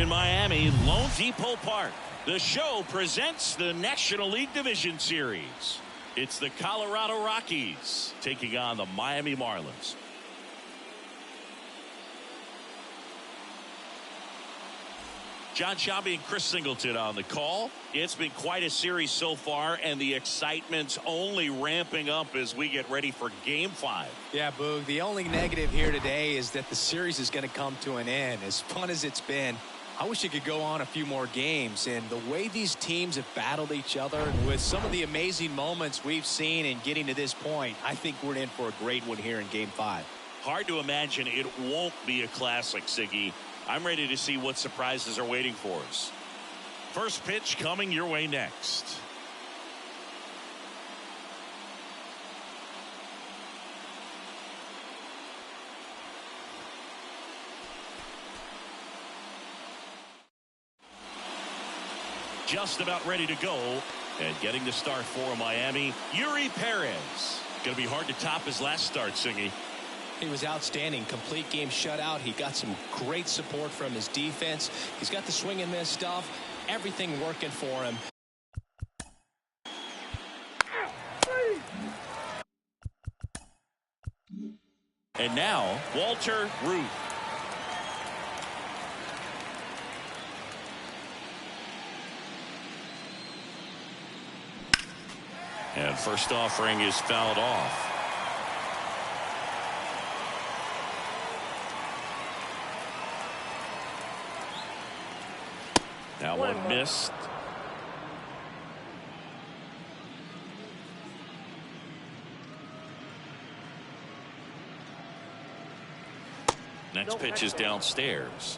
in Miami, Lone Depot Park. The show presents the National League Division Series. It's the Colorado Rockies taking on the Miami Marlins. John Shelby and Chris Singleton on the call. It's been quite a series so far, and the excitement's only ramping up as we get ready for Game 5. Yeah, Boog, the only negative here today is that the series is going to come to an end. As fun as it's been, I wish it could go on a few more games. And the way these teams have battled each other with some of the amazing moments we've seen in getting to this point, I think we're in for a great one here in Game 5. Hard to imagine it won't be a classic, Siggy. I'm ready to see what surprises are waiting for us. First pitch coming your way next. Just about ready to go, and getting the start for Miami, Yuri Perez. Going to be hard to top his last start, Siggy. He was outstanding. Complete game shutout. He got some great support from his defense. He's got the swing and miss stuff. Everything working for him. And now, Walter Ruth. And first offering is fouled off. Now one missed. Next pitch is downstairs.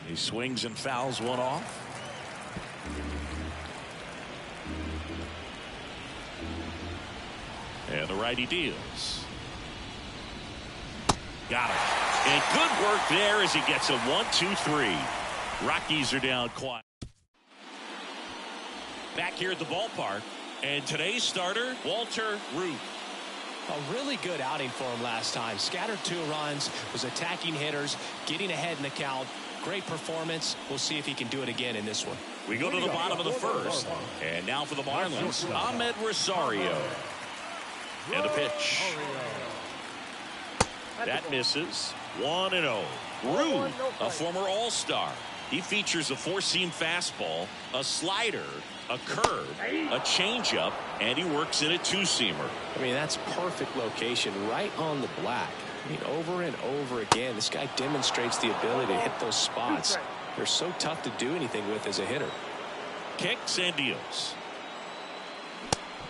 He swings and fouls one off. And the righty deals. Got him. And good work there as he gets a 1-2-3. Rockies are down quiet. Back here at the ballpark. And today's starter, Walter Ruth. A really good outing for him last time. Scattered 2 runs, was attacking hitters, getting ahead in the count. Great performance. We'll see if he can do it again in this one. We go to the bottom of the first. And now for the Marlins, Ahmed Rosario. And a pitch. That misses. 1-0. Ruth, a former All-Star. He features a 4-seam fastball, a slider, a curve, a changeup, and he works in a 2-seamer. I mean, that's perfect location right on the black. I mean, over and over again, this guy demonstrates the ability to hit those spots. They're so tough to do anything with as a hitter. Kicks and deals.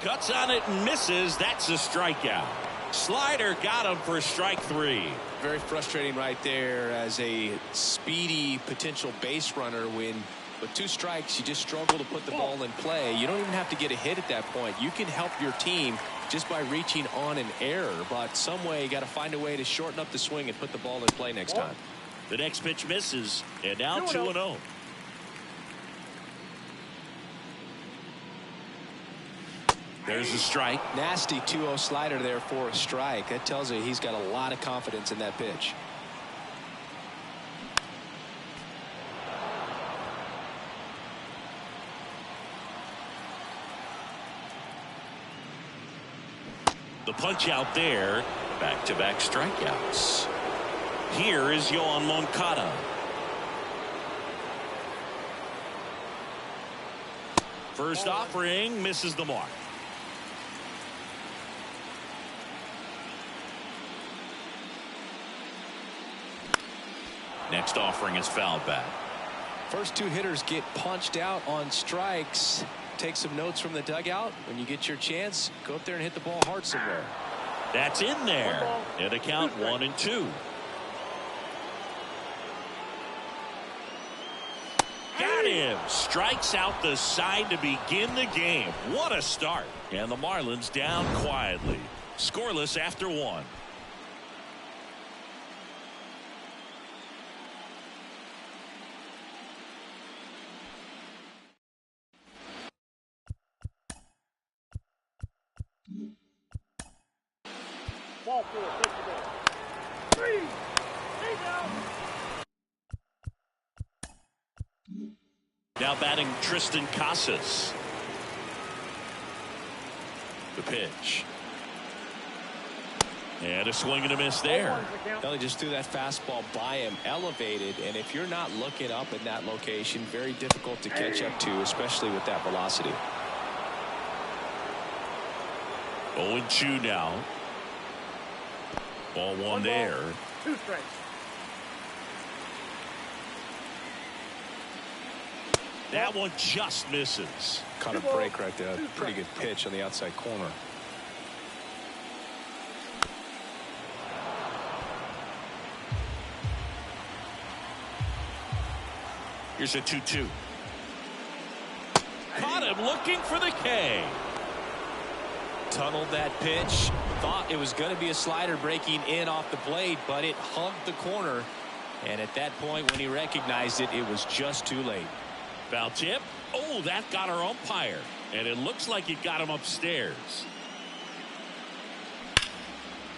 Cuts on it and misses. That's a strikeout. Slider got him for strike 3. Very frustrating right there as a speedy potential base runner when with 2 strikes you just struggle to put the ball in play. You don't even have to get a hit at that point. You can help your team just by reaching on an error, but some way you got to find a way to shorten up the swing and put the ball in play next time. The next pitch misses, and now 2-0. There's a strike. Nasty 2-0 slider there for a strike. That tells you he's got a lot of confidence in that pitch. The punch out there. Back-to-back strikeouts. Here is Yoan Moncada. First offering misses the mark. Next offering is fouled back. First 2 hitters get punched out on strikes. Take some notes from the dugout. When you get your chance, go up there and hit the ball hard somewhere. That's in there. And a count 1-2. Got him. Strikes out the side to begin the game. What a start. And the Marlins down quietly. Scoreless after 1. Now batting Tristan Casas. The pitch. And a swing and a miss there. Well, he just threw that fastball by him, elevated, and if you're not looking up in that location, very difficult to catch up to, especially with that velocity. 0-2 now. Ball one there. 2 strikes. That one just misses. Caught a break right there. Pretty good pitch on the outside corner. Here's a 2-2. Caught him looking for the K. Tunneled that pitch. Thought it was going to be a slider breaking in off the blade, but it hugged the corner. And at that point, when he recognized it, it was just too late. Foul tip. Oh, that got our umpire. And it looks like it got him upstairs.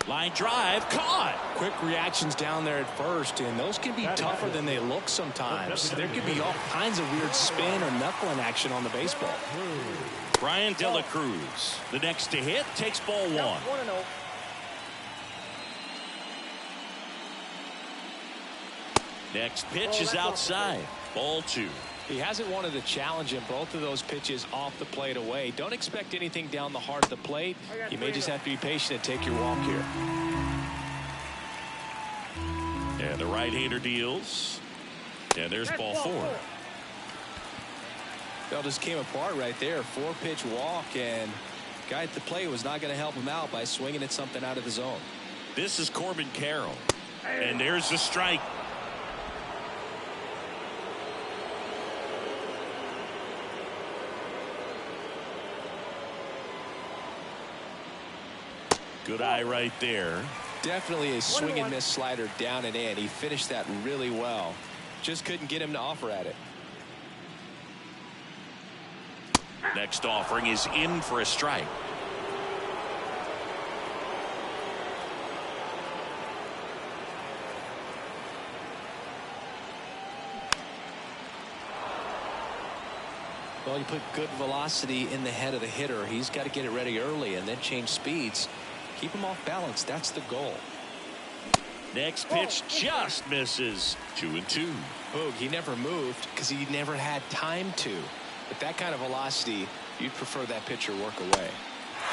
Line drive. Caught. Quick reactions down there at first, and those can be tougher than they look sometimes. There could be all kinds of weird spin or knuckling action on the baseball. Brian De La Cruz, the next to hit, takes ball one. 1-0. Next pitch is outside. Ball two. He hasn't wanted to challenge him. Both of those pitches off the plate away. Don't expect anything down the heart of the plate. You may just have to be patient and take your walk here. And the right-hander deals. And there's ball four. That just came apart right there. 4-pitch walk, and guy at the plate was not going to help him out by swinging at something out of the zone. This is Corbin Carroll. And there's the strike. Good eye right there. Definitely a swing and miss slider down and in. He finished that really well. Just couldn't get him to offer at it. Next offering is in for a strike. Well, you put good velocity in the head of the hitter. He's got to get it ready early and then change speeds. Keep him off balance. That's the goal. Next pitch just misses. 2-2. Boog, he never moved because he never had time to. With that kind of velocity, you'd prefer that pitcher work away.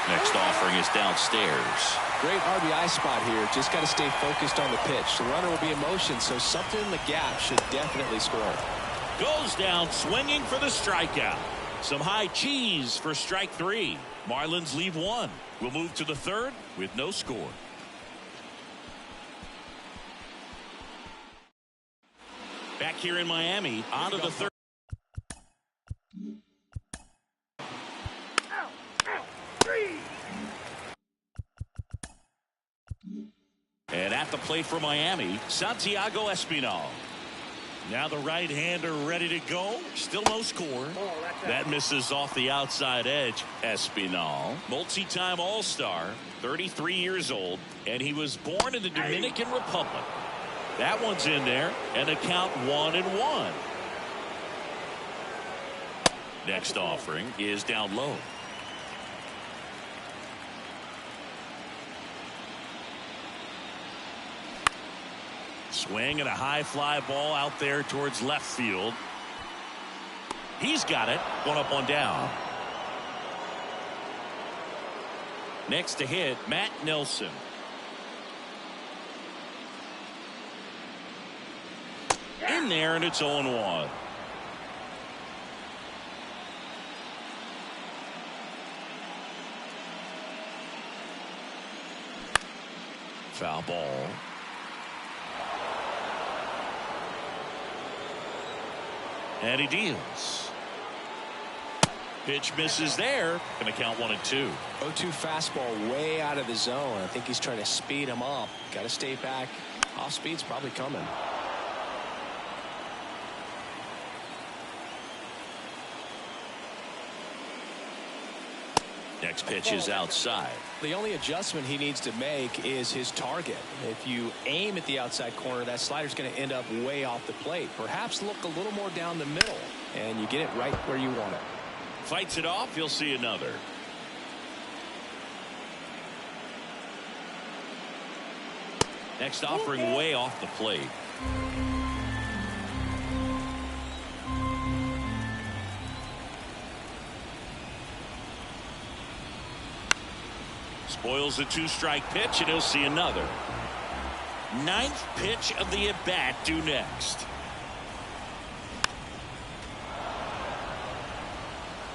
Next offering is downstairs. Great RBI spot here. Just got to stay focused on the pitch. The runner will be in motion, so something in the gap should definitely score. Goes down swinging for the strikeout. Some high cheese for strike three. Marlins leave one. We'll move to the third with no score. Back here in Miami, on to the third. And at the plate for Miami, Santiago Espinal. Now the right-hander ready to go. Still no score. That misses off the outside edge. Espinal, multi-time All-Star, 33 years old, and he was born in the Dominican Republic. That one's in there, and the count 1-1. Next offering is down low. Swing and a high fly ball out there towards left field. He's got it. 1 up, 1 down. Next to hit, Matt Nelson. In there, and it's 0-1. Foul ball. And he deals. Pitch misses there. Going to count 1-2. 0-2 fastball way out of the zone. I think he's trying to speed him up. Got to stay back. Off speed's probably coming. Next pitch is outside. The only adjustment he needs to make is his target. If you aim at the outside corner, that slider's going to end up way off the plate. Perhaps look a little more down the middle, and you get it right where you want it. Fights it off. You'll see another. Next offering way off the plate. Spoils a 2-strike pitch, and he'll see another. 9th pitch of the at-bat due next.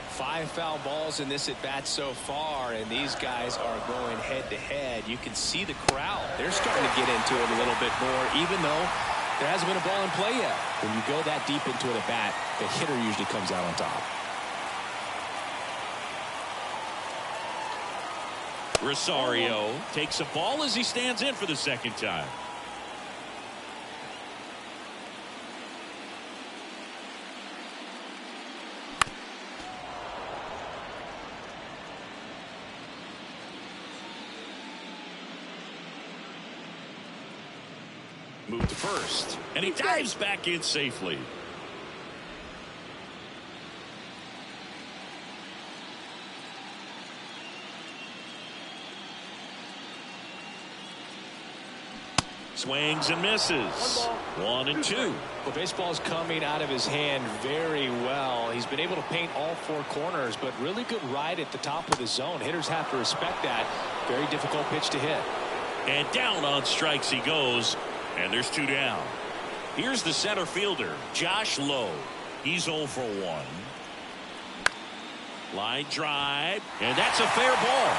5 foul balls in this at-bat so far, and these guys are going head-to-head. You can see the crowd. They're starting to get into it a little bit more, even though there hasn't been a ball in play yet. When you go that deep into an at-bat, the hitter usually comes out on top. Rosario takes a ball as he stands in for the second time. Move to first, and he dives back in safely. Swings and misses. 1-2. Well, baseball's coming out of his hand very well. He's been able to paint all 4 corners, but really good ride at the top of the zone. Hitters have to respect that. Very difficult pitch to hit. And down on strikes he goes, and there's 2 down. Here's the center fielder, Josh Lowe. He's 0 for 1. Line drive, and that's a fair ball.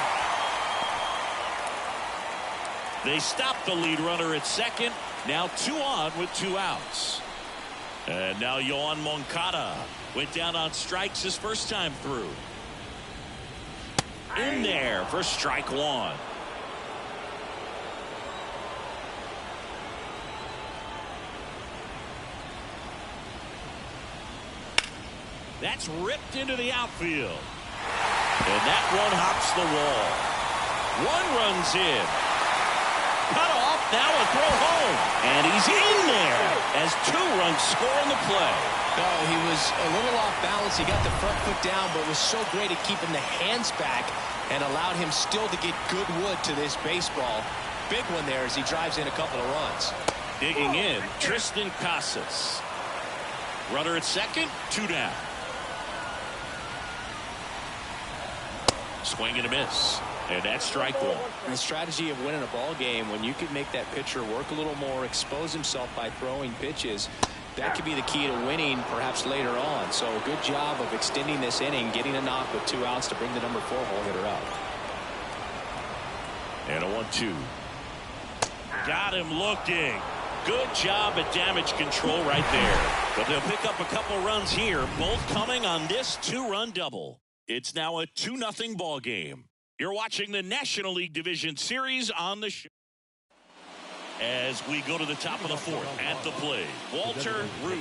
They stop the lead runner at second. Now 2 on with 2 outs. And now Yoan Moncada went down on strikes his first time through. In there for strike 1. That's ripped into the outfield. And that one hops the wall. 1 runs in. Cut off, now a throw home. And he's in there as 2 runs score in the play. No, he was a little off balance. He got the front foot down, but was so great at keeping the hands back and allowed him still to get good wood to this baseball. Big one there as he drives in a couple of runs. Digging in, Tristan Casas. Runner at second, 2 down. Swing and a miss. And that's strike 1. The strategy of winning a ball game, when you can make that pitcher work a little more, expose himself by throwing pitches, that could be the key to winning perhaps later on. So good job of extending this inning, getting a knock with 2 outs to bring the number 4 hole hitter out. And a 1-2. Got him looking. Good job at damage control right there. But they'll pick up a couple runs here, both coming on this 2-run double. It's now a 2-0 ball game. You're watching the National League Division Series on the show. As we go to the top of the 4th, at the plate, Walter Ruth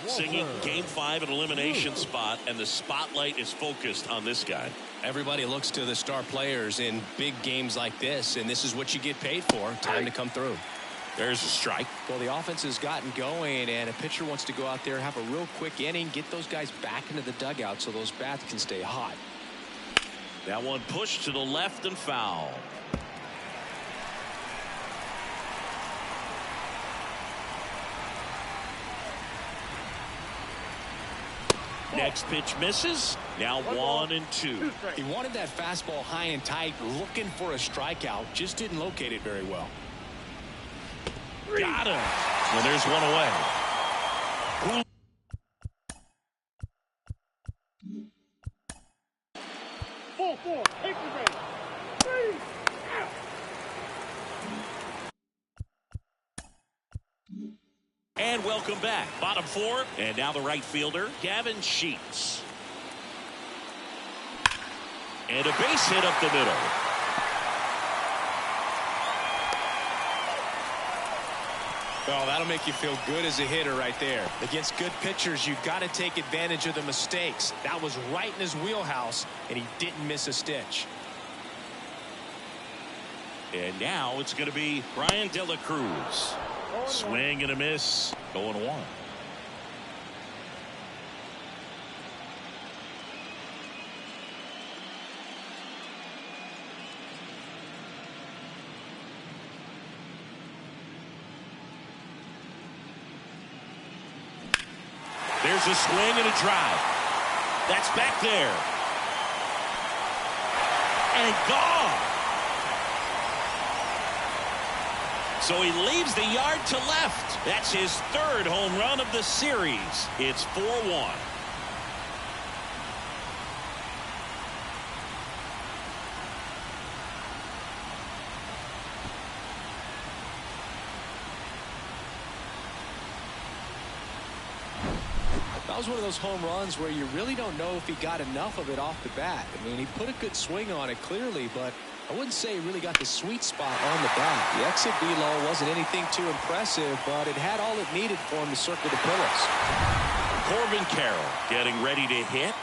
singing Game 5 at elimination spot, and the spotlight is focused on this guy. Everybody looks to the star players in big games like this, and this is what you get paid for. Time to come through. There's a strike. Well, the offense has gotten going, and a pitcher wants to go out there, have a real quick inning, get those guys back into the dugout so those bats can stay hot. That one pushed to the left and foul. Next pitch misses. Now 1-2. He wanted that fastball high and tight, looking for a strikeout. Just didn't locate it very well. Got him. Well, there's one away. And welcome back. Bottom 4, and now the right fielder, Gavin Sheets. And a base hit up the middle. Well, that'll make you feel good as a hitter right there. Against good pitchers, you've got to take advantage of the mistakes. That was right in his wheelhouse, and he didn't miss a stitch. And now it's going to be Brian De La Cruz. Swing and a miss. 0-1. There's a swing and a drive. That's back there. And gone. So he leaves the yard to left. That's his third home run of the series. It's 4-1. That was one of those home runs where you really don't know if he got enough of it off the bat. I mean, he put a good swing on it clearly, but I wouldn't say he really got the sweet spot on the bat. The exit velo wasn't anything too impressive, but it had all it needed for him to circle the pillows. Corbin Carroll getting ready to hit.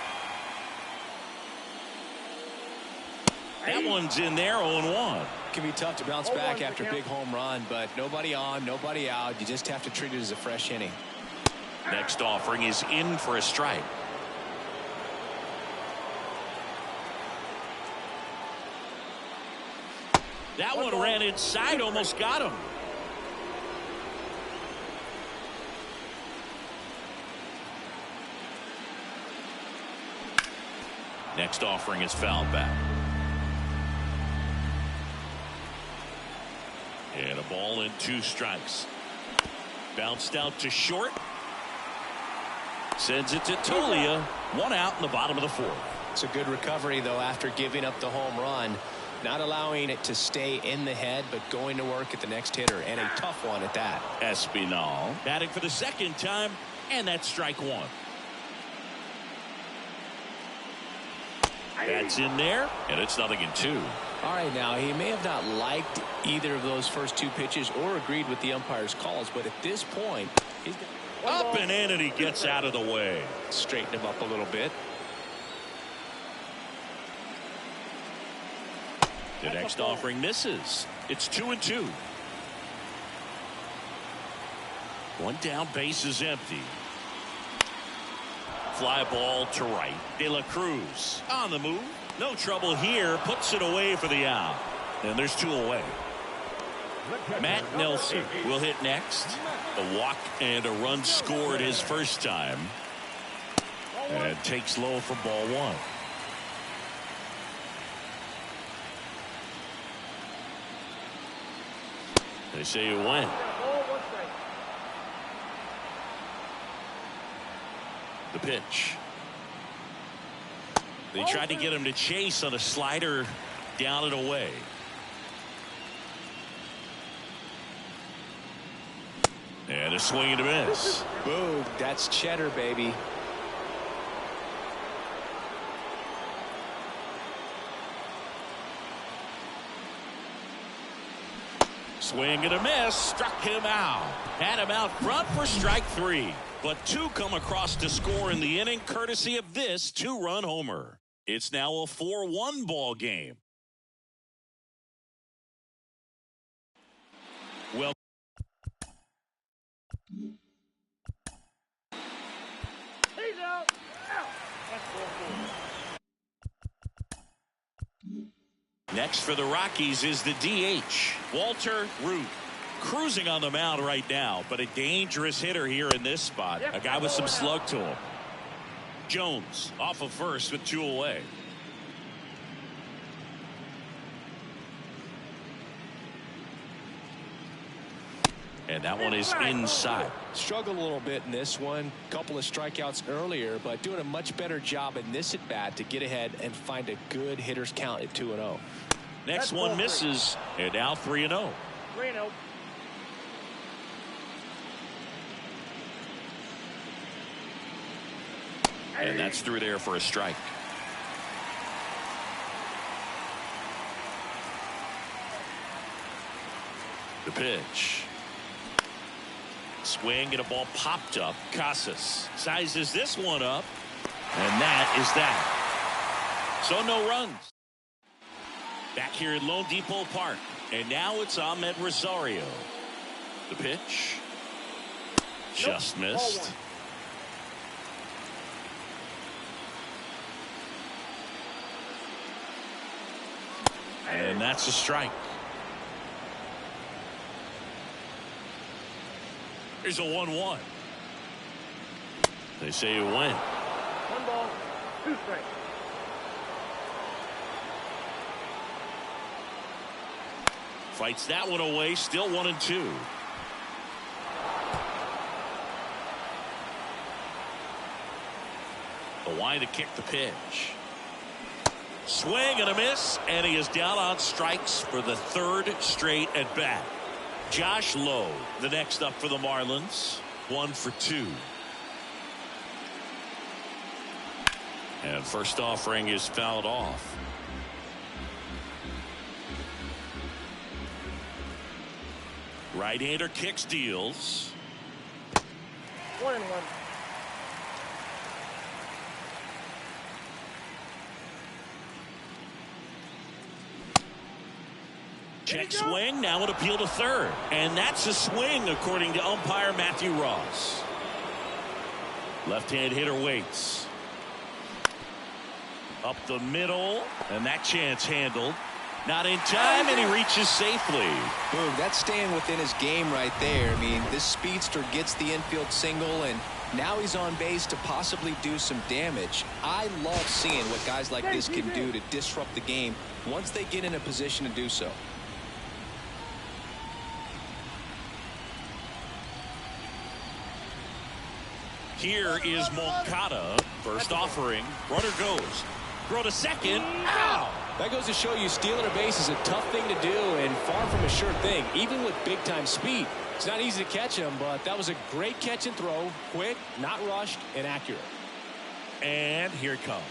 That one's in there, 0-1. It can be tough to bounce back after a big home run, but nobody on, nobody out. You just have to treat it as a fresh inning. Next offering is in for a strike. That one ran inside, almost got him. Next offering is fouled back. And a ball and 2 strikes. Bounced out to short. Sends it to Tolia. 1 out in the bottom of the 4th. It's a good recovery, though, after giving up the home run. Not allowing it to stay in the head, but going to work at the next hitter, and a tough one at that. Espinal batting for the second time, and that's strike 1. That's in there, and it's 0-2. All right, now, he may have not liked either of those first 2 pitches or agreed with the umpire's calls, but at this point, he's up and in, and he gets out of the way. Straighten him up a little bit. The next offering misses. It's 2-2. 1 down, base is empty. Fly ball to right. De La Cruz on the move. No trouble here. Puts it away for the out. And there's 2 away. Matt Nelson will hit next. A walk and a run scored his first time. And takes low for ball 1. They say it went. The pitch. They tried to get him to chase on a slider down and away. And a swing and a miss. Boom. That's cheddar, baby. Swing and a miss. Struck him out. Had him out front for strike 3. But 2 come across to score in the inning, courtesy of this 2-run homer. It's now a 4-1 ball game. Well, he's out. Next for the Rockies is the DH, Walter Ruth. Cruising on the mound right now, but a dangerous hitter here in this spot. A guy with some slug to him. Jones off of first with 2 away. And that one is inside. Struggled a little bit in this one. Couple of strikeouts earlier, but doing a much better job in this at bat to get ahead and find a good hitter's count at 2-0. Next one misses, and now 3-0. 3-0. And that's through there for a strike. The pitch. swing and a ball popped up. Casas sizes this one up, and that is that. So no runs. Back here at Lone Depot Park, and now it's Ahmed Rosario. The pitch just missed. And that's a strike. Here's a 1-1. They say you win. 1 ball, 2 strikes. Fights that one away. Still 1-2. The line to kick the pitch. Swing and a miss, and he is down on strikes for the 3rd straight at bat. Josh Lowe, the next up for the Marlins. 1 for 2. And first offering is fouled off. Right-hander kicks, deals. 1-1. Check swing, now an appeal to 3rd. And that's a swing, according to umpire Matthew Ross. Left-hand hitter waits. Up the middle, and that chance handled. Not in time, and he reaches safely. Boom, that's staying within his game right there. I mean, this speedster gets the infield single, and now he's on base to possibly do some damage. I love seeing what guys like this can do to disrupt the game once they get in a position to do so. Here is Moncada. First offering. Runner goes. Throw to second. Ow! That goes to show you stealing a base is a tough thing to do and far from a sure thing, even with big-time speed. It's not easy to catch him, but that was a great catch and throw. Quick, not rushed, and accurate. And here it comes.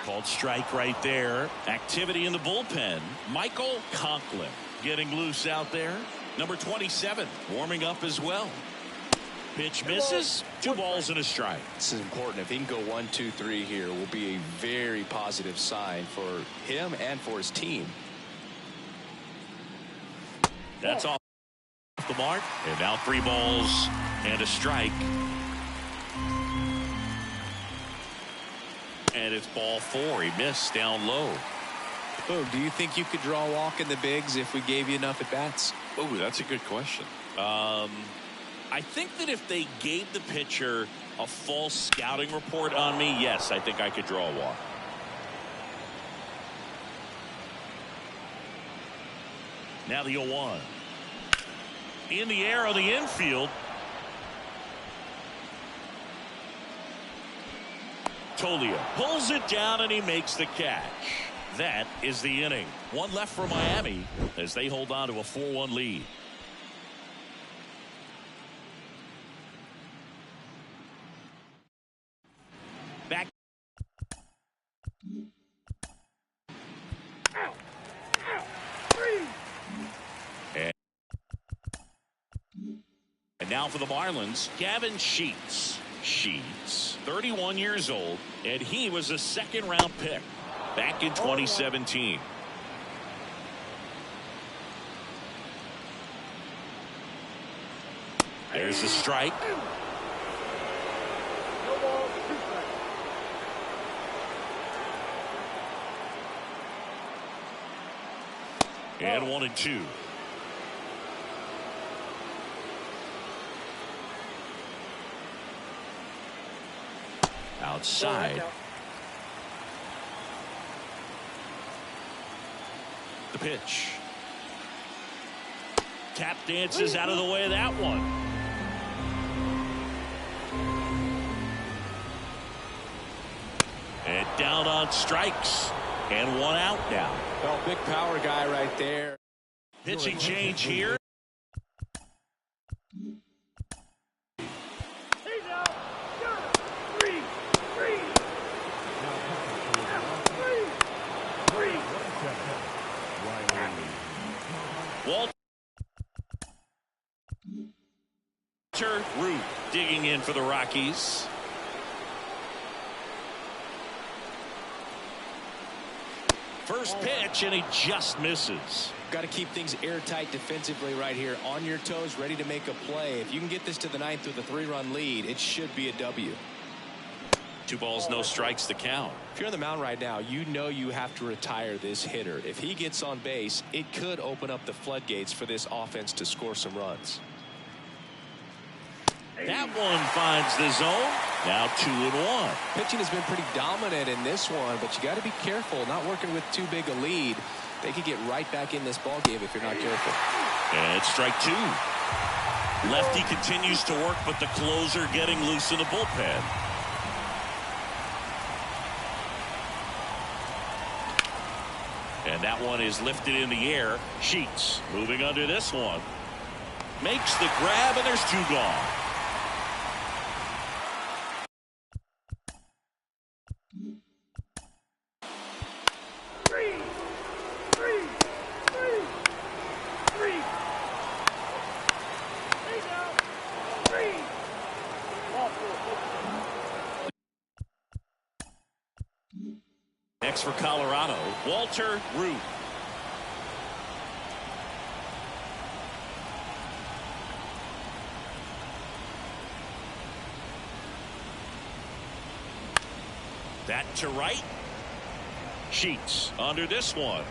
Called strike right there. Activity in the bullpen. Michael Conklin getting loose out there. Number 27 warming up as well. Pitch misses. 2 balls and a strike. This is important. If he can go 1, 2, 3 here, will be a very positive sign for him and for his team. That's off the mark. And now 3 balls and a strike. And it's ball 4. He missed down low. Oh, do you think you could draw a walk in the bigs if we gave you enough at bats? Oh, that's a good question. I think that if they gave the pitcher a false scouting report on me, yes, I think I could draw a walk. Now the 0-1. In the air on the infield. Tolia pulls it down and he makes the catch. That is the inning. 1 left for Miami as they hold on to a 4-1 lead. Back. And now for the Marlins, Gavin Sheets. Sheets, 31 years old, and he was a 2nd-round pick back in 2017. There's a strike. And 1-2. Outside. The pitch. Tap dances out of the way of that one. And down on strikes. And 1 out now. Well, big power guy right there. Pitching change here. Walter Walter Ruth digging in for the Rockies. First pitch, and he just misses. Got to keep things airtight defensively right here. On your toes, ready to make a play. If you can get this to the ninth with a 3-run lead, it should be a W. 2 balls, no strikes to count. If you're on the mound right now, you know you have to retire this hitter. If he gets on base, it could open up the floodgates for this offense to score some runs. That one finds the zone. Now 2-1. Pitching has been pretty dominant in this one, but you got to be careful. Not working with too big a lead. They could get right back in this ball game if you're not careful. And it's strike 2. Lefty continues to work, but the closer getting loose in the bullpen. And that one is lifted in the air. Sheets moving under this one. Makes the grab, and there's 2 gone. Next for Colorado, Walter Ruth. That to right. Sheets under this one.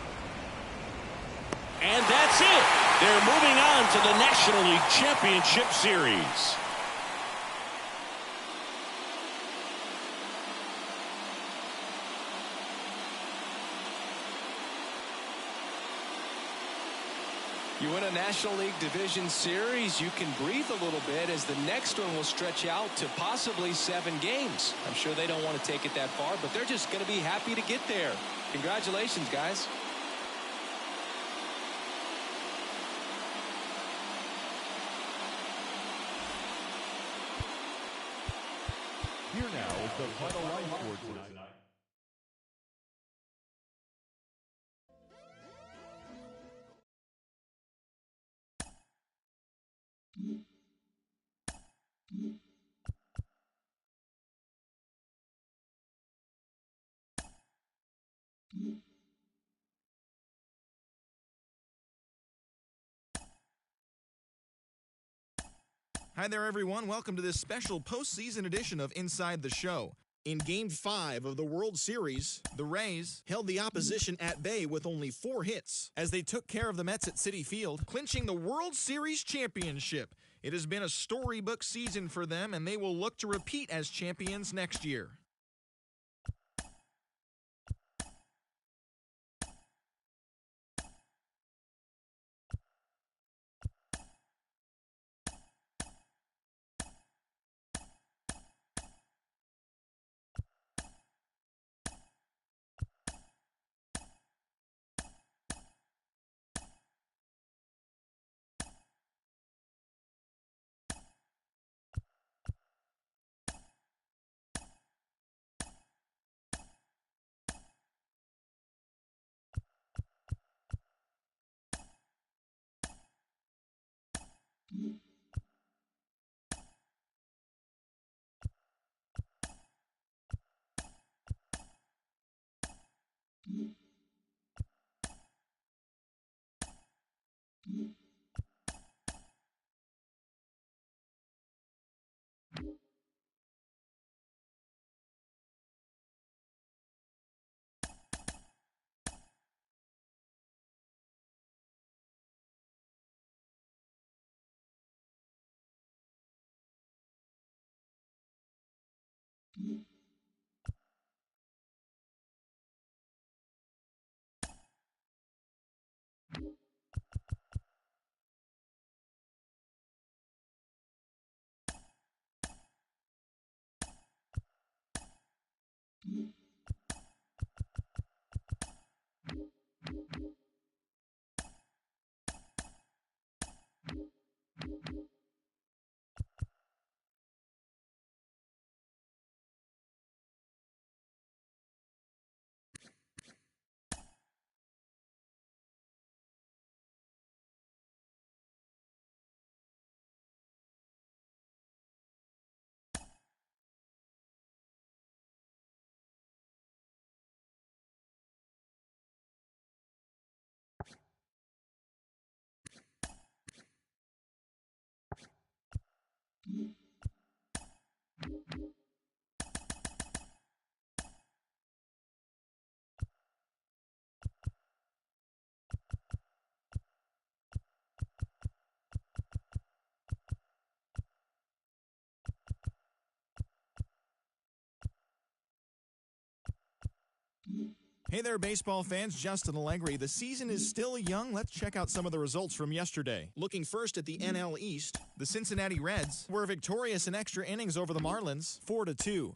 And that's it. They're moving on to the National League Championship Series. You win a National League Division Series, you can breathe a little bit as the next one will stretch out to possibly 7 games. I'm sure they don't want to take it that far, but they're just going to be happy to get there. Congratulations, guys. Here now is the final line for tonight. Hi there, everyone. Welcome to this special postseason edition of Inside the Show. In Game 5 of the World Series, the Rays held the opposition at bay with only 4 hits as they took care of the Mets at Citi Field, clinching the World Series championship. It has been a storybook season for them, and they will look to repeat as champions next year. Hey there, baseball fans. Justin Allegri. The season is still young. Let's check out some of the results from yesterday. Looking first at the NL East, the Cincinnati Reds were victorious in extra innings over the Marlins, 4-2.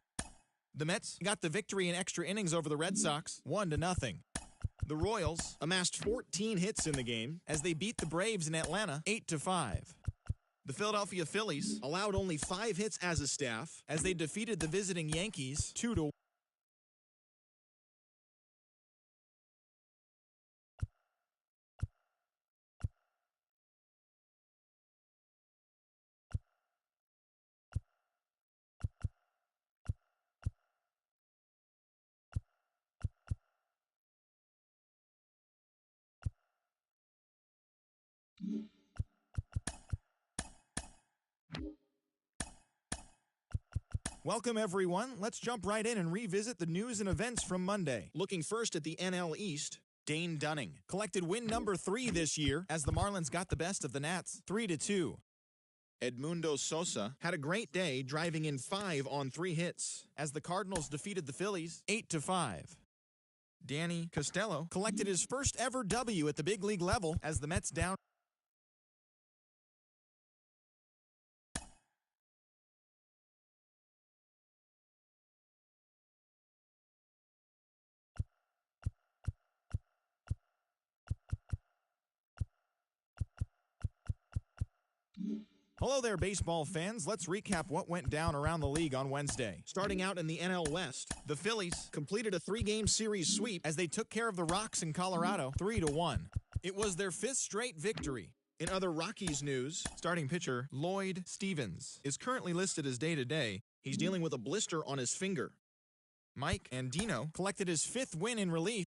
The Mets got the victory in extra innings over the Red Sox, 1-0. The Royals amassed 14 hits in the game as they beat the Braves in Atlanta, 8-5. The Philadelphia Phillies allowed only 5 hits as a staff as they defeated the visiting Yankees, 2-1. Welcome, everyone. Let's jump right in and revisit the news and events from Monday. Looking first at the NL East, Dane Dunning collected win number 3 this year as the Marlins got the best of the Nats, 3-2. Edmundo Sosa had a great day, driving in 5 on 3 hits as the Cardinals defeated the Phillies, 8-5. Danny Costello collected his first ever W at the big league level as the Mets down. Hello there, baseball fans. Let's recap what went down around the league on Wednesday. Starting out in the NL West, the Phillies completed a 3-game series sweep as they took care of the Rocks in Colorado, 3-1. It was their 5th straight victory. In other Rockies news, starting pitcher Lloyd Stevens is currently listed as day-to-day. He's dealing with a blister on his finger. Mike Andino collected his 5th win in relief.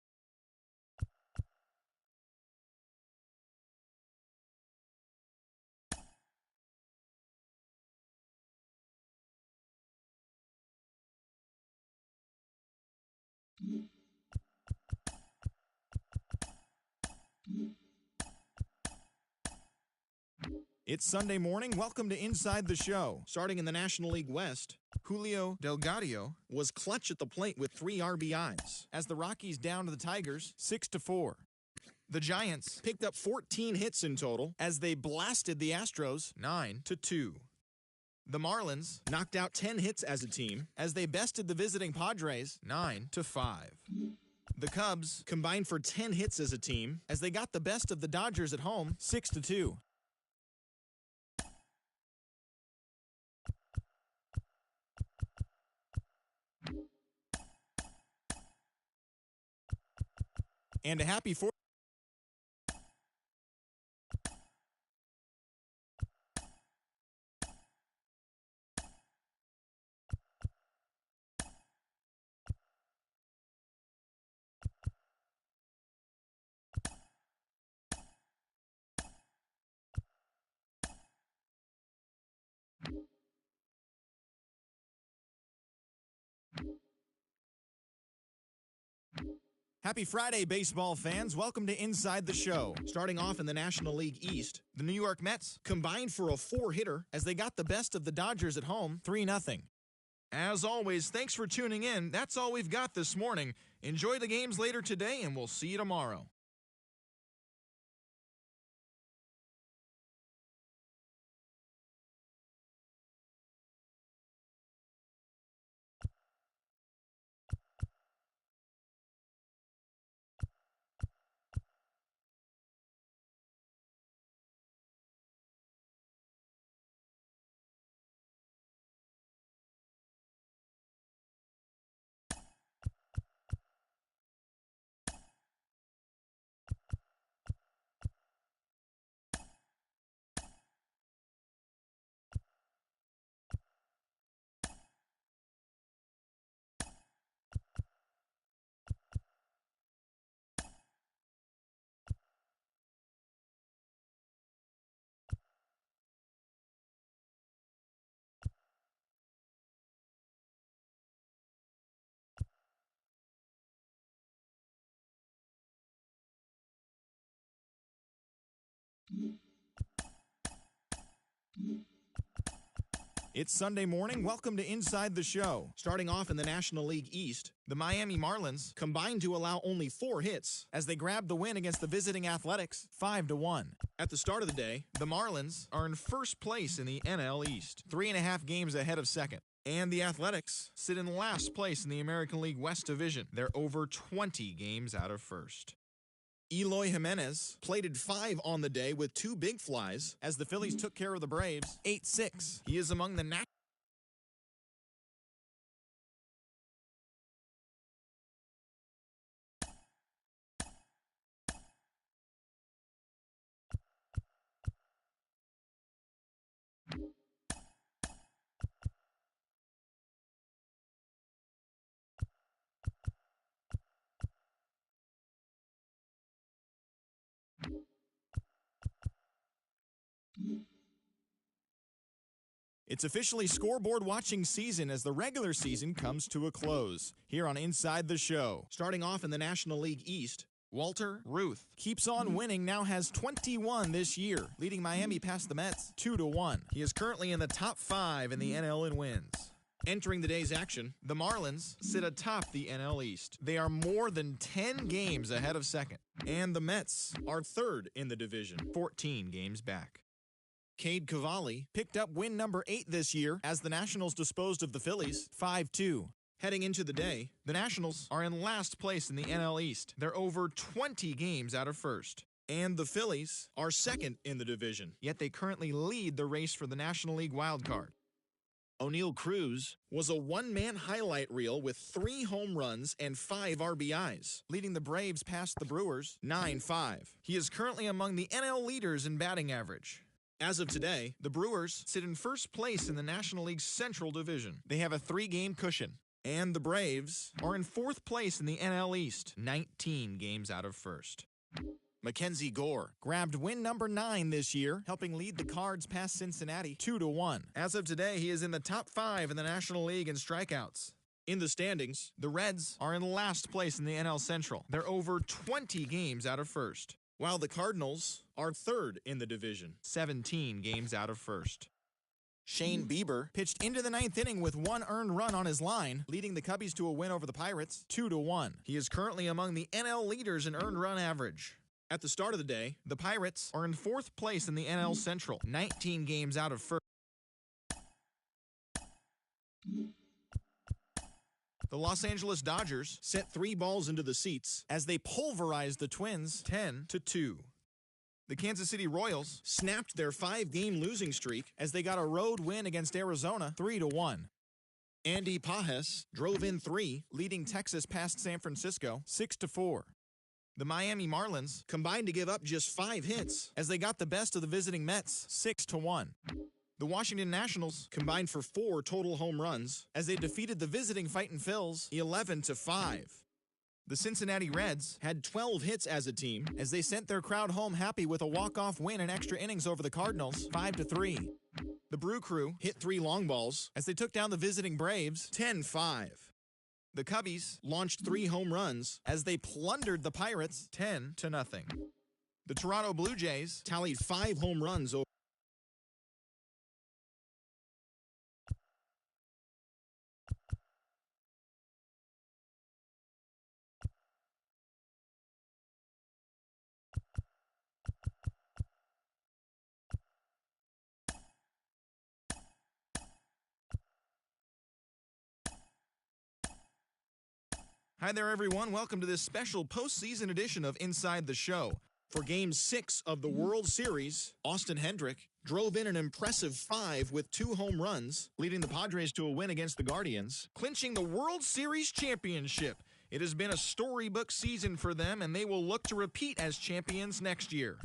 It's Sunday morning. Welcome to Inside the Show. Starting in the National League West, Julio Delgado was clutch at the plate with 3 RBIs as the Rockies downed the Tigers 6-4. The Giants picked up 14 hits in total as they blasted the Astros 9-2. The Marlins knocked out 10 hits as a team as they bested the visiting Padres 9-5. The Cubs combined for 10 hits as a team as they got the best of the Dodgers at home 6-2. And a happy 4th. Happy Friday, baseball fans. Welcome to Inside the Show. Starting off in the National League East, the New York Mets combined for a 4-hitter as they got the best of the Dodgers at home, 3-0. As always, thanks for tuning in. That's all we've got this morning. Enjoy the games later today, and we'll see you tomorrow. It's Sunday morning. Welcome to Inside the Show. Starting off in the National League East, the Miami Marlins combined to allow only 4 hits as they grabbed the win against the visiting Athletics 5-1. At the start of the day, the Marlins are in first place in the NL East, 3.5 games ahead of second. And the Athletics sit in last place in the American League West Division. They're over 20 games out of first. Eloy Jimenez plated 5 on the day with 2 big flies as the Phillies took care of the Braves 8-6. He is among the It's officially scoreboard watching season as the regular season comes to a close. Here on Inside the Show, starting off in the National League East, Walter Ruth keeps on winning, now has 21 this year, leading Miami past the Mets 2-1. He is currently in the top 5 in the NL in wins. Entering the day's action, the Marlins sit atop the NL East. They are more than 10 games ahead of second. And the Mets are third in the division, 14 games back. Cade Cavalli picked up win number 8 this year as the Nationals disposed of the Phillies 5-2. Heading into the day, the Nationals are in last place in the NL East. They're over 20 games out of first. And the Phillies are second in the division, yet they currently lead the race for the National League wildcard. O'Neal Cruz was a one-man highlight reel with 3 home runs and 5 RBIs, leading the Braves past the Brewers 9-5. He is currently among the NL leaders in batting average. As of today, the Brewers sit in first place in the National League's Central Division. They have a 3-game cushion. And the Braves are in 4th place in the NL East, 19 games out of first. Mackenzie Gore grabbed win number 9 this year, helping lead the Cards past Cincinnati 2-1. As of today, he is in the top 5 in the National League in strikeouts. In the standings, the Reds are in last place in the NL Central. They're over 20 games out of first, while the Cardinals are third in the division, 17 games out of first. Shane Bieber pitched into the 9th inning with 1 earned run on his line, leading the Cubbies to a win over the Pirates 2-1. He is currently among the NL leaders in earned run average. At the start of the day, the Pirates are in 4th place in the NL Central, 19 games out of first. The Los Angeles Dodgers sent 3 balls into the seats as they pulverized the Twins 10-2. The Kansas City Royals snapped their 5-game losing streak as they got a road win against Arizona 3-1. Andy Pages drove in 3, leading Texas past San Francisco 6-4. The Miami Marlins combined to give up just 5 hits as they got the best of the visiting Mets 6-1. The Washington Nationals combined for 4 total home runs as they defeated the visiting Fightin' Phils 11-5. The Cincinnati Reds had 12 hits as a team as they sent their crowd home happy with a walk-off win in extra innings over the Cardinals 5-3. The Brew Crew hit 3 long balls as they took down the visiting Braves 10-5. The Cubbies launched 3 home runs as they plundered the Pirates 10-0. The Toronto Blue Jays tallied 5 home runs over Hi there, everyone. Welcome to this special postseason edition of Inside the Show. For Game 6 of the World Series, Austin Hendrick drove in an impressive 5 with 2 home runs, leading the Padres to a win against the Guardians, clinching the World Series championship. It has been a storybook season for them, and they will look to repeat as champions next year.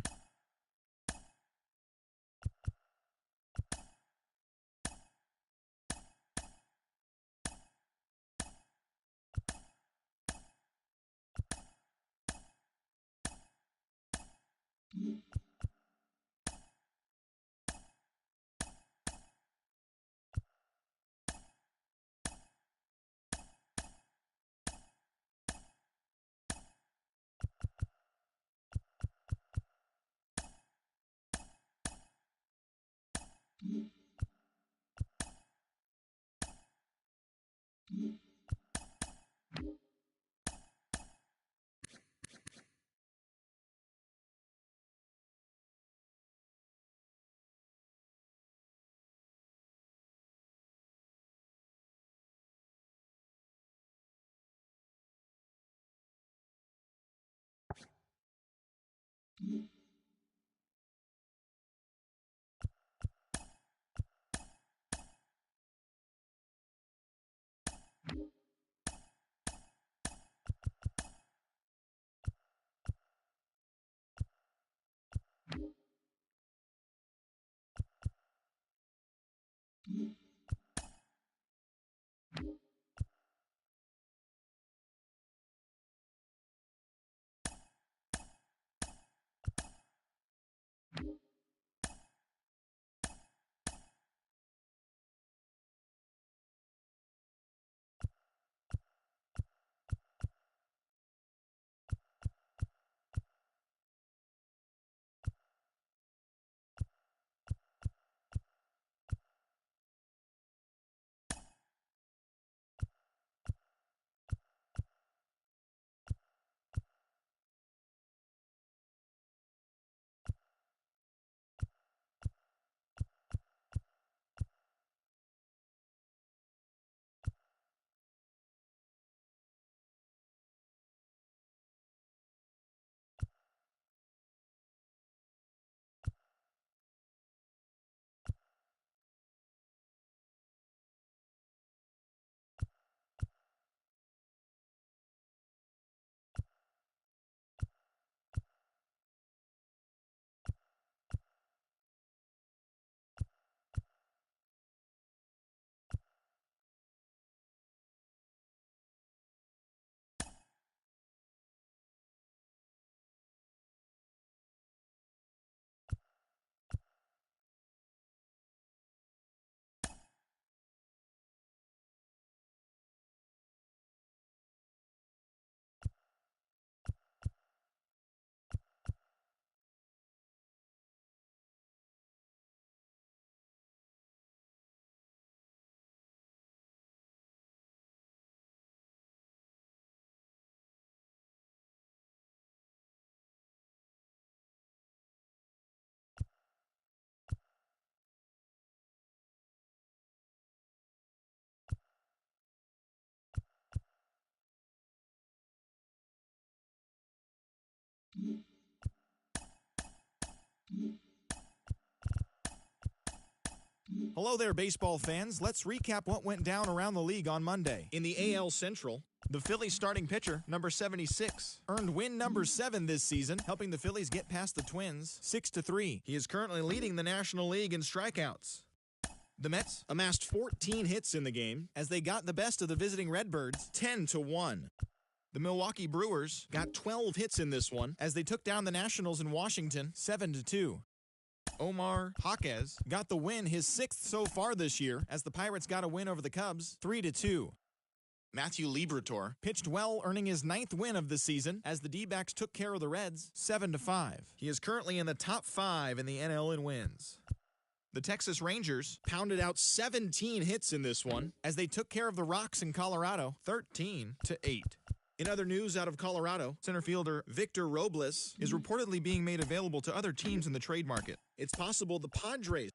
Hello there, baseball fans. Let's recap what went down around the league on Monday. In the AL Central, the Phillies starting pitcher, number 76, earned win number 7 this season, helping the Phillies get past the Twins 6-3. He is currently leading the National League in strikeouts. The Mets amassed 14 hits in the game as they got the best of the visiting Redbirds 10-1. The Milwaukee Brewers got 12 hits in this one as they took down the Nationals in Washington 7-2. Omar Jaquez got the win, his 6th so far this year, as the Pirates got a win over the Cubs 3-2. Matthew Liberatore pitched well, earning his 9th win of the season as the D-backs took care of the Reds 7-5. He is currently in the top 5 in the NL in wins. The Texas Rangers pounded out 17 hits in this one as they took care of the Rocks in Colorado 13-8. In other news out of Colorado, center fielder Victor Robles is reportedly being made available to other teams in the trade market. It's possible the Padres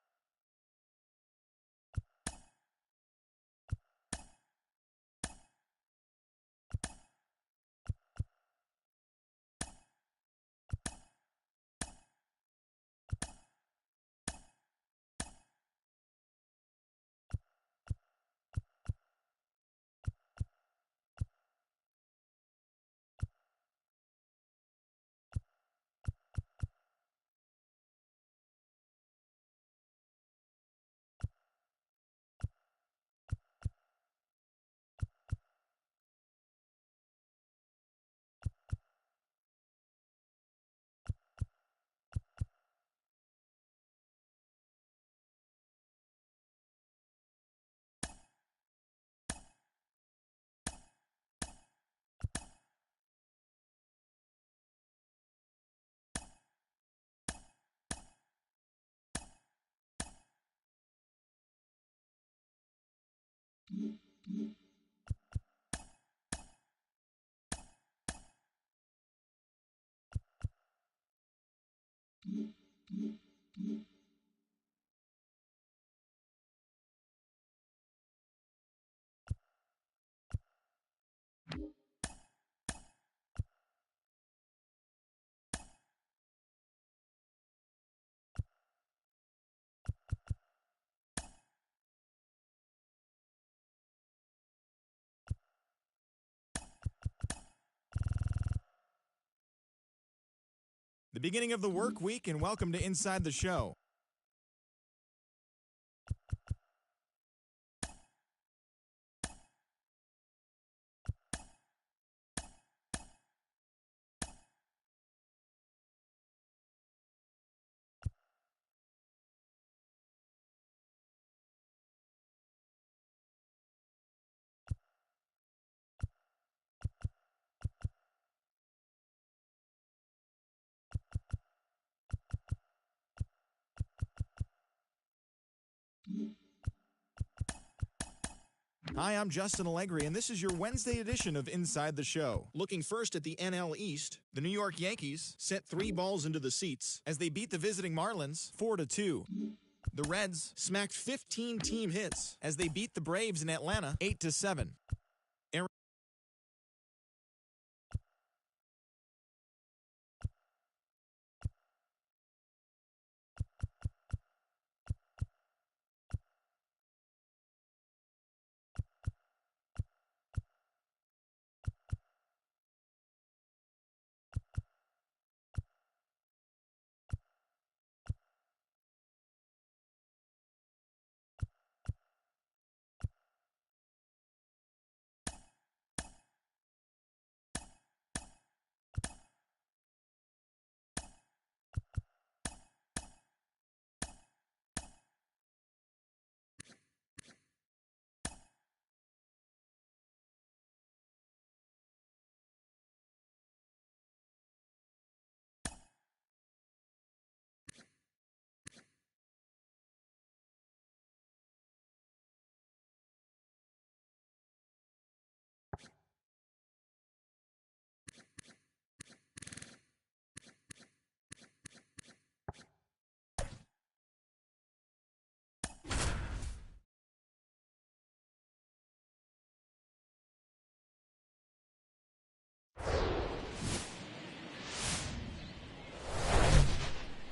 The beginning of the work week, and welcome to Inside the Show. Hi, I'm Justin Allegri, and this is your Wednesday edition of Inside the Show. Looking first at the NL East, the New York Yankees sent 3 balls into the seats as they beat the visiting Marlins 4-2. The Reds smacked 15 team hits as they beat the Braves in Atlanta 8-7.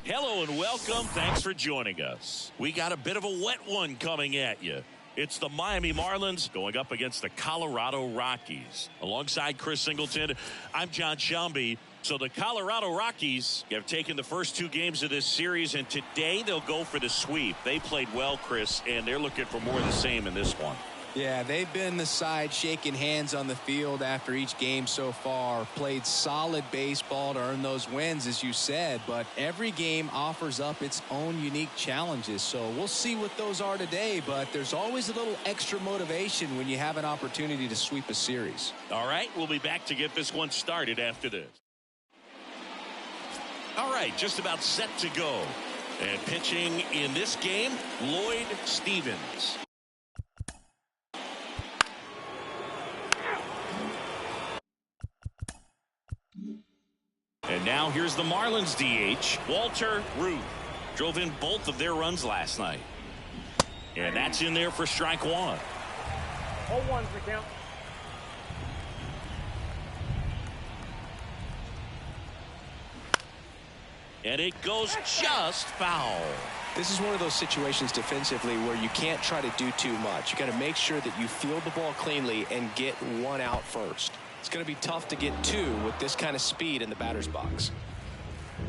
Hello and welcome. Thanks for joining us. We got a bit of a wet one coming at you. It's the Miami Marlins going up against the Colorado Rockies. Alongside Chris Singleton, I'm John Shelby. So the Colorado Rockies have taken the first 2 games of this series, and today they'll go for the sweep. They played well, Chris, and they're looking for more of the same in this one. Yeah, they've been the side shaking hands on the field after each game so far. Played solid baseball to earn those wins, as you said, but every game offers up its own unique challenges. So we'll see what those are today, but there's always a little extra motivation when you have an opportunity to sweep a series. All right, we'll be back to get this one started after this. All right, just about set to go. And pitching in this game, Lloyd Stevens. And now here's the Marlins DH, Walter Ruth. Drove in both of their runs last night. And that's in there for strike 1. 0-1's the count. And it goes just foul. This is one of those situations defensively where you can't try to do too much. You got to make sure that you field the ball cleanly and get 1 out first. It's going to be tough to get 2 with this kind of speed in the batter's box.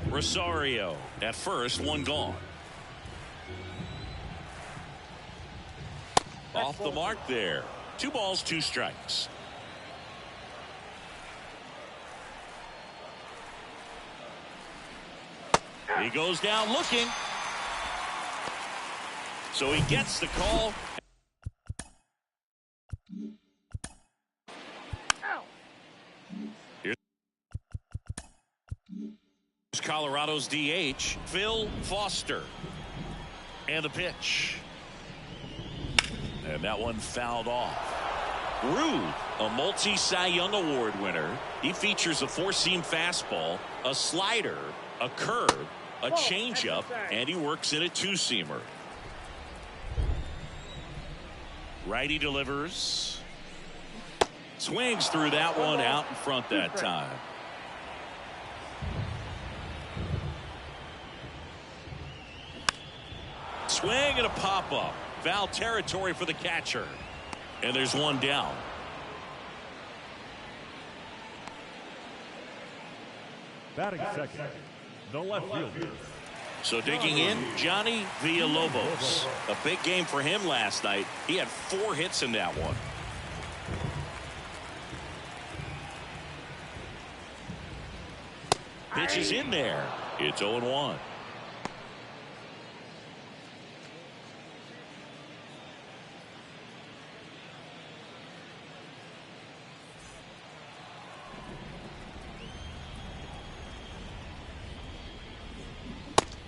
Rosario at first, 1 gone. Off the mark there. 2 balls, 2 strikes. He goes down looking. So he gets the call. Colorado's DH, Phil Foster. And the pitch. And that one fouled off. Ruth, a multi-Cy Young Award winner. He features a 4-seam fastball, a slider, a curve, a changeup, and he works in a 2-seamer. Righty delivers. Swings through that one out in front that time. Swing and a pop-up. Foul territory for the catcher. And there's 1 down. Batting second, the left fielder. So digging in, Johnny Villalobos. A big game for him last night. He had 4 hits in that one. Pitch is in there. It's 0-1.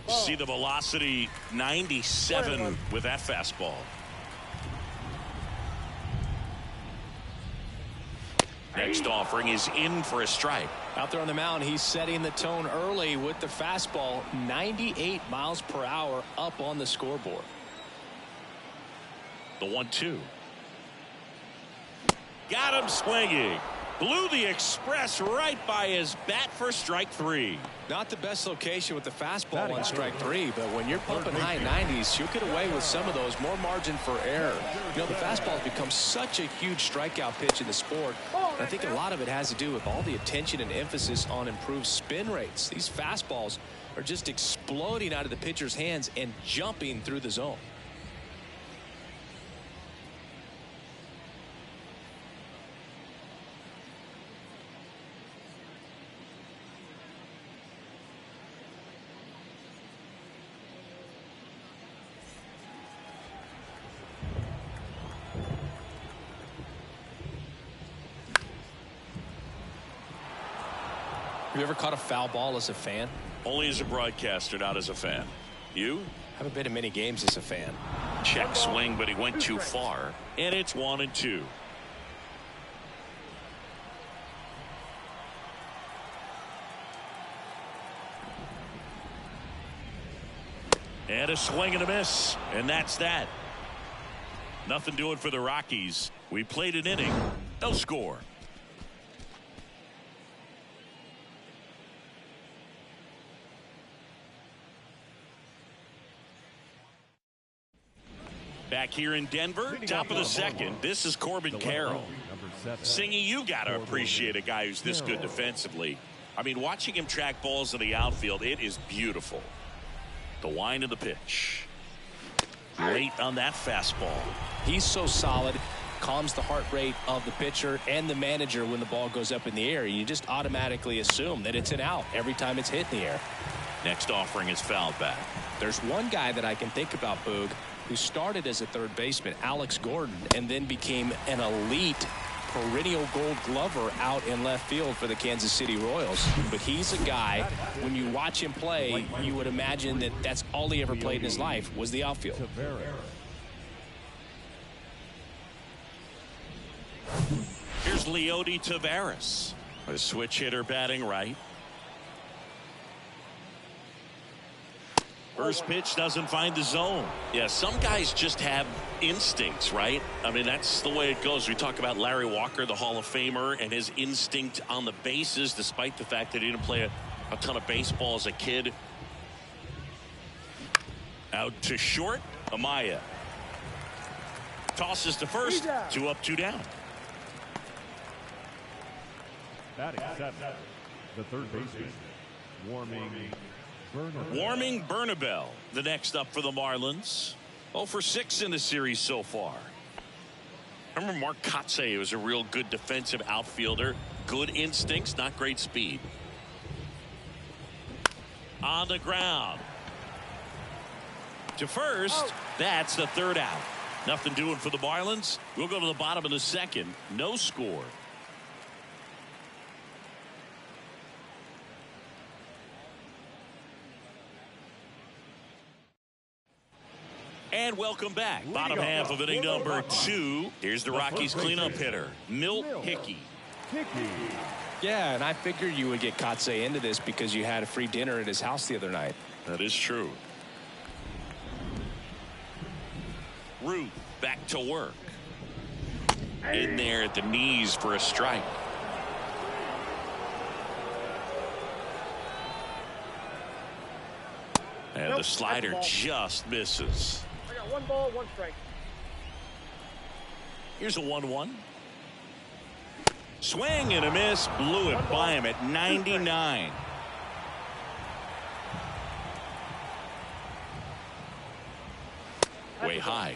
See the velocity 97 with that fastball. Next offering is in for a strike. Out there on the mound, he's setting the tone early with the fastball. 98 miles per hour up on the scoreboard. The 1-2. Got him swinging. Blew the express right by his bat for strike 3. Not the best location with the fastball on strike 3, but when you're pumping high 90s, you'll get away with some of those. More margin for error. You know, the fastball has become such a huge strikeout pitch in the sport. And I think a lot of it has to do with all the attention and emphasis on improved spin rates. These fastballs are just exploding out of the pitcher's hands and jumping through the zone. Have you ever caught a foul ball as a fan? Only as a broadcaster, not as a fan. You? Haven't been in many games as a fan. Check swing, but he went too far. And it's 1-2. And a swing and a miss. And that's that. Nothing doing for the Rockies. We played an inning. No score. Back here in Denver, top of the second. This is Corbin Carroll. Singy, you got to appreciate a guy who's this good defensively. I mean, watching him track balls in the outfield, it is beautiful. The wind of the pitch. Late on that fastball. He's so solid, calms the heart rate of the pitcher and the manager when the ball goes up in the air. You just automatically assume that it's an out every time it's hit in the air. Next offering is fouled back. There's one guy that I can think about, Boog, who started as a third baseman, Alex Gordon, and then became an elite perennial gold glover out in left field for the Kansas City Royals. But he's a guy, when you watch him play, you would imagine that that's all he ever played in his life was the outfield. Here's Leody Taveras, a switch hitter batting right. First pitch doesn't find the zone. Yeah, some guys just have instincts, right? I mean, that's the way it goes. We talk about Larry Walker, the Hall of Famer, and his instinct on the bases, despite the fact that he didn't play a ton of baseball as a kid. Out to short, Amaya. Tosses to first, 2 up, 2 down. Batting seventh, the third baseman, Warming Bernabel, the next up for the Marlins. 0 for 6 in the series so far. I remember Mark Kotsay was a real good defensive outfielder. Good instincts, not great speed. On the ground. To first, that's the third out. Nothing doing for the Marlins. We'll go to the bottom of the second. No score. And welcome back. Bottom half of inning number 2. Here's the Rockies cleanup hitter, Milt Hickey. Yeah, and I figured you would get Kotsay into this because you had a free dinner at his house the other night. That is true. Ruth back to work. In there at the knees for a strike. And the slider just misses. I got 1 ball, 1 strike. Here's a 1-1. Swing and a miss. Blew it by him at 99. way high.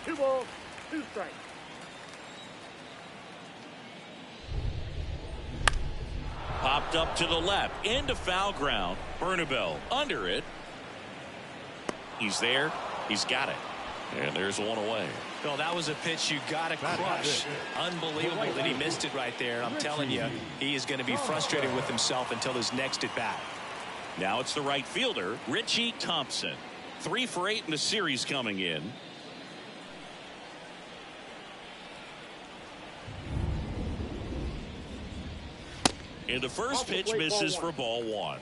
2 balls, 2 strikes. Popped up to the left, into foul ground. Bernabel under it. He's there. He's got it. And there's one away. Well, that was a pitch you got to crush. Unbelievable that he missed it right there. I'm telling you, he is going to be frustrated with himself until his next at bat. Now it's the right fielder, Richie Thompson. 3 for 8 in the series coming in. And the first pitch misses for ball 1.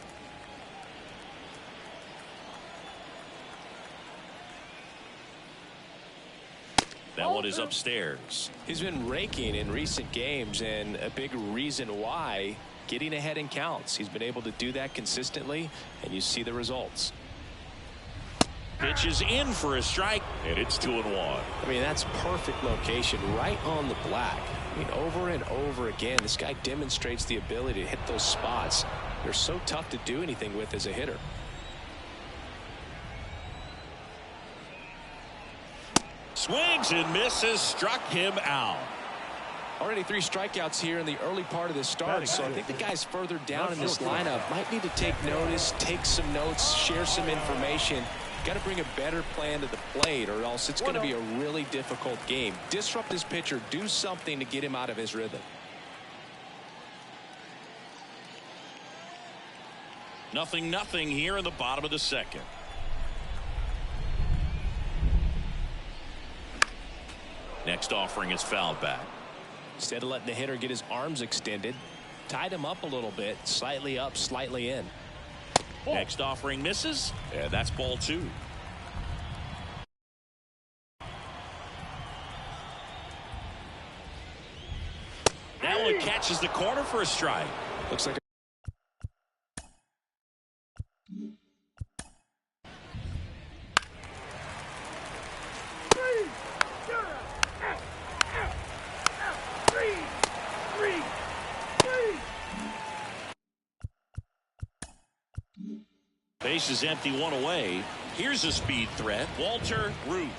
That one is upstairs. He's been raking in recent games, and a big reason why, getting ahead in counts. He's been able to do that consistently, and you see the results. Pitch is in for a strike, and it's 2-1. I mean, that's perfect location, right on the black. I mean, over and over again, this guy demonstrates the ability to hit those spots. They're so tough to do anything with as a hitter. Swings and misses, struck him out. Already 3 strikeouts here in the early part of this start, so I think the guys further down in this lineup might need to take notice, take some notes, share some information. Got to bring a better plan to the plate, or else it's going to be a really difficult game. Disrupt this pitcher, do something to get him out of his rhythm. Nothing here in the bottom of the second. Next offering is fouled back. Instead of letting the hitter get his arms extended, tied him up a little bit, slightly up, slightly in. Next offering misses, and that's ball 2. That one catches the corner for a strike. Looks like base is empty, 1 away. Here's a speed threat, Walter Ruth.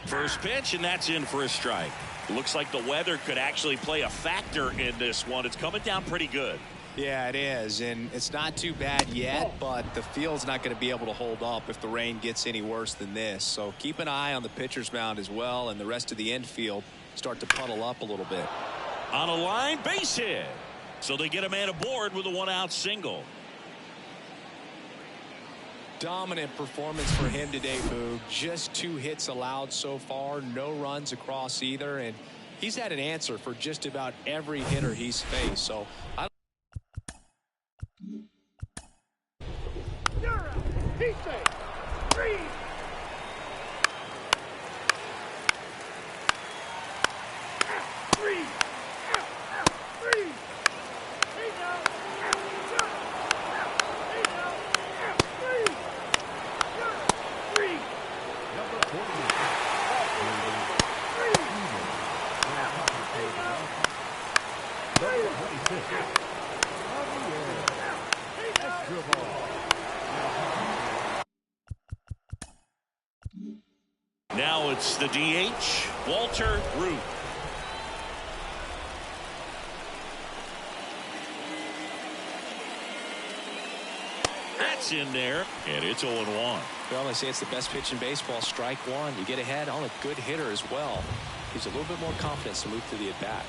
First pitch, and that's in for a strike. Looks like the weather could actually play a factor in this one. It's coming down pretty good. Yeah, it is, and it's not too bad yet, but the field's not going to be able to hold up if the rain gets any worse than this. So keep an eye on the pitcher's mound as well, and the rest of the infield start to puddle up a little bit. On a line, base hit. So they get a man aboard with a 1-out single. Dominant performance for him today, Boog. Just 2 hits allowed so far, no runs across either, and he's had an answer for just about every hitter he's faced. So now it's the DH, Walter Ruth. That's in there, and it's 0-1. well, they say it's the best pitch in baseball. Strike 1. You get ahead on a good hitter as well. Gives a little bit more confidence to move through the at-bat.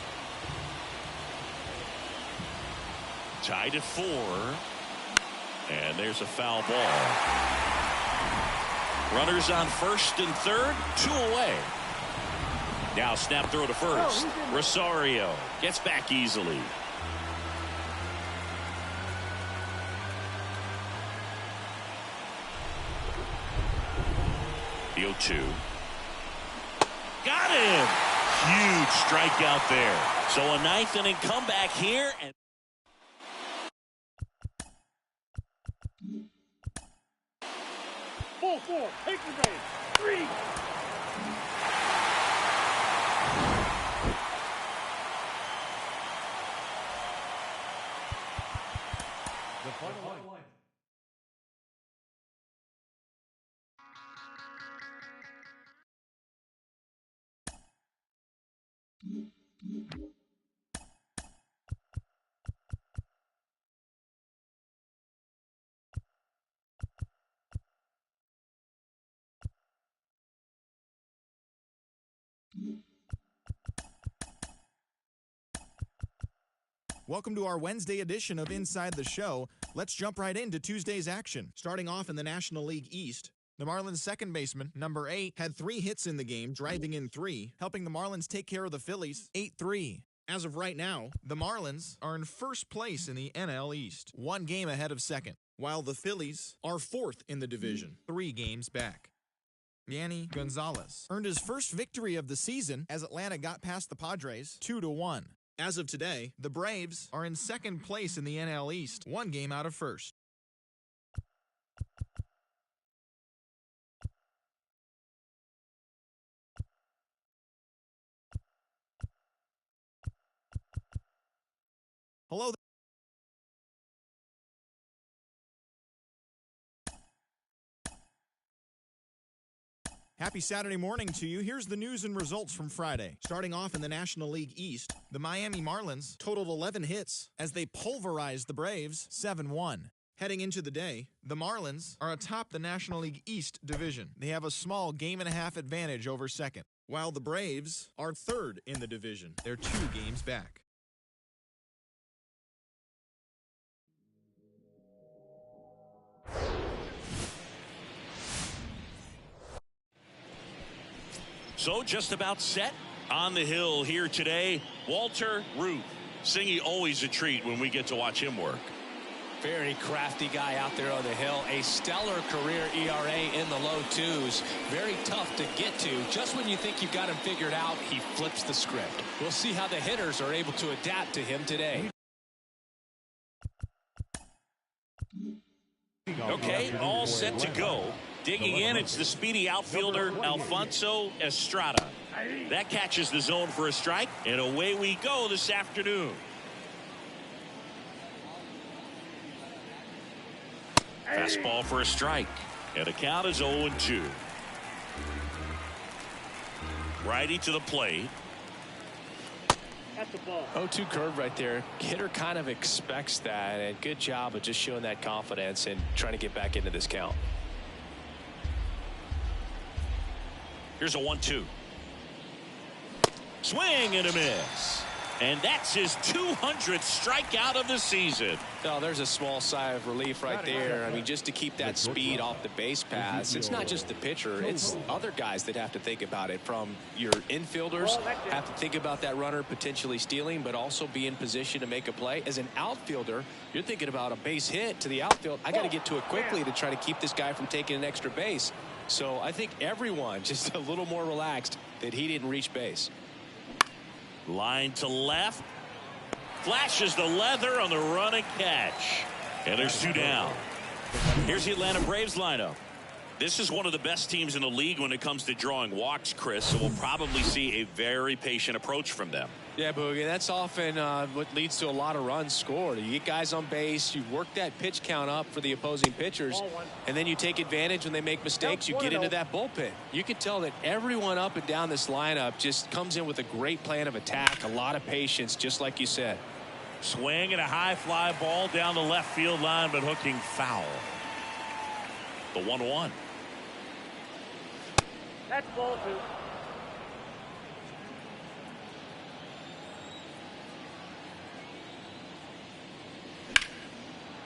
Tied at 4. And there's a foul ball. Runners on first and third, 2 away. Now snap throw to first. Rosario gets back easily. The 0-2. Got him. Huge strikeout there. So a 9th inning comeback here. And 4-4, take the base. 3. The final line. Welcome to our Wednesday edition of Inside the Show. Let's jump right into Tuesday's action. Starting off in the National League East, the Marlins second baseman, number 8, had 3 hits in the game, driving in 3, helping the Marlins take care of the Phillies 8-3. As of right now, the Marlins are in first place in the NL East, 1 game ahead of second, while the Phillies are 4th in the division, 3 games back. Yanni Gonzalez earned his first victory of the season as Atlanta got past the Padres 2-1. As of today, the Braves are in second place in the NL East, 1 game out of first. Hello. Happy Saturday morning to you. Here's the news and results from Friday. Starting off in the National League East, the Miami Marlins totaled 11 hits as they pulverized the Braves 7-1. Heading into the day, the Marlins are atop the National League East division. They have a small game-and-a-half advantage over second, while the Braves are 3rd in the division. They're 2 games back. So just about set on the hill here today, Walter Ruth. Singy, always a treat when we get to watch him work. Very crafty guy out there on the hill. A stellar career ERA in the low 2s. Very tough to get to. Just when you think you've got him figured out, he flips the script. We'll see how the hitters are able to adapt to him today. Okay, all set to go. Digging in, it's the speedy outfielder Alfonso Estrada. That catches the zone for a strike, and away we go this afternoon. Fastball for a strike, and the count is 0-2. Righty to the plate. That's the ball. 0-2 curve right there. Hitter kind of expects that, and good job of just showing that confidence and trying to get back into this count. Here's a 1-2. Swing and a miss. And that's his 200th strikeout of the season. Oh, there's a small sigh of relief right there. I mean, just to keep that speed off the base pass. It's not just the pitcher. It's other guys that have to think about it. From your infielders have to think about that runner potentially stealing, but also be in position to make a play. As an outfielder, you're thinking about a base hit to the outfield. I got to get to it quickly to try to keep this guy from taking an extra base. So I think everyone just a little more relaxed that he didn't reach base. Line to left. Flashes the leather on the running catch. And there's 2 down. Here's the Atlanta Braves lineup. This is one of the best teams in the league when it comes to drawing walks, Chris. So we'll probably see a very patient approach from them. Yeah, Boogie, that's often what leads to a lot of runs scored. You get guys on base, you work that pitch count up for the opposing pitchers, and then you take advantage when they make mistakes. You get into that bullpen. You can tell that everyone up and down this lineup just comes in with a great plan of attack, a lot of patience, just like you said. Swing and a high fly ball down the left field line, but hooking foul. The 1-1. That's ball 2.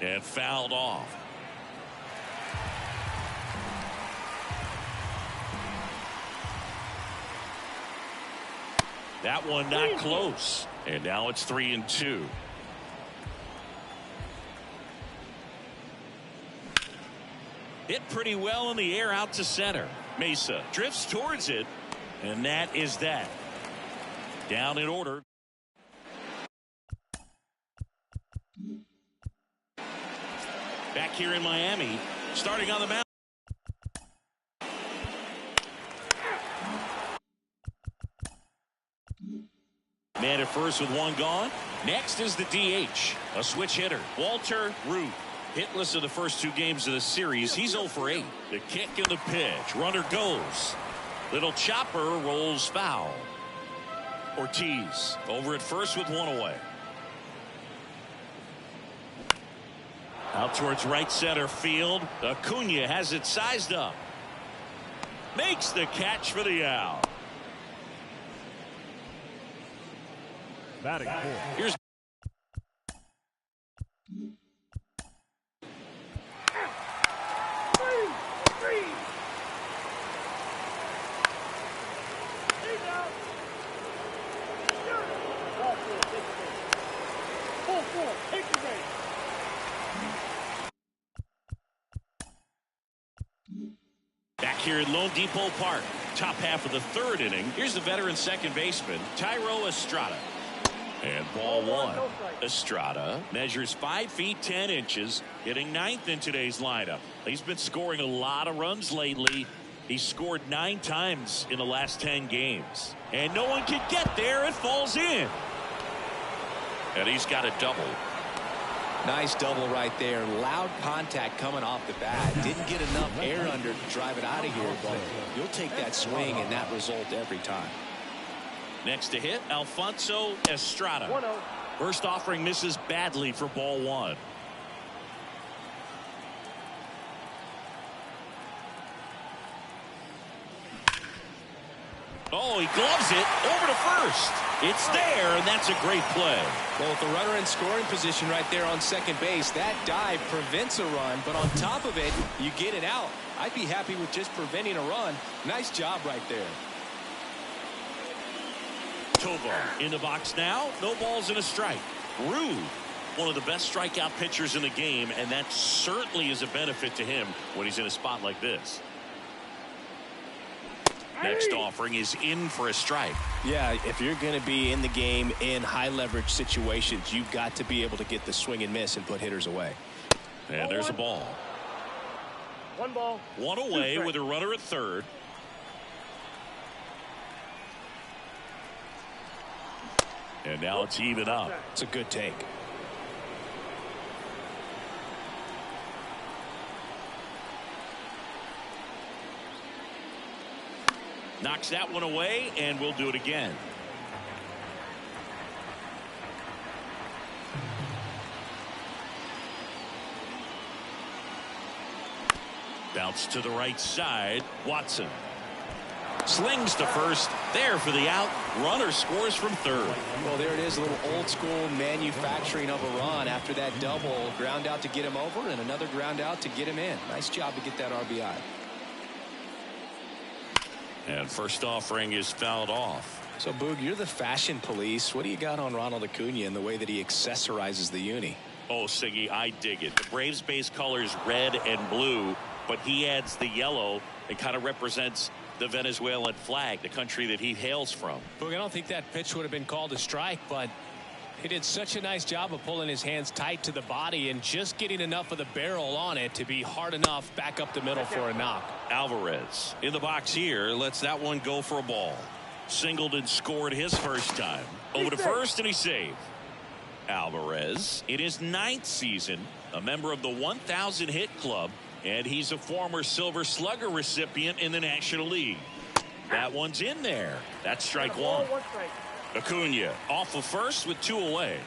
And fouled off. That one not close. And now it's 3-2. Hit pretty well in the air out to center. Mesa drifts towards it. And that is that. Down in order. Back here in Miami, starting on the mound. Man at first with 1 gone. Next is the DH, a switch hitter, Walter Ruth. Hitless in the first 2 games of the series. He's 0 for 8. The kick and the pitch. Runner goes. Little chopper rolls foul. Ortiz over at first with one away. Out towards right center field. Acuna has it sized up. Makes the catch for the out. Batting fourth. Here's back here at Lone Depot Park. Top half of the third inning. Here's the veteran second baseman, Thairo Estrada. And ball one. Estrada measures 5 feet 10 inches, hitting ninth in today's lineup. He's been scoring a lot of runs lately. He scored 9 times in the last 10 games. And no one can get there. It falls in. And he's got a double. Nice double right there. Loud contact coming off the bat. Didn't get enough air under to drive it out of here, but you'll take that swing and that result every time. Next to hit, Alfonso Estrada. First offering misses badly for ball one. Oh, he gloves it over to first. It's there, and that's a great play. Well, with the runner in scoring position right there on second base, that dive prevents a run, but on top of it, you get it out. I'd be happy with just preventing a run. Nice job right there. Tovar in the box now. No balls and a strike. Ruth, one of the best strikeout pitchers in the game, and that certainly is a benefit to him when he's in a spot like this. Next offering is in for a strike. Yeah, if you're going to be in the game in high leverage situations, you've got to be able to get the swing and miss and put hitters away. And there's a ball. One ball. One away with a runner at third. And now it's even up. It's a good take. Knocks that one away, and we'll do it again. Bounce to the right side. Watson slings to first. There for the out. Runner scores from third. Well, there it is, a little old school manufacturing of a run after that double. Ground out to get him over and another ground out to get him in. Nice job to get that RBI. And first offering is fouled off. So, Boog, you're the fashion police. What do you got on Ronald Acuna and the way that he accessorizes the uni? Oh, Siggy, I dig it. The Braves base colors red and blue, but he adds the yellow. It kind of represents the Venezuelan flag, the country that he hails from. Boog, I don't think that pitch would have been called a strike, but he did such a nice job of pulling his hands tight to the body and just getting enough of the barrel on it to be hard enough back up the middle for a knock. Alvarez in the box here lets that one go for a ball. Singled and scored his first time. Over to first, and he saved. Alvarez in his 9th season, a member of the 1,000 hit club, and he's a former Silver Slugger recipient in the National League. That one's in there. That's strike one. Acuna off of first with 2 away.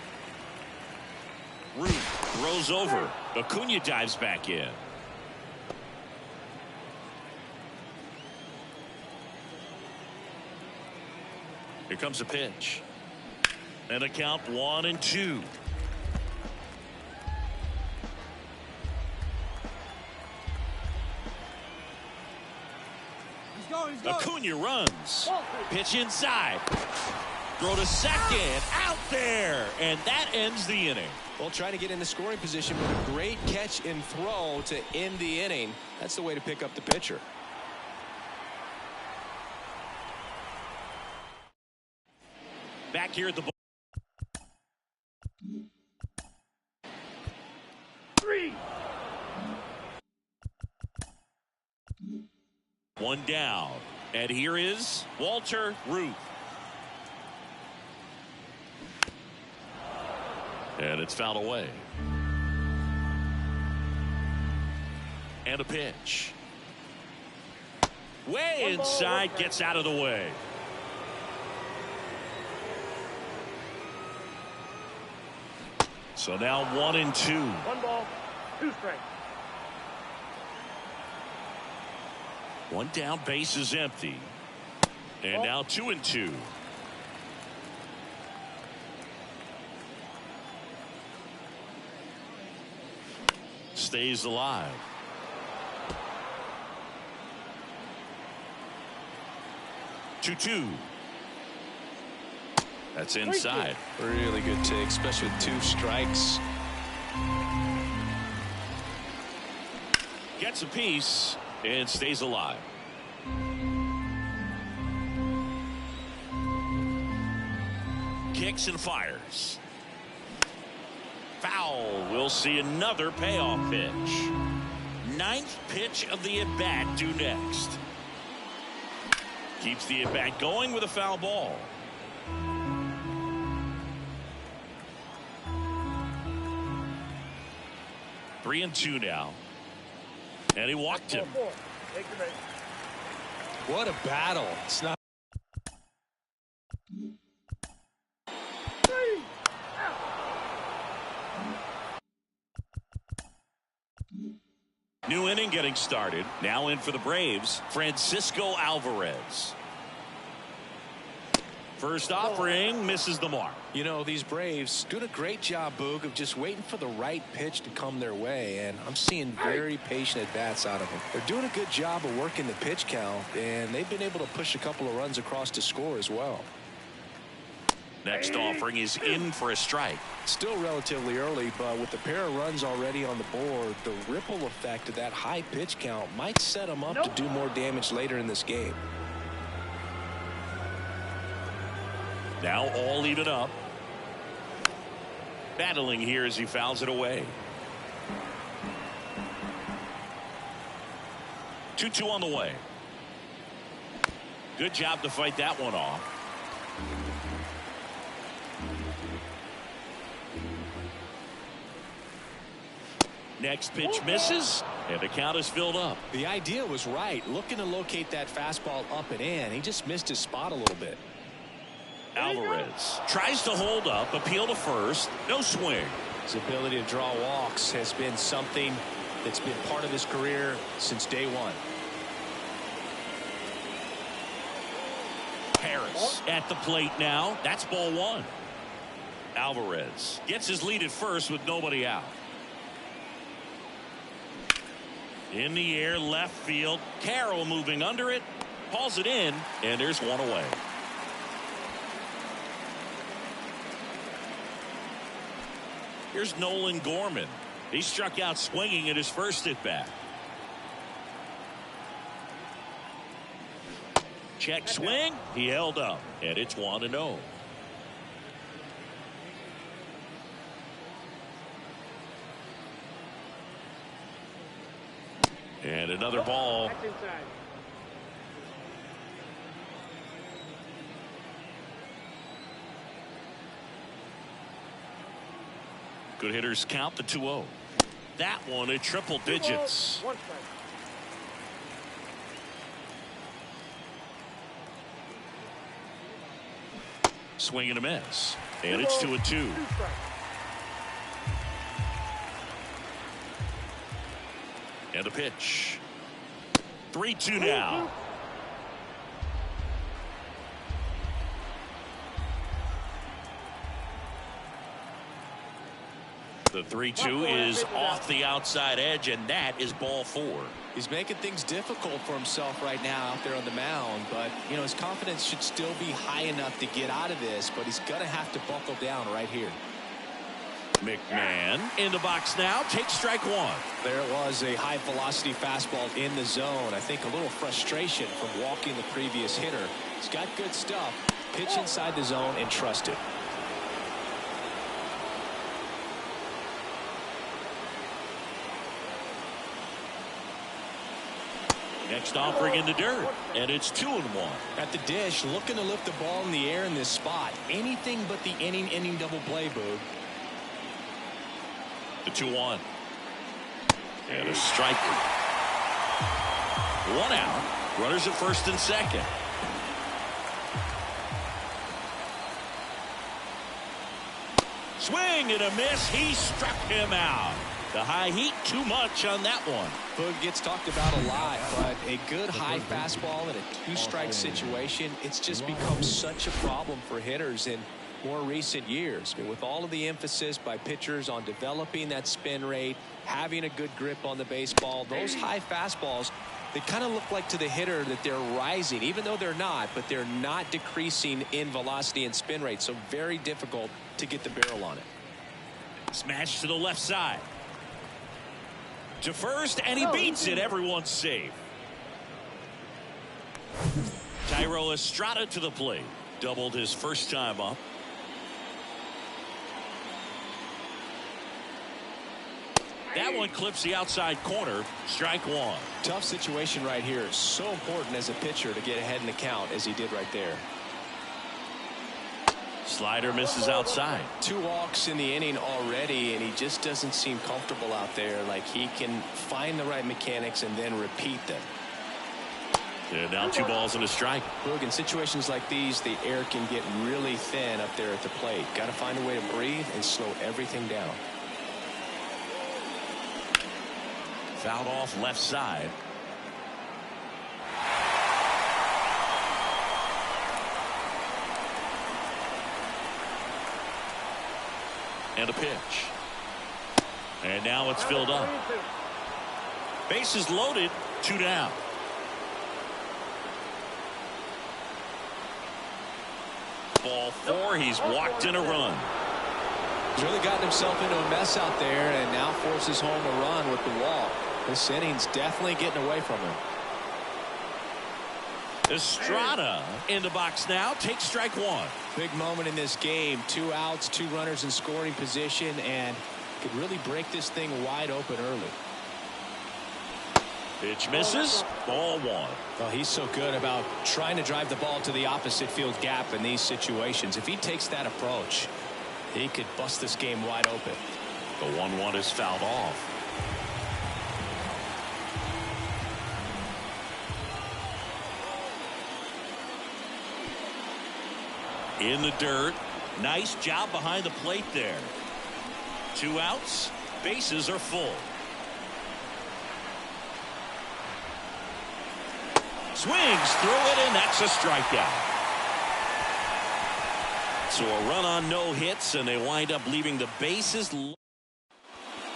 Ruth throws over. Acuna dives back in. Here comes a pitch. And a count 1-2. Acuna runs. Pitch inside. Throw to second. Out there. And that ends the inning. Well, trying to get in the scoring position, but a great catch and throw to end the inning. That's the way to pick up the pitcher. Back here at the ball. 3. One down. And here is Walter Ruth. And it's fouled away. And a pitch. Way inside, gets out of the way. So now 1-2. 1 ball, 2 strikes. One down, base is empty. And now 2-2. Stays alive. Two. That's inside. Really good take, especially with 2 strikes. Gets a piece and stays alive. Kicks and fires. Foul. We'll see another payoff pitch. 9th pitch of the at-bat due next. Keeps the at-bat going with a foul ball. Three and 2 now. And he walked him. Take your base. What a battle. It's not. New inning getting started. Now in for the Braves, Francisco Alvarez. First offering misses the mark. You know, these Braves doing a great job, Boog, of just waiting for the right pitch to come their way, and I'm seeing very patient at-bats out of them. They're doing a good job of working the pitch count, and they've been able to push a couple of runs across to score as well. Next offering is in for a strike. Still relatively early, but with the pair of runs already on the board, the ripple effect of that high pitch count might set them up to do more damage later in this game. Now all even up. Battling here as he fouls it away. 2-2 on the way. Good job to fight that one off. Next pitch misses, and the count is filled up. The idea was right, looking to locate that fastball up and in. He just missed his spot a little bit. Alvarez tries to hold up, appeal to first, no swing. His ability to draw walks has been something that's been part of his career since day one. Harris at the plate now. That's ball 1. Alvarez gets his lead at first with nobody out. In the air, left field. Carroll moving under it. Hauls it in, and there's one away. Here's Nolan Gorman. He struck out swinging at his first at-bat. Check swing. He held up, and it's 1-0. And another ball. That's inside. Good hitters count the 2-0. That one at triple digits. 1 strike. Swing and a miss. And it's 2-2. 2 strikes. And a pitch. 3-2 now. The 3-2 is off the outside edge, and that is ball 4. He's making things difficult for himself right now out there on the mound, but you know his confidence should still be high enough to get out of this, but he's gonna have to buckle down right here. McMahon in the box now, takes strike 1. There it was, a high velocity fastball in the zone. I think a little frustration from walking the previous hitter. He's got good stuff. Pitch inside the zone and trust it. Next offering in the dirt, and it's 2-1. At the dish, looking to lift the ball in the air in this spot. Anything but the inning double play, Boog. The 2-1. And a strike. 1 out. Runners at first and second. Swing and a miss. He struck him out. The high heat, too much on that one. Boog gets talked about a lot, but a good high fastball in a two-strike situation, it's just become such a problem for hitters in more recent years. I mean, with all of the emphasis by pitchers on developing that spin rate, having a good grip on the baseball, those high fastballs, they kind of look like to the hitter that they're rising, even though they're not, but they're not decreasing in velocity and spin rate, so very difficult to get the barrel on it. Smash to the left side. To first, and he beats it. Everyone's safe. Thairo Estrada to the plate. Doubled his first time up. That one clips the outside corner. Strike one. Tough situation right here. So important as a pitcher to get ahead in the count as he did right there. Slider misses outside. 2 walks in the inning already, and he just doesn't seem comfortable out there. Like he can find the right mechanics and then repeat them. And now 2 balls and a strike. Look, in situations like these, the air can get really thin up there at the plate. Got to find a way to breathe and slow everything down. Fouled off left side. And a pitch. And now it's filled up. Bases loaded, 2 down. Ball 4, he's walked in a run. He's really gotten himself into a mess out there and now forces home a run with the walk. This inning's definitely getting away from him. Estrada in the box now, takes strike 1. Big moment in this game. 2 outs, 2 runners in scoring position, and could really break this thing wide open early. Pitch misses, ball 1. Well, he's so good about trying to drive the ball to the opposite field gap in these situations. If he takes that approach, he could bust this game wide open. The 1-1 is fouled off. In the dirt. Nice job behind the plate there. 2 outs. Bases are full. Swings through it, and that's a strikeout. So a run on no hits, and they wind up leaving the bases.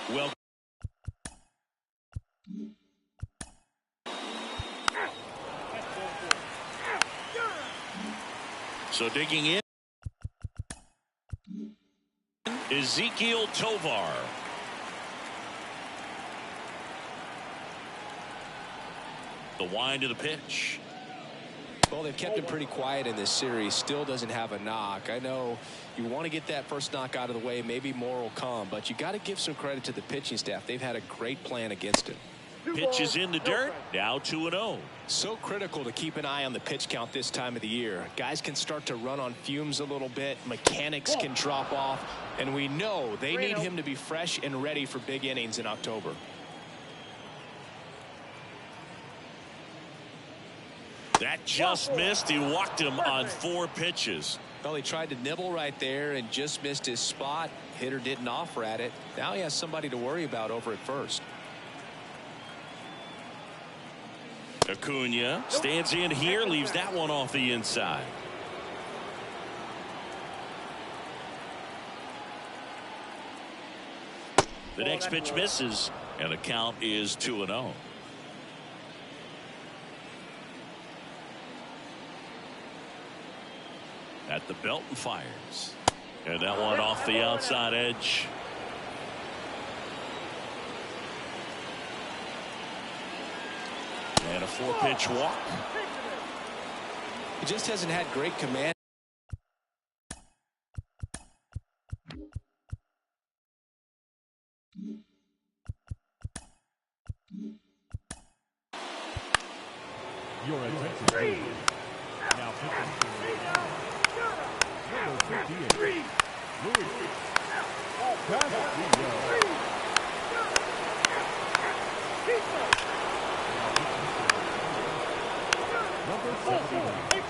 Well. So digging in, Ezequiel Tovar. The wind of the pitch. Well, they've kept him pretty quiet in this series. Still doesn't have a knock. I know you want to get that first knock out of the way. Maybe more will come, but you got to give some credit to the pitching staff. They've had a great plan against it. Pitch is in the dirt. Now 2-0. So critical to keep an eye on the pitch count this time of the year. Guys can start to run on fumes a little bit. Mechanics can drop off. And we know they need him to be fresh and ready for big innings in October. That just missed. He walked him on 4 pitches. Well, he tried to nibble right there and just missed his spot. Hitter didn't offer at it. Now he has somebody to worry about over at first. Acuna stands in here, leaves that one off the inside. The next pitch misses, and the count is 2-0. At the belt and fires. And that one off the outside edge. And a 4-pitch walk. He just hasn't had great command. Your attention, please. Now pitching number 58, Luis Castillo. Number 79.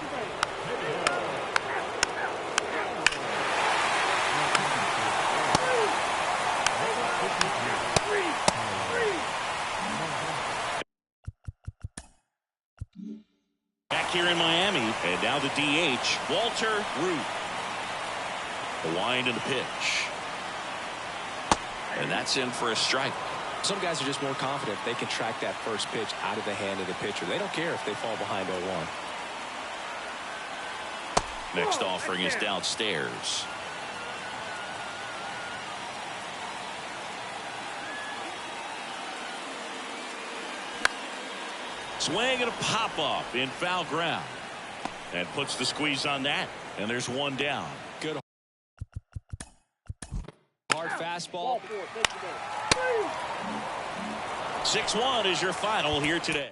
Back here in Miami, and now the DH, Walter Ruth. The wind and the pitch. And that's in for a strike. Some guys are just more confident they can track that first pitch out of the hand of the pitcher. They don't care if they fall behind 0-1. Next offering is downstairs. Swing and a pop-up in foul ground. And puts the squeeze on that. And there's one down. Good. Hard fastball. 6-1 is your final here today.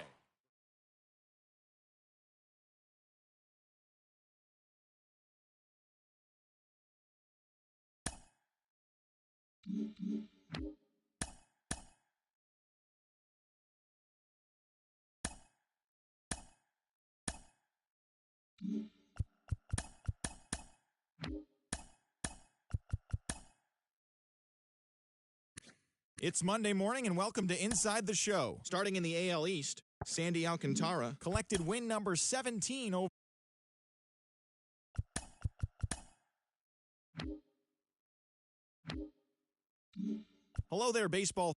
It's Monday morning and welcome to Inside the Show. Starting in the AL East, Sandy Alcantara collected win number 17 over. Hello there, baseball.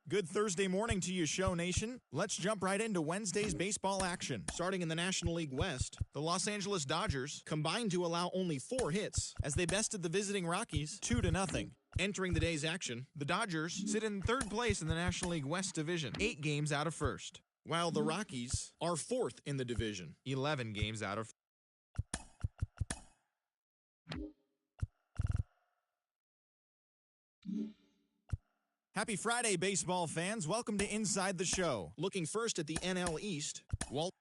Good Thursday morning to you, Show Nation. Let's jump right into Wednesday's baseball action. Starting in the National League West, the Los Angeles Dodgers combined to allow only 4 hits as they bested the visiting Rockies 2-0. Entering the day's action, the Dodgers sit in 3rd place in the National League West division, 8 games out of 1st, while the Rockies are 4th in the division, 11 games out of 1st. Happy Friday, baseball fans. Welcome to Inside the Show. Looking first at the NL East, Walter.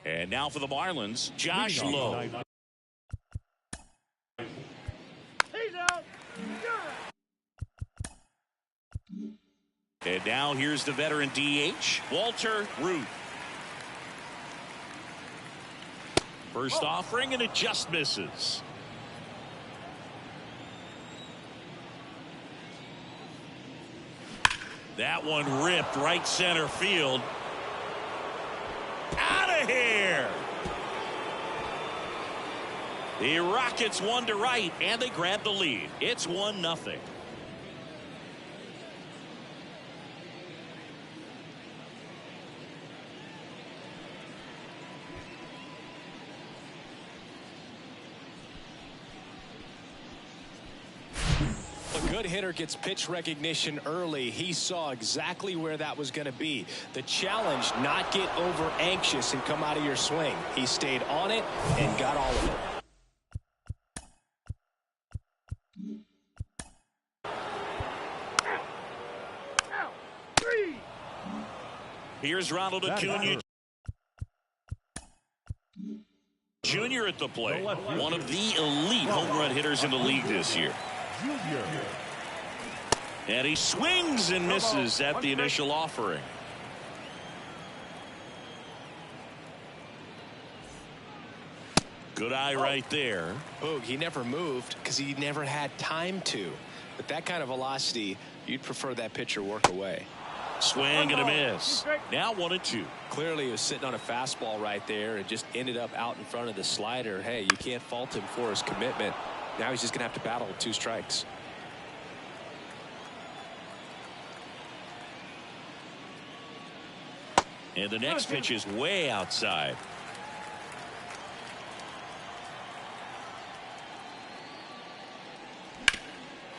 And now for the Marlins, Josh Lowe. And now here's the veteran DH, Walter Ruth. First offering, and it just misses. That one ripped right center field. Out of here! The Rockets won to right, and they grab the lead. It's 1-0. A good hitter gets pitch recognition early. He saw exactly where that was going to be. The challenge, not get over anxious and come out of your swing. He stayed on it and got all of it. Here's Ronald Acuna Jr. at the plate. One of the elite home run hitters in the league this year. And he swings and misses at the initial offering. Good eye right there. Boog, he never moved because he never had time to. But that kind of velocity, you'd prefer that pitcher work away. Swing and a miss. Now 1-2. Clearly he was sitting on a fastball right there and just ended up out in front of the slider. Hey, you can't fault him for his commitment. Now he's just going to have to battle with 2 strikes. And the next pitch is way outside.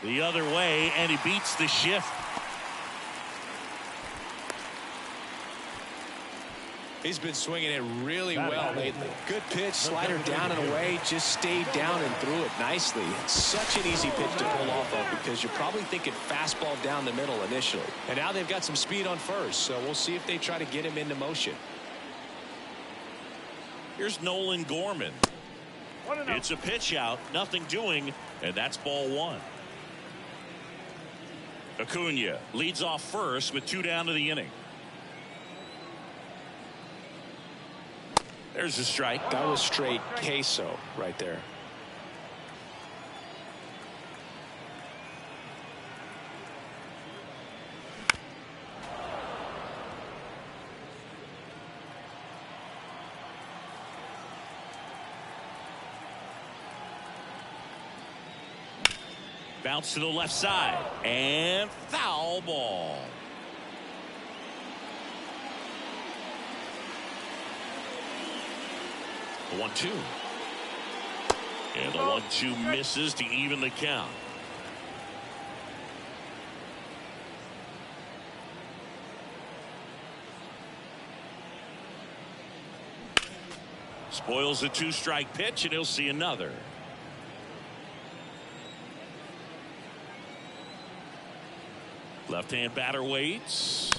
The other way, and he beats the shift. He's been swinging it really well lately. Good pitch, slider down and away, just stayed down and threw it nicely. It's such an easy pitch to pull off of because you're probably thinking fastball down the middle initially. And now they've got some speed on first, so we'll see if they try to get him into motion. Here's Nolan Gorman. It's a pitch out, nothing doing, and that's ball one. Acuna leads off first with 2 down to the inning. There's a strike. That was straight queso right there. Bounce to the left side and foul ball. The 1-2. And the 1-2 misses to even the count. Spoils the 2-strike pitch, and he'll see another. Left-hand batter waits.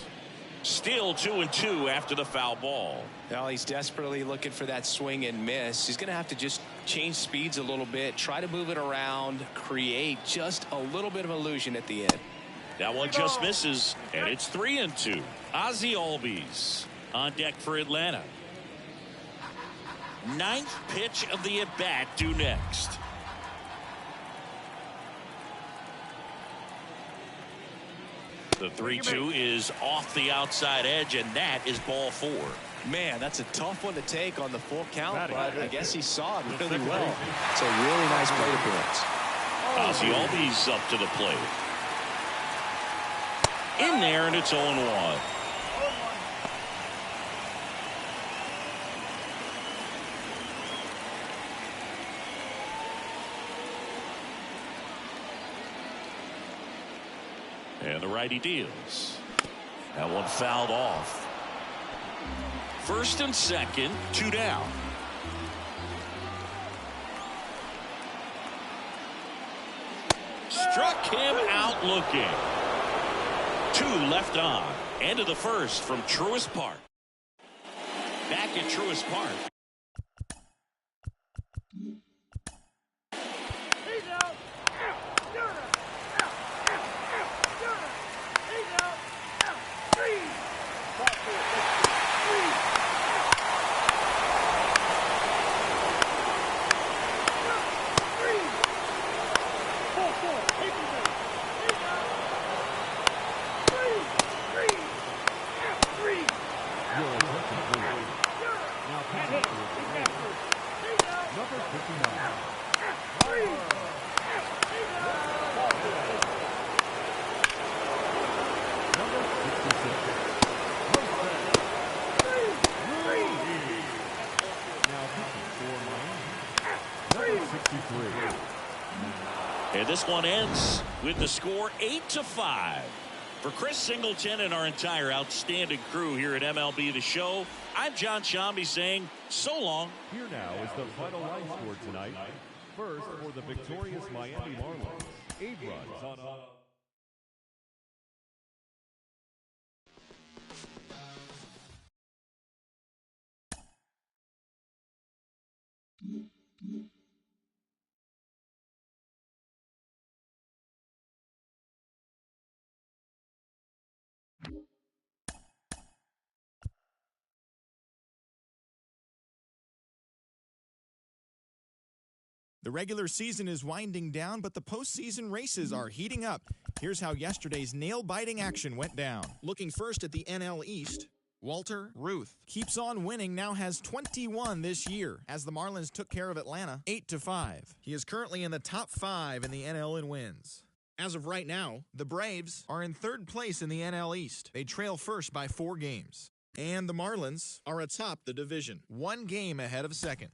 Still 2-2 after the foul ball. Well, he's desperately looking for that swing and miss. He's going to have to just change speeds a little bit, try to move it around, create just a little bit of illusion at the end. That one just misses, and it's 3-2. Ozzie Albies on deck for Atlanta. 9th pitch of the at-bat due next. The 3-2 is off the outside edge, and that is ball 4. Man, that's a tough one to take on the full count, but I guess he saw it really well. It's a really nice plate appearance. Ozzie Albies up to the plate. In there, and it's 0-1. And the righty deals. That one fouled off. First and second, 2 down. Struck him out looking. 2 left on. End of the first from Truist Park. Back at Truist Park. And this one ends with the score 8-5. For Chris Singleton and our entire outstanding crew here at MLB The Show, I'm John Shambi saying so long. Here now is the final line score tonight. First, for the victorious Miami Marlins, 8 runs on a... The regular season is winding down, but the postseason races are heating up. Here's how yesterday's nail-biting action went down. Looking first at the NL East, Walter Ruth keeps on winning, now has 21 this year, as the Marlins took care of Atlanta 8-5. He is currently in the top 5 in the NL in wins. As of right now, the Braves are in 3rd place in the NL East. They trail first by 4 games. And the Marlins are atop the division, 1 game ahead of second.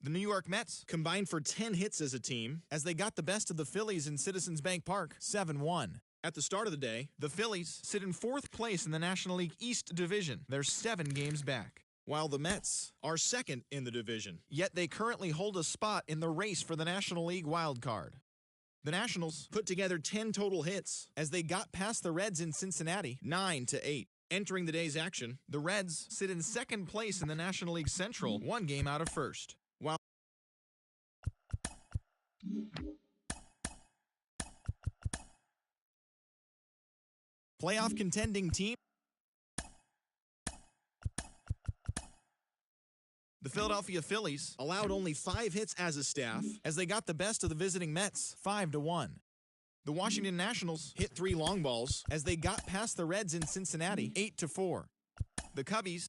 The New York Mets combined for 10 hits as a team as they got the best of the Phillies in Citizens Bank Park, 7-1. At the start of the day, the Phillies sit in 4th place in the National League East Division. They're 7 games back, while the Mets are 2nd in the division, yet they currently hold a spot in the race for the National League wild card. The Nationals put together 10 total hits as they got past the Reds in Cincinnati, 9-8. Entering the day's action, the Reds sit in second place in the National League Central, one game out of first. While playoff contending team, the Philadelphia Phillies allowed only 5 hits as a staff as they got the best of the visiting Mets 5-1. The Washington Nationals hit 3 long balls as they got past the Reds in Cincinnati 8-4. The Cubbies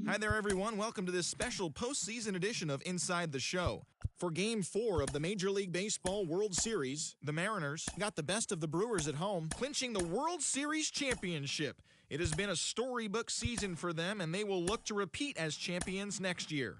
Hi there, everyone. Welcome to this special postseason edition of Inside the Show. For Game 4 of the Major League Baseball World Series, the Mariners got the best of the Brewers at home, clinching the World Series championship. It has been a storybook season for them, and they will look to repeat as champions next year.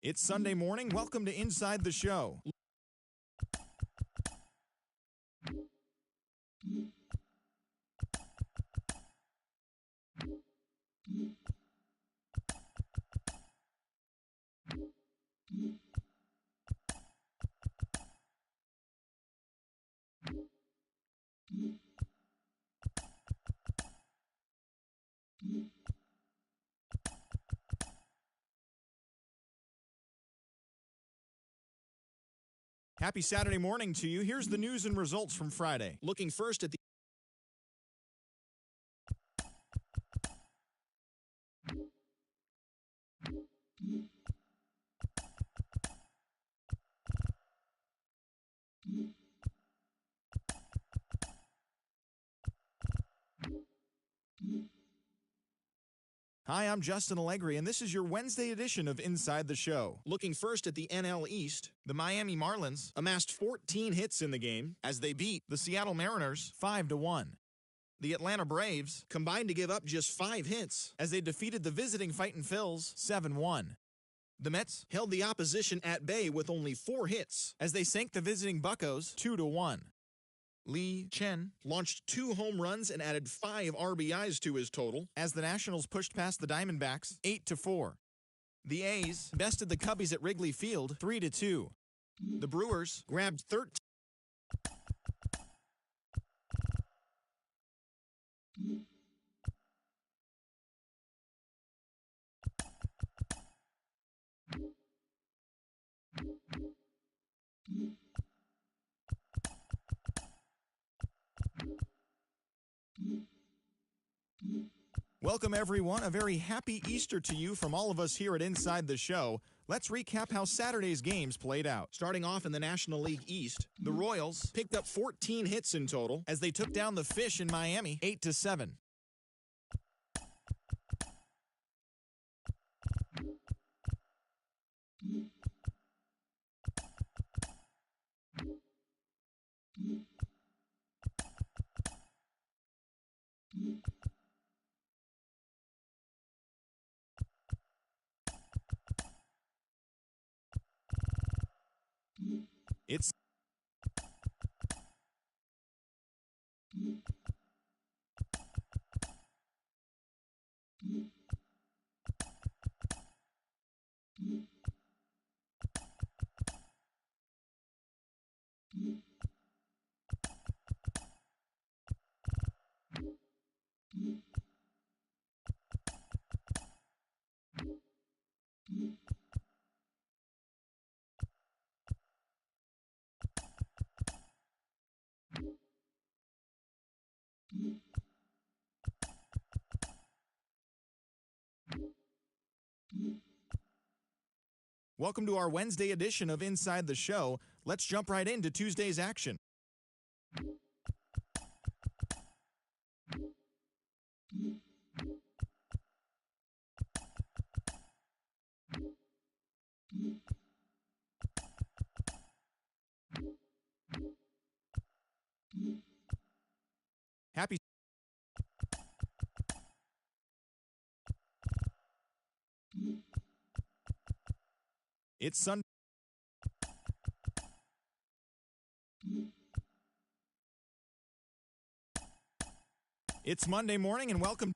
It's Sunday morning. Welcome to Inside the Show. Happy Saturday morning to you. Here's the news and results from Friday. Looking first at the Hi, I'm Justin Allegri, and this is your Wednesday edition of Inside the Show. Looking first at the NL East, the Miami Marlins amassed 14 hits in the game as they beat the Seattle Mariners 5-1. The Atlanta Braves combined to give up just 5 hits as they defeated the visiting Fightin' Phils 7-1. The Mets held the opposition at bay with only 4 hits as they sank the visiting Buccos 2-1. Lee Chen launched 2 home runs and added 5 RBIs to his total as the Nationals pushed past the Diamondbacks 8-4. The A's bested the Cubbies at Wrigley Field 3-2. The Brewers grabbed 13. Welcome, everyone. A very happy Easter to you from all of us here at Inside the Show. Let's recap how Saturday's games played out. Starting off in the National League East, the Royals picked up 14 hits in total as they took down the Fish in Miami 8-7. It's Welcome to our Wednesday edition of Inside the Show. Let's jump right into Tuesday's action. Happy It's Sunday. It's Monday morning and welcome.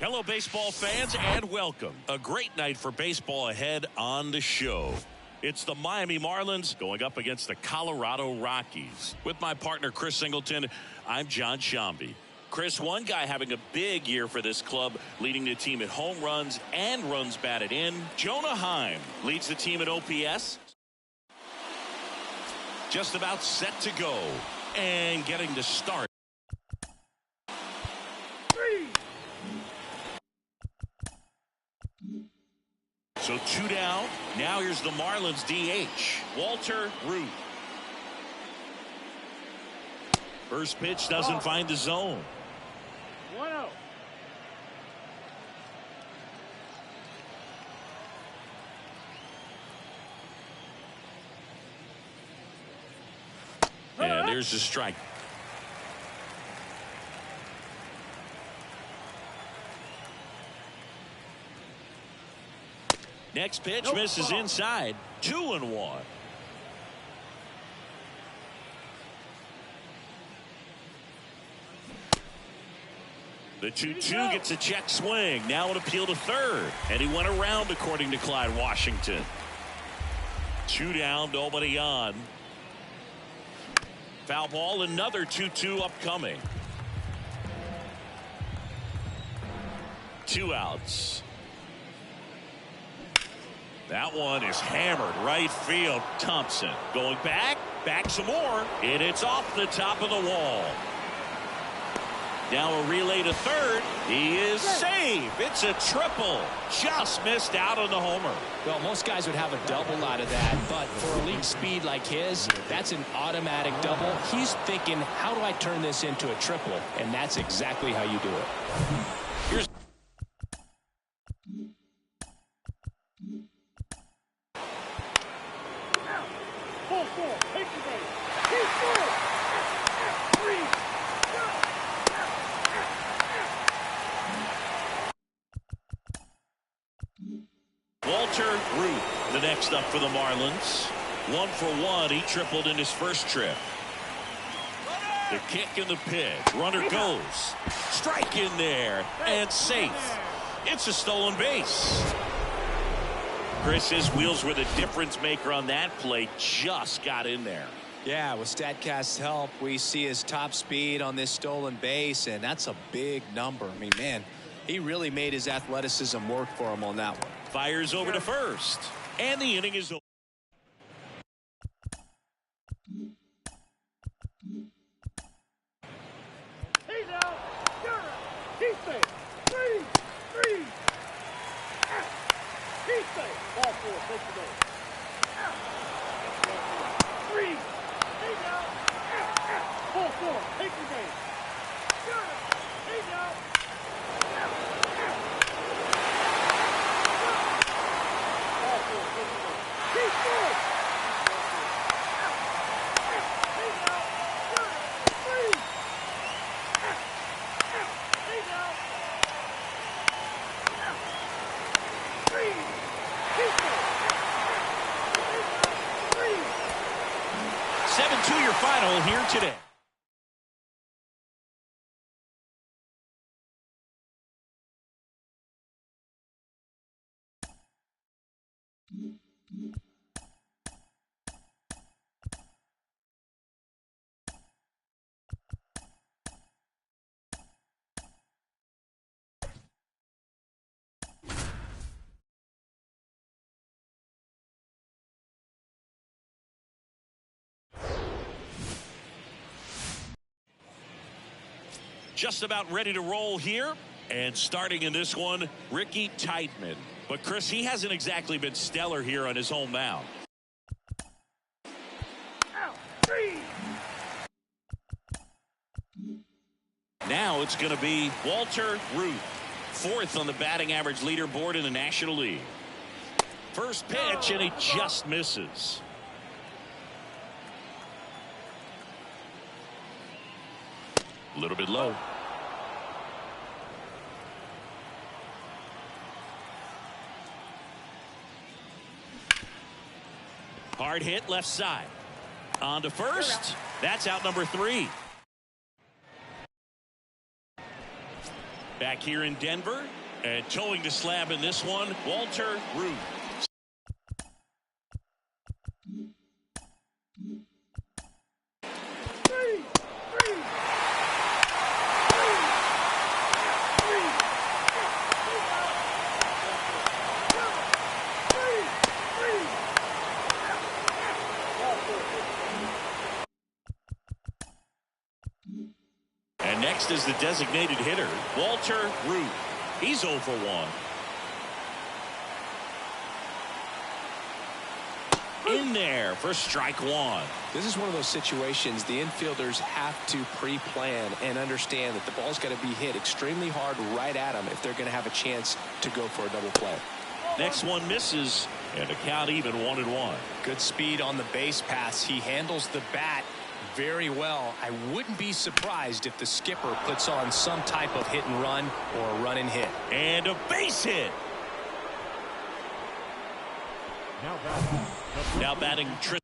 Hello, baseball fans, and welcome. A great night for baseball ahead on the show. It's the Miami Marlins going up against the Colorado Rockies. With my partner, Chris Singleton, I'm John Shambi. Chris, one guy having a big year for this club, leading the team in home runs and runs batted in. Jonah Heim leads the team in OPS. Just about set to go and getting to start. So 2 down. Now here's the Marlins DH, Walter Ruth. First pitch doesn't find the zone. 1-0. And there's the strike. Next pitch misses inside. 2-1. The 2-2 gets a check swing. Now an appeal to third. And he went around, according to Clyde Washington. 2 down, nobody on. Foul ball, another 2-2 upcoming. 2 outs. That one is hammered right field. Thompson going back some more, and it's off the top of the wall. Now a relay to third. He is safe. It's a triple. Just missed out on the homer. Well, most guys would have a double out of that, but for a league speed like his, that's an automatic double. He's thinking, how do I turn this into a triple? And that's exactly how you do it. Here's Walter Ruth, the next up for the Marlins. 1 for 1. He tripled in his first trip. The kick and the pitch. Runner goes. Strike in there. And safe. It's a stolen base. Chris, his wheels were the difference maker on that play. Just got in there. Yeah, with StatCast's help, we see his top speed on this stolen base, and that's a big number. I mean, man, he really made his athleticism work for him on that one. Fires over to first. And the inning is over. He's out. He's safe. Three. He's safe. Ball 4. Take the base. 3. He's out. Ball 4. Take the base. He's out. Your final here today. Just about ready to roll here. And starting in this one, Ricky Tiedemann. But Chris, he hasn't exactly been stellar here on his home mound. Now it's going to be Walter Ruth, 4th on the batting average leaderboard in the National League. First pitch, and he just misses. A little bit low. Hard hit left side. On to first. That's out number 3. Back here in Denver. And towing the slab in this one, Walter Ruth. And next is the designated hitter, Walter Ruth. He's 0 for 1. In there for strike 1. This is one of those situations the infielders have to pre-plan and understand that the ball's got to be hit extremely hard right at them if they're going to have a chance to go for a double play. Next one misses, and the count even 1-1. Good speed on the base pass. He handles the bat very well. I wouldn't be surprised if the skipper puts on some type of hit and run or a run and hit. And a base hit. Now batting Tristan.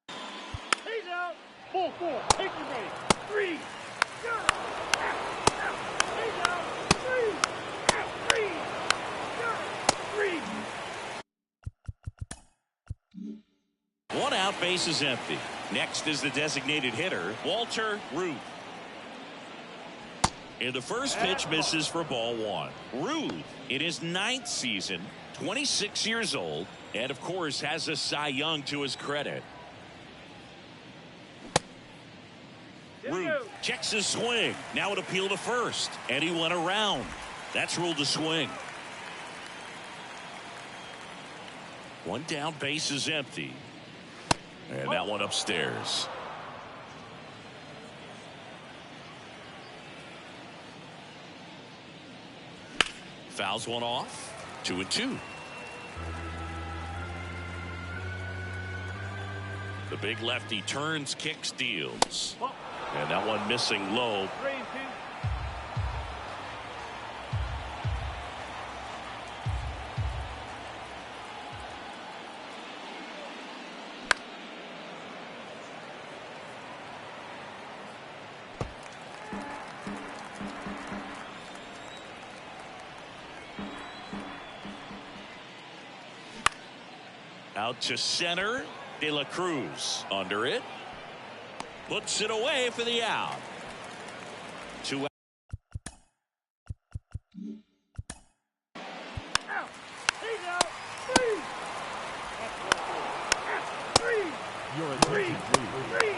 He's out. Full four. Take your game. Three. Stay down. Three. Three. Three. One out, base is empty. Next is the designated hitter, Walter Ruth. And the first pitch misses for ball one. Ruth, in his 9th season, 26 years old, and of course has a Cy Young to his credit. Ruth checks his swing. Now an appeal to first, and he went around. That's ruled a swing. One down, base is empty. And that one upstairs. Fouls one off. 2-2. The big lefty turns, kicks, deals. And that one missing low. 3-2. Out to center. De La Cruz under it. Puts it away for the out. 2 out. He's out. Three. Three. Your attention, please. Three.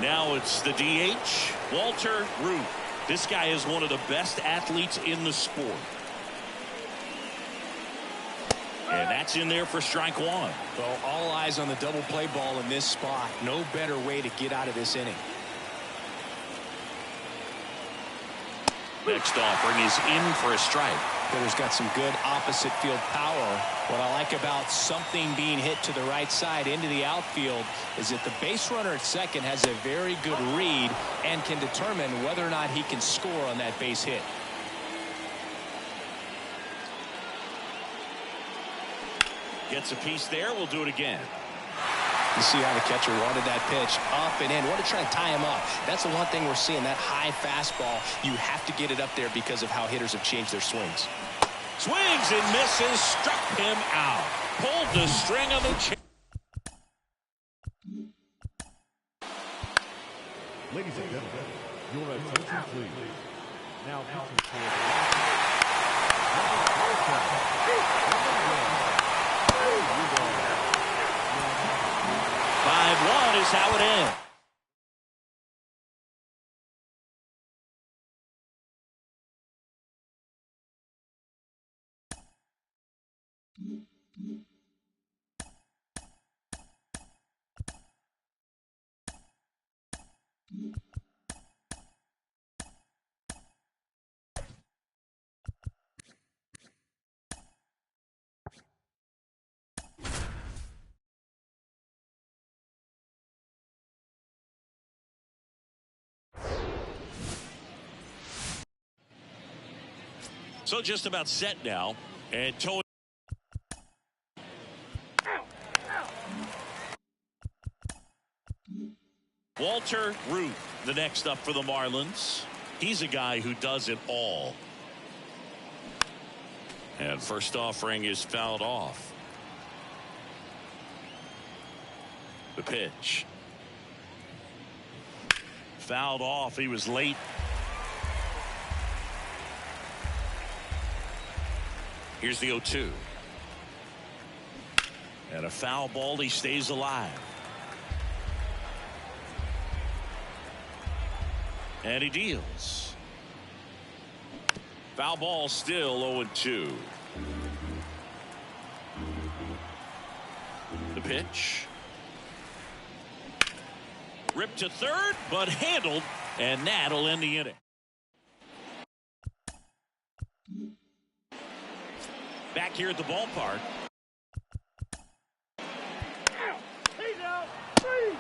Now it's the DH, Walter Ruth. This guy is one of the best athletes in the sport. And that's in there for strike one. Well, all eyes on the double play ball in this spot. No better way to get out of this inning. Next offering is in for a strike. Hitter's got some good opposite field power. What I like about something being hit to the right side into the outfield is that the base runner at second has a very good read and can determine whether or not he can score on that base hit. Gets a piece there. We'll do it again. You see how the catcher wanted that pitch up and in. Want to try and tie him up. That's the one thing we're seeing, that high fastball. You have to get it up there because of how hitters have changed their swings. Swings and misses. Struck him out. Pulled the string of the chain. Ladies and gentlemen, your attention, please. Now pitching for the 5-1 is how it ends. So just about set now. And Tony. Walter Ruth, the next up for the Marlins. He's a guy who does it all. And first offering is fouled off. The pitch. Fouled off. He was late. Here's the 0-2. And a foul ball. He stays alive. And he deals. Foul ball, still 0-2. The pitch. Ripped to third, but handled, and that'll end the inning. Back here at the ballpark. He's out. Three.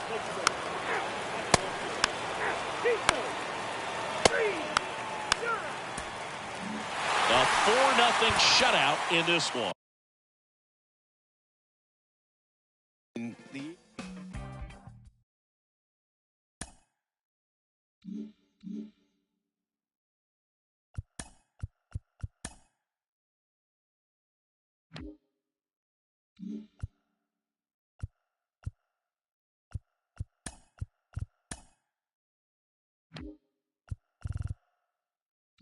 Take the base. Out. Three. You're out. A 4-0 shutout in this one.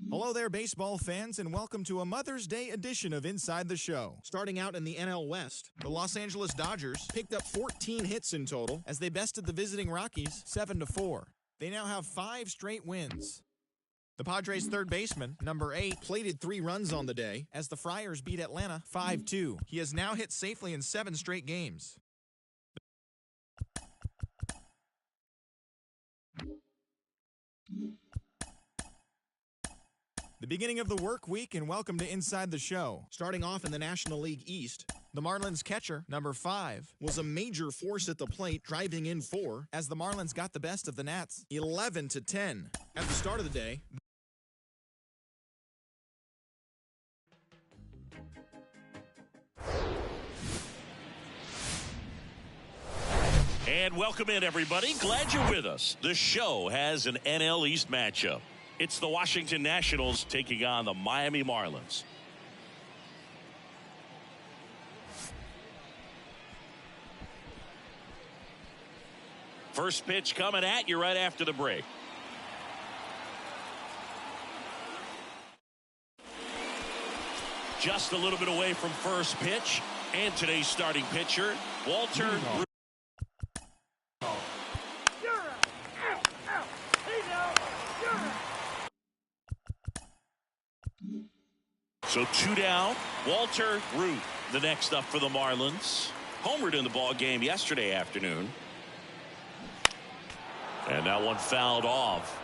Hello there, baseball fans, and welcome to a Mother's Day edition of Inside the Show. Starting out in the NL West, the Los Angeles Dodgers picked up 14 hits in total as they bested the visiting Rockies 7-4. They now have 5 straight wins. The Padres' third baseman, number 8, plated 3 runs on the day as the Friars beat Atlanta 5-2. He has now hit safely in 7 straight games. The beginning of the work week, and welcome to Inside the Show. Starting off in the National League East, the Marlins catcher, number 5, was a major force at the plate, driving in 4, as the Marlins got the best of the Nats 11-10. At the start of the day, And welcome in, everybody. Glad you're with us. The show has an NL East matchup. It's the Washington Nationals taking on the Miami Marlins. First pitch coming at you right after the break. Just a little bit away from first pitch. And today's starting pitcher, Walter Ruth. You're out. Out. Out. He's out. You're out. So 2 down. Walter Ruth, the next up for the Marlins. Homered in the ball game yesterday afternoon. And that one fouled off.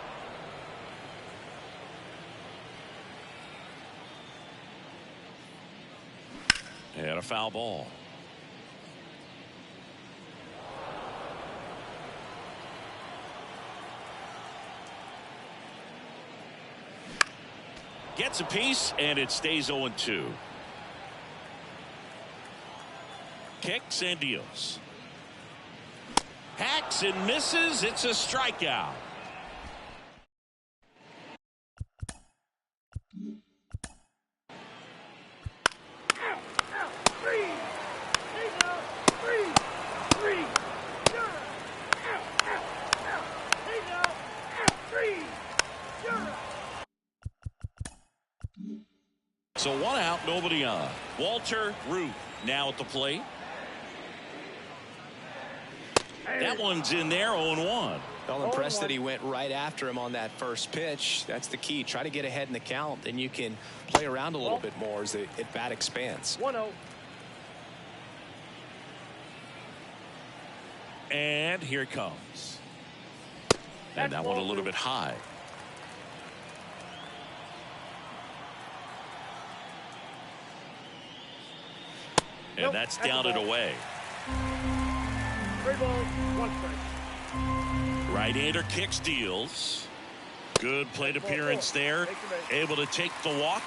And a foul ball. Gets a piece, and it stays 0-2. Kicks and deals. Hacks and misses. It's a strikeout. Out. Out. Three. He's out. Three. Three. You're out. Out. Out. Out. He's out. Out. Three. You're out. So 1 out, nobody on. Walter Ruth now at the plate. That one's in there, 0-1. Well, impressed that he went right after him on that first pitch. That's the key. Try to get ahead in the count, then you can play around a little bit more as the at-bat expands. 1-0. And here it comes. And that one a little bit high. And that's down and away. 3 balls, 1 strike. Right-hander kicks, deals. Good plate appearance there. Able to take the walk.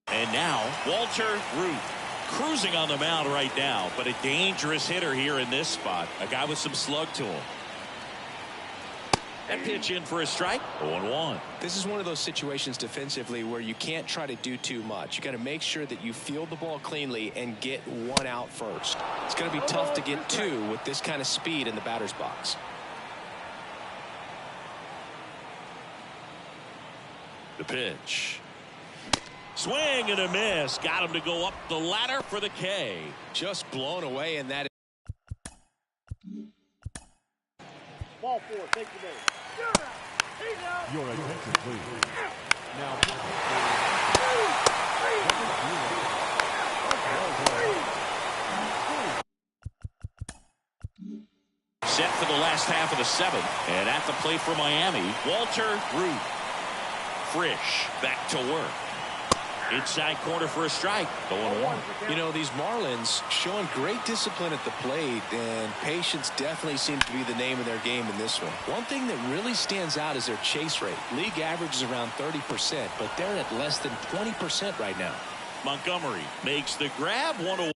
And now Walter Ruth cruising on the mound right now, but a dangerous hitter here in this spot. A guy with some slug to him. That pitch in for a strike. 0-1. This is one of those situations defensively where you can't try to do too much. You got to make sure that you field the ball cleanly and get 1 out first. It's going to be tough to get 2 with this kind of speed in the batter's box. The pitch. Swing and a miss. Got him to go up the ladder for the K. Just blown away, and that. Ball 4, take the base. You're out. He's out. Your attention, please. Now, set for the last half of the seventh. And at the plate for Miami, Walter Ruth. Frisch back to work. Inside corner for a strike. 0-1. You know, these Marlins showing great discipline at the plate, and patience definitely seems to be the name of their game in this one. One thing that really stands out is their chase rate. League average is around 30%, but they're at less than 20% right now. Montgomery makes the grab. 1-1.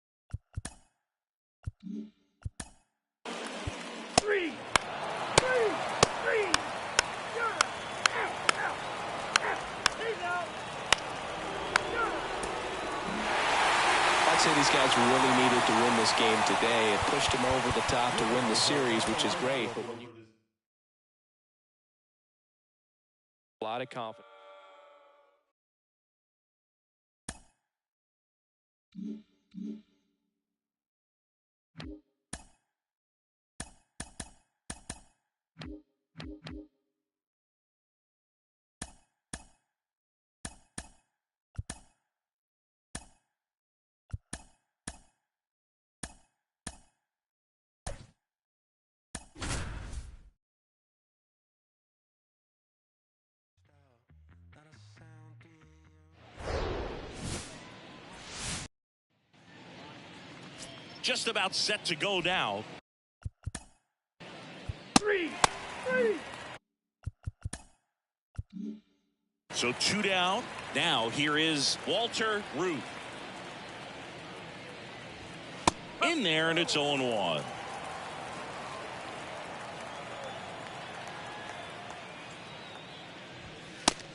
I'd say these guys really needed to win this game today. It pushed them over the top to win the series, which is great. But when you... A lot of confidence. Just about set to go now. 3. So 2 down. Now here is Walter Ruth. In there, and it's 0-1.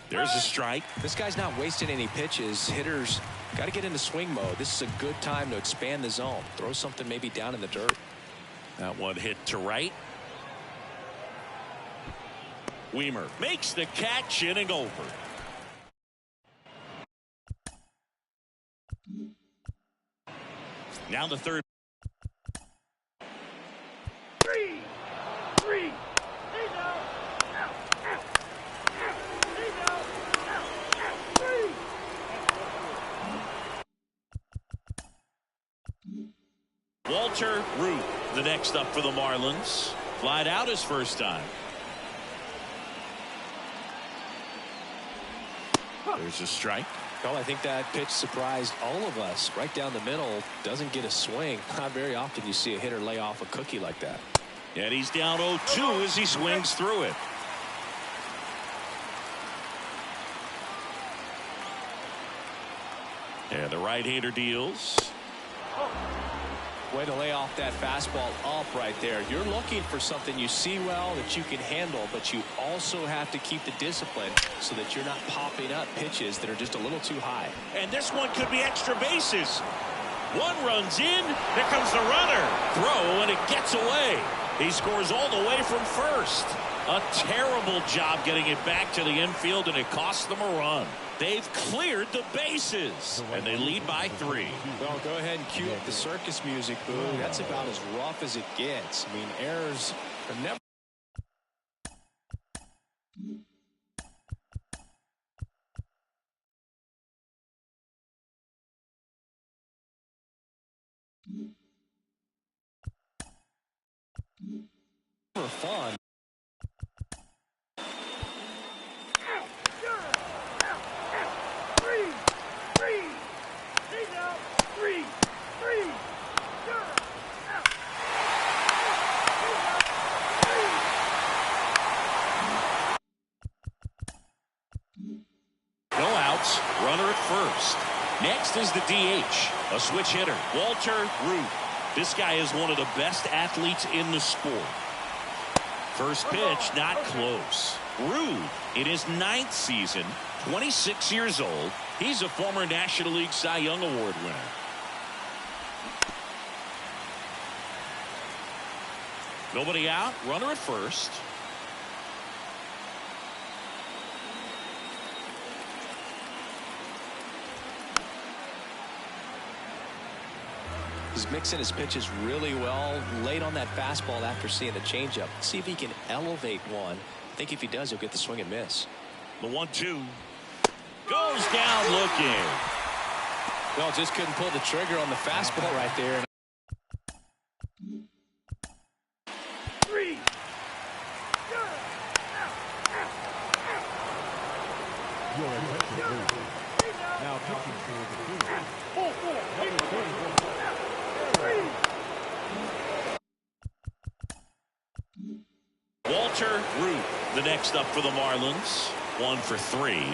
There's a strike. This guy's not wasting any pitches. Hitters got to get into swing mode. This is a good time to expand the zone. Throw something maybe down in the dirt. That one hit to right. Weimer makes the catch, inning over. Now the third. 3. Walter Ruth, the next up for the Marlins. Flied out his first time. There's a strike. Well, I think that pitch surprised all of us. Right down the middle, doesn't get a swing. Not very often you see a hitter lay off a cookie like that. And he's down 0-2 as he swings through it. And the right-hander deals. Way to lay off that fastball up right there. You're looking for something you see well that you can handle, but you also have to keep the discipline so that you're not popping up pitches that are just a little too high. And this one could be extra bases. One runs in. There comes the runner. Throw, and it gets away. He scores all the way from first. A terrible job getting it back to the infield, and it costs them a run. They've cleared the bases, and they lead by 3. Well, go ahead and cue up the circus music, Boo. That's about as rough as it gets. I mean, errors are never. Fun. No outs, runner at first. Next is the DH, a switch hitter, Walter Ruth. This guy is one of the best athletes in the sport. First pitch, not close. Ruth, in his 9th season, 26 years old. He's a former National League Cy Young Award winner. Nobody out, runner at first. He's mixing his pitches really well. Late on that fastball after seeing the changeup. See if he can elevate one. I think if he does, he'll get the swing and miss. The 1-2 goes down looking. Well, just couldn't pull the trigger on the fastball right there. Three. Your attention, please. Now pitching for the Brewers. Number 34. Walter Ruth, the next up for the Marlins. 1 for 3.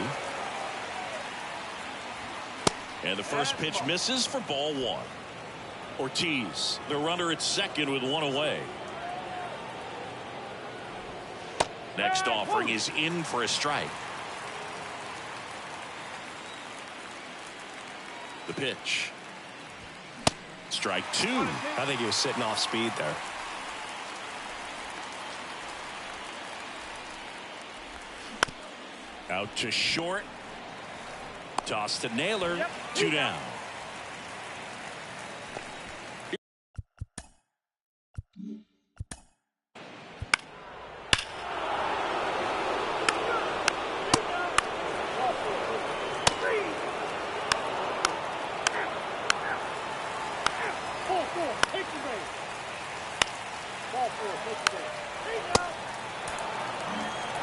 And the first pitch misses for ball 1. Ortiz, the runner at second with 1 away. Next offering is in for a strike. The pitch. Strike 2. I think he was sitting off speed there. Out to short. Toss to Naylor. 2 down.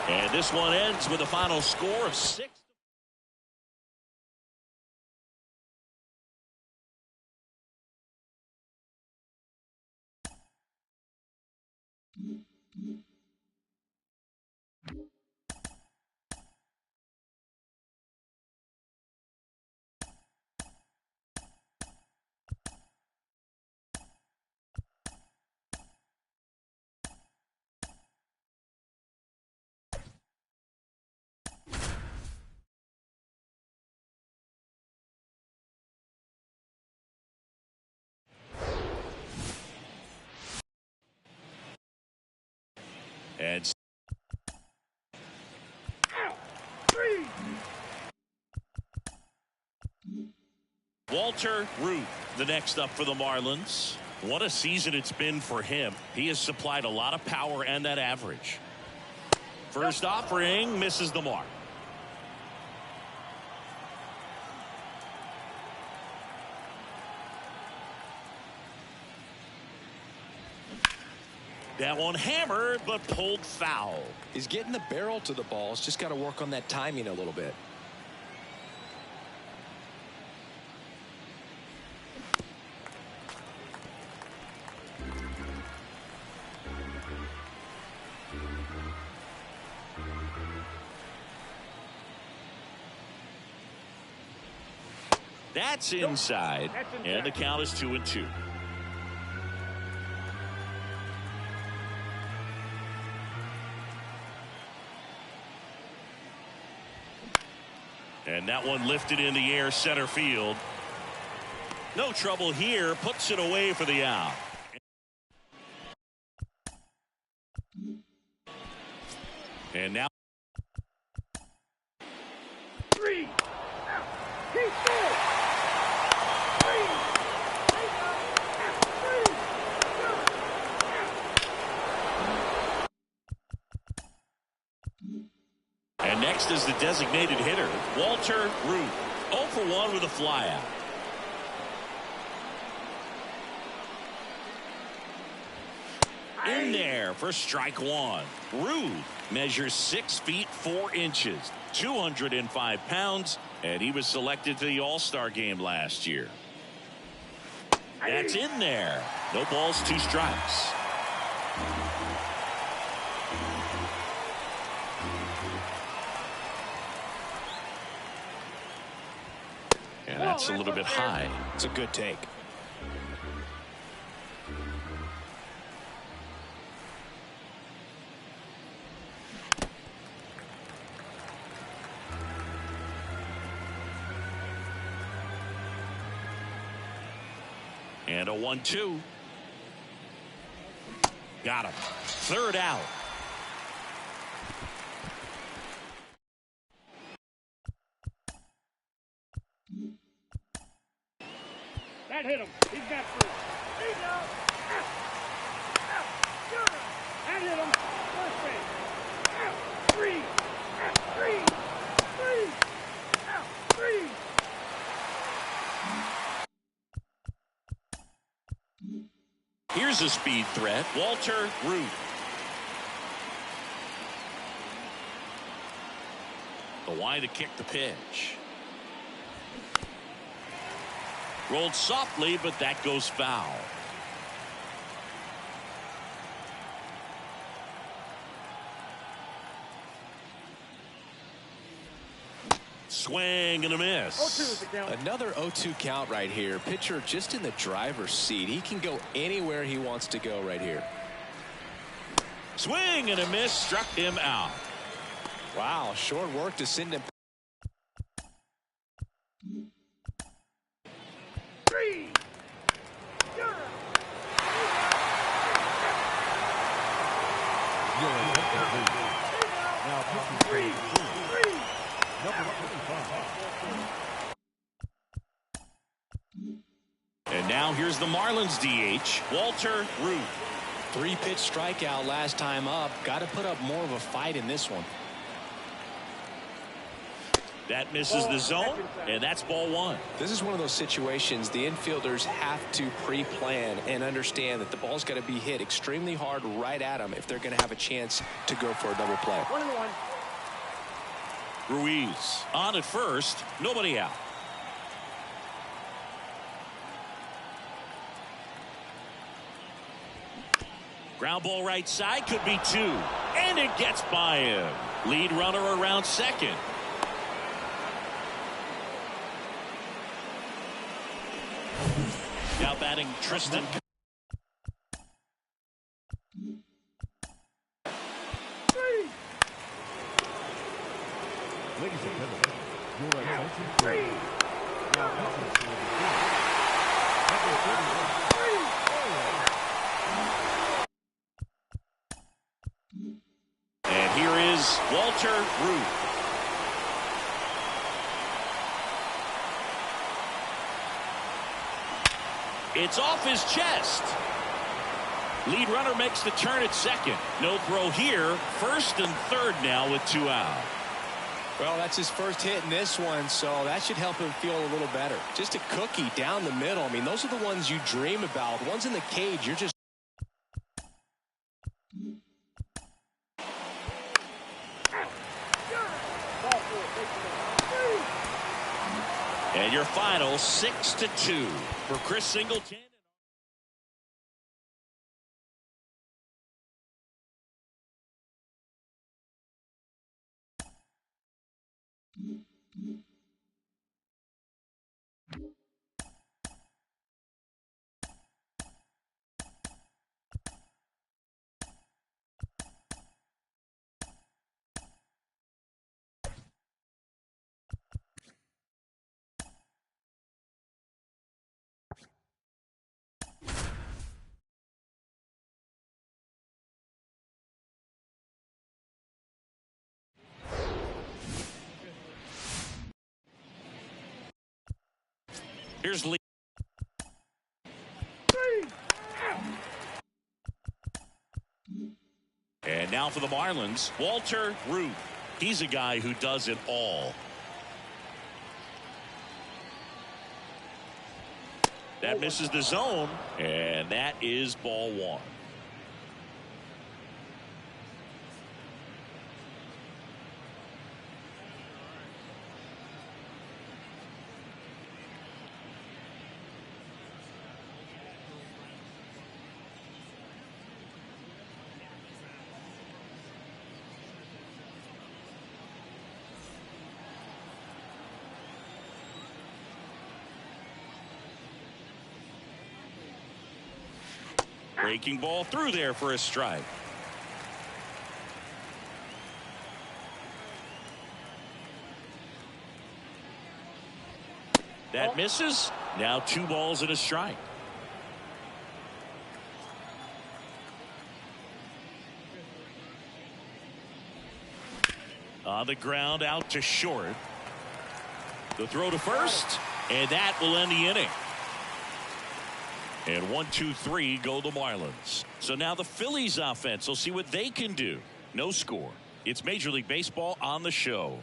And this one ends with a final score of 6. And Walter Ruth, the next up for the Marlins. What a season it's been for him. He has supplied a lot of power and that average. First offering misses the mark. That one hammered, but pulled foul. He's getting the barrel to the ball. He's just got to work on that timing a little bit. That's inside, and the count is 2-2. And that one lifted in the air center field. No trouble here. Puts it away for the out. And now. Three. Keep going. And next is the designated hitter, Walter Ruth. 0 for 1 with a flyout. In there for strike 1. Ruth measures 6 feet 4 inches, 205 pounds, and he was selected to the All-Star game last year. That's in there. No balls, 2 strikes. And that's a little bit high. It's a good take. And a 1-2. Got him. 3rd out. That hit him. He's got 3. He's out. That hit him. First base. 3. 3. 3. 3. Here's a speed threat, Walter Ruth. The wide to kick the pitch. Rolled softly, but that goes foul. Swing and a miss. Another 0-2 count right here. Pitcher just in the driver's seat. He can go anywhere he wants to go right here. Swing and a miss, struck him out. Wow, short work to send him. And now here's the Marlins DH, Walter Ruth. 3-pitch strikeout last time up. Got to put up more of a fight in this one. That misses the zone, and that's ball one. This is one of those situations the infielders have to pre-plan and understand that the ball's got to be hit extremely hard right at them if they're going to have a chance to go for a double play. 1-1. Ruiz on at first, nobody out. Ground ball right side, could be two, and it gets by him. Lead runner around second. Now batting Tristan. Ladies and gentlemen, your attention please. Now pitching for the number 31. And here is Walter Ruth. It's off his chest. Lead runner makes the turn at second. No throw here. First and third now with 2 out. Well, that's his first hit in this one, so that should help him feel a little better. Just a cookie down the middle. I mean, those are the ones you dream about. Ones in the cage, you're just. And your final 6-2 for Chris Singleton. Here's Lee. And now for the Marlins, Walter Ruth. He's a guy who does it all. That misses the zone, and that is ball one. Breaking ball through there for a strike. That misses. Now 2 balls and a strike. On the ground out to short. The throw to first, and that will end the inning. And 1, 2, 3 go the Marlins. So now the Phillies offense will see what they can do. No score. It's Major League Baseball on the show.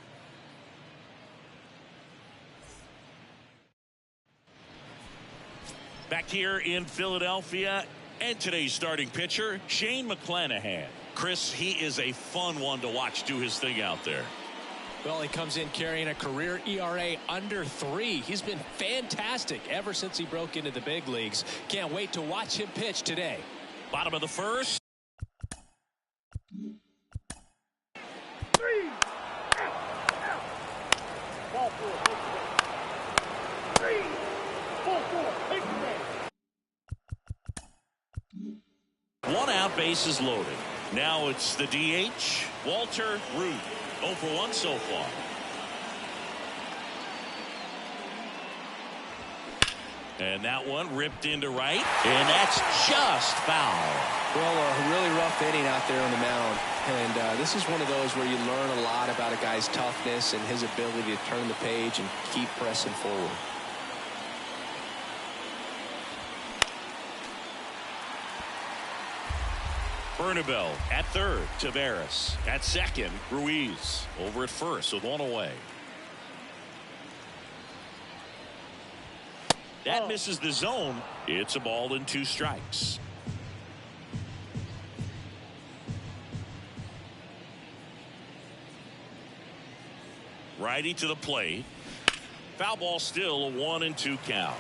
Back here in Philadelphia, and today's starting pitcher, Shane McClanahan. Chris, he is a fun one to watch do his thing out there. Well, he comes in carrying a career ERA under 3. He's been fantastic ever since he broke into the big leagues. Can't wait to watch him pitch today. Bottom of the first. 3. Out. Ball 4. 3. 4. Take the man. 1 out, bases loaded. Now it's the DH, Walter Ruth. 0 for 1 so far. And that one ripped into right, and that's just foul. Well, a really rough inning out there on the mound. And this is one of those where you learn a lot about a guy's toughness and his ability to turn the page and keep pressing forward. Bernabel at third, Taveras at second, Ruiz over at first with 1 away. That misses the zone. It's a ball and 2 strikes. Righty to the plate. Foul ball, still a 1-2 count.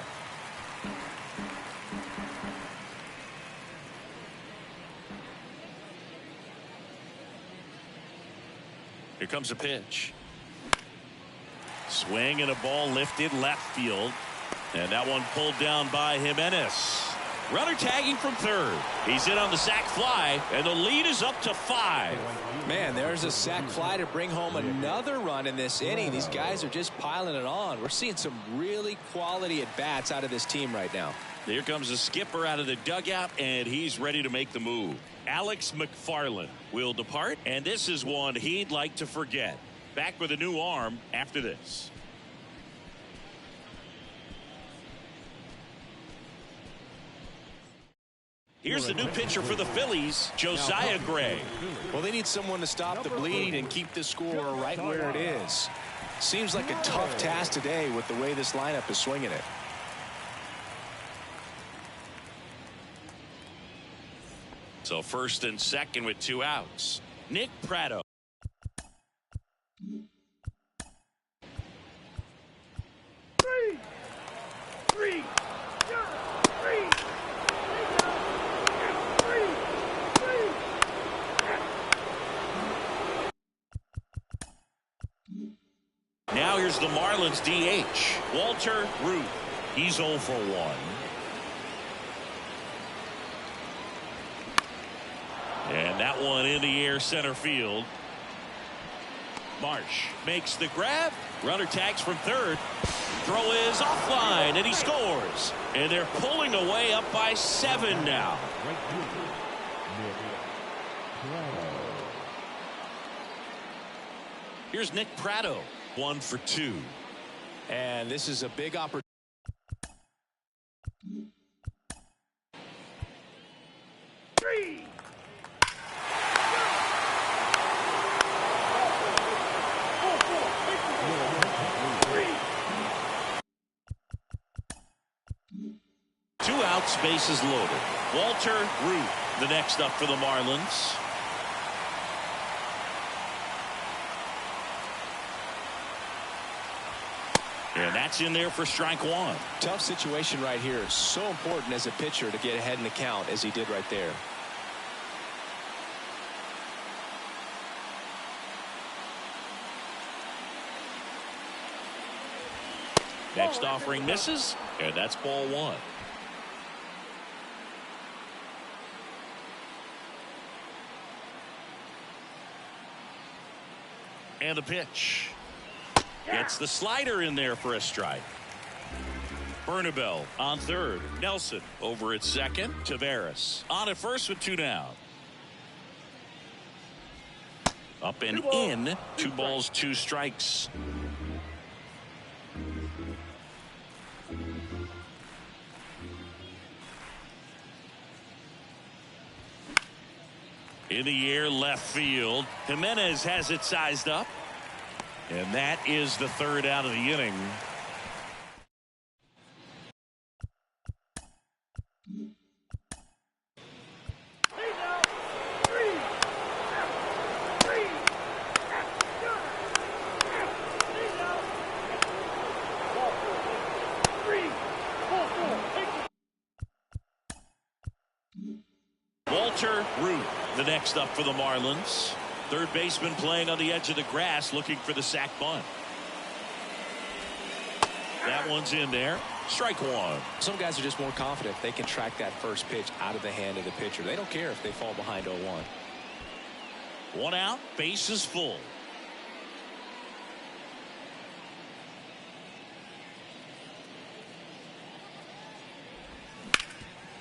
Here comes a pitch. Swing and a ball lifted left field. And that one pulled down by Jimenez. Runner tagging from third. He's in on the sac fly, and the lead is up to 5. Man, there's a sac fly to bring home another run in this inning. These guys are just piling it on. We're seeing some really quality at-bats out of this team right now. Here comes the skipper out of the dugout, and he's ready to make the move. Alex McFarland will depart, and this is one he'd like to forget. Back with a new arm after this. Here's the new pitcher for the Phillies, Josiah Gray. Well, they need someone to stop the bleed and keep the score right where it is. Seems like a tough task today with the way this lineup is swinging it. So first and second with 2 outs. Nick Pratto. Three. 3. Now here's the Marlins DH, Walter Ruth. He's 0 for 1. And that one in the air center field. Marsh makes the grab. Runner tags from third. Throw is offline, and he scores. And they're pulling away up by 7 now. Here's Nick Pratto, 1 for 2. And this is a big opportunity. 3. 2 outs, bases loaded. Walter Ruth, the next up for the Marlins. And that's in there for strike 1. Tough situation right here. So important as a pitcher to get ahead in the count as he did right there. Next offering misses, and that's ball 1. And the pitch. Gets the slider in there for a strike. Bernabel on third. Nelson over at second. Taveras on at first with 2 down. Up and in. 2 balls, 2 strikes. In the air left field. Jimenez has it sized up. And that is the 3rd out of the inning. The next up for the Marlins, third baseman playing on the edge of the grass looking for the sac bunt. That one's in there. Strike one. Some guys are just more confident if they can track that first pitch out of the hand of the pitcher. They don't care if they fall behind 0-1. One out, base is full.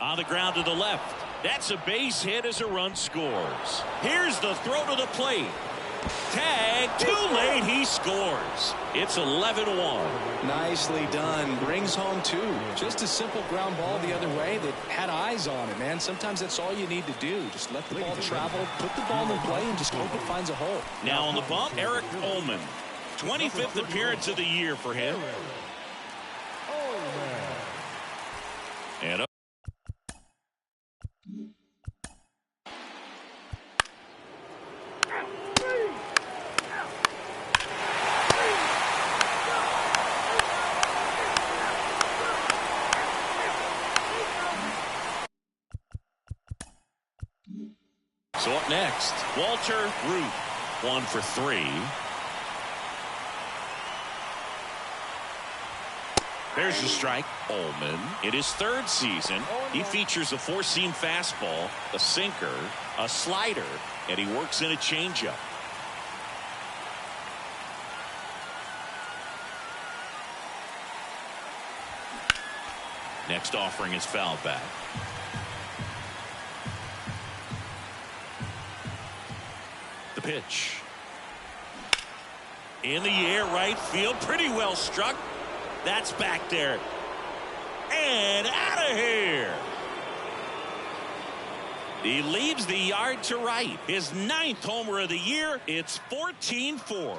On the ground to the left. That's a base hit as a run scores. Here's the throw to the plate. Tag, too late, he scores. It's 11-1. Nicely done. Brings home two. Just a simple ground ball the other way that had eyes on it, man. Sometimes that's all you need to do. Just let the ball travel, put the ball in play, and just hope it finds a hole. Now on the bump, Eric Ullman. 25th appearance of the year for him. And so up next, Walter Ruth, 1 for 3. There's the strike. Ullman, in his third season, he features a four-seam fastball, a sinker, a slider, and he works in a changeup. Next offering is fouled back. The pitch. In the air, right field, pretty well struck. That's back there. And out of here. He leaves the yard to right. His 9th homer of the year. It's 14-4.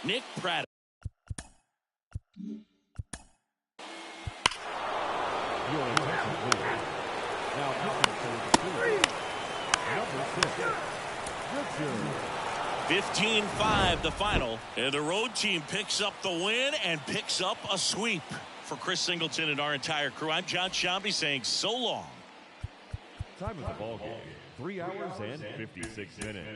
Nick Pratt. Your attention, please. Now pitching for the Steelers, number 6, Richard. 15-5 the final, and the road team picks up the win and picks up a sweep. For Chris Singleton and our entire crew, I'm John Shambi saying so long. Time of the ball game, 3 hours and 56 minutes.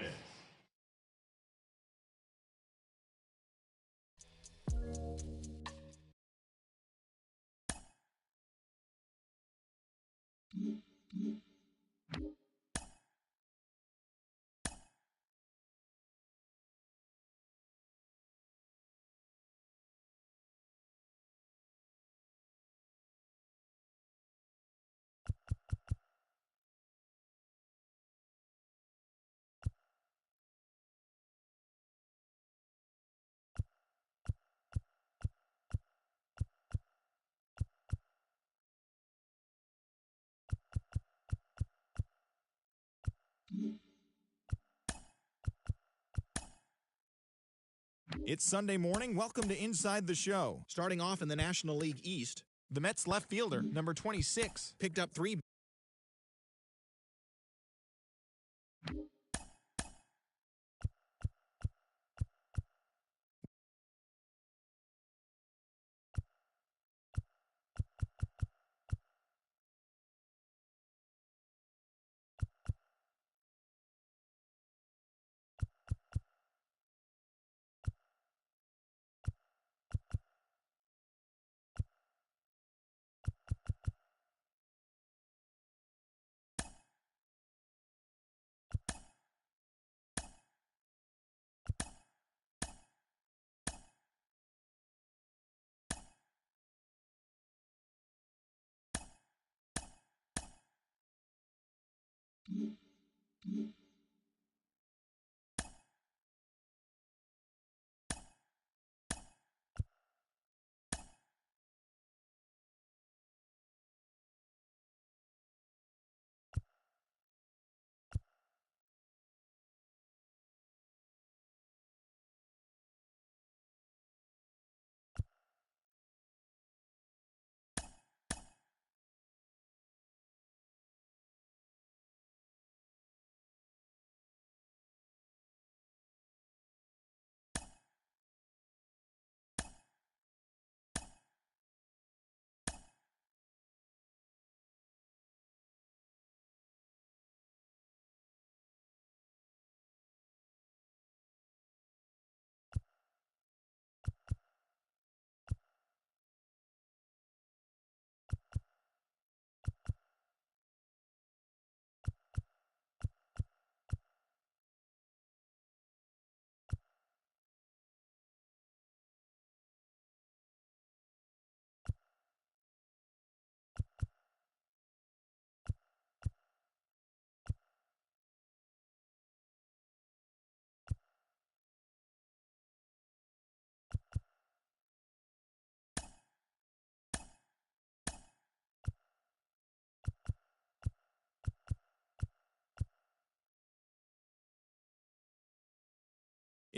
It's Sunday morning. Welcome to Inside the Show. Starting off in the National League East, the Mets left fielder, number 26, picked up 3.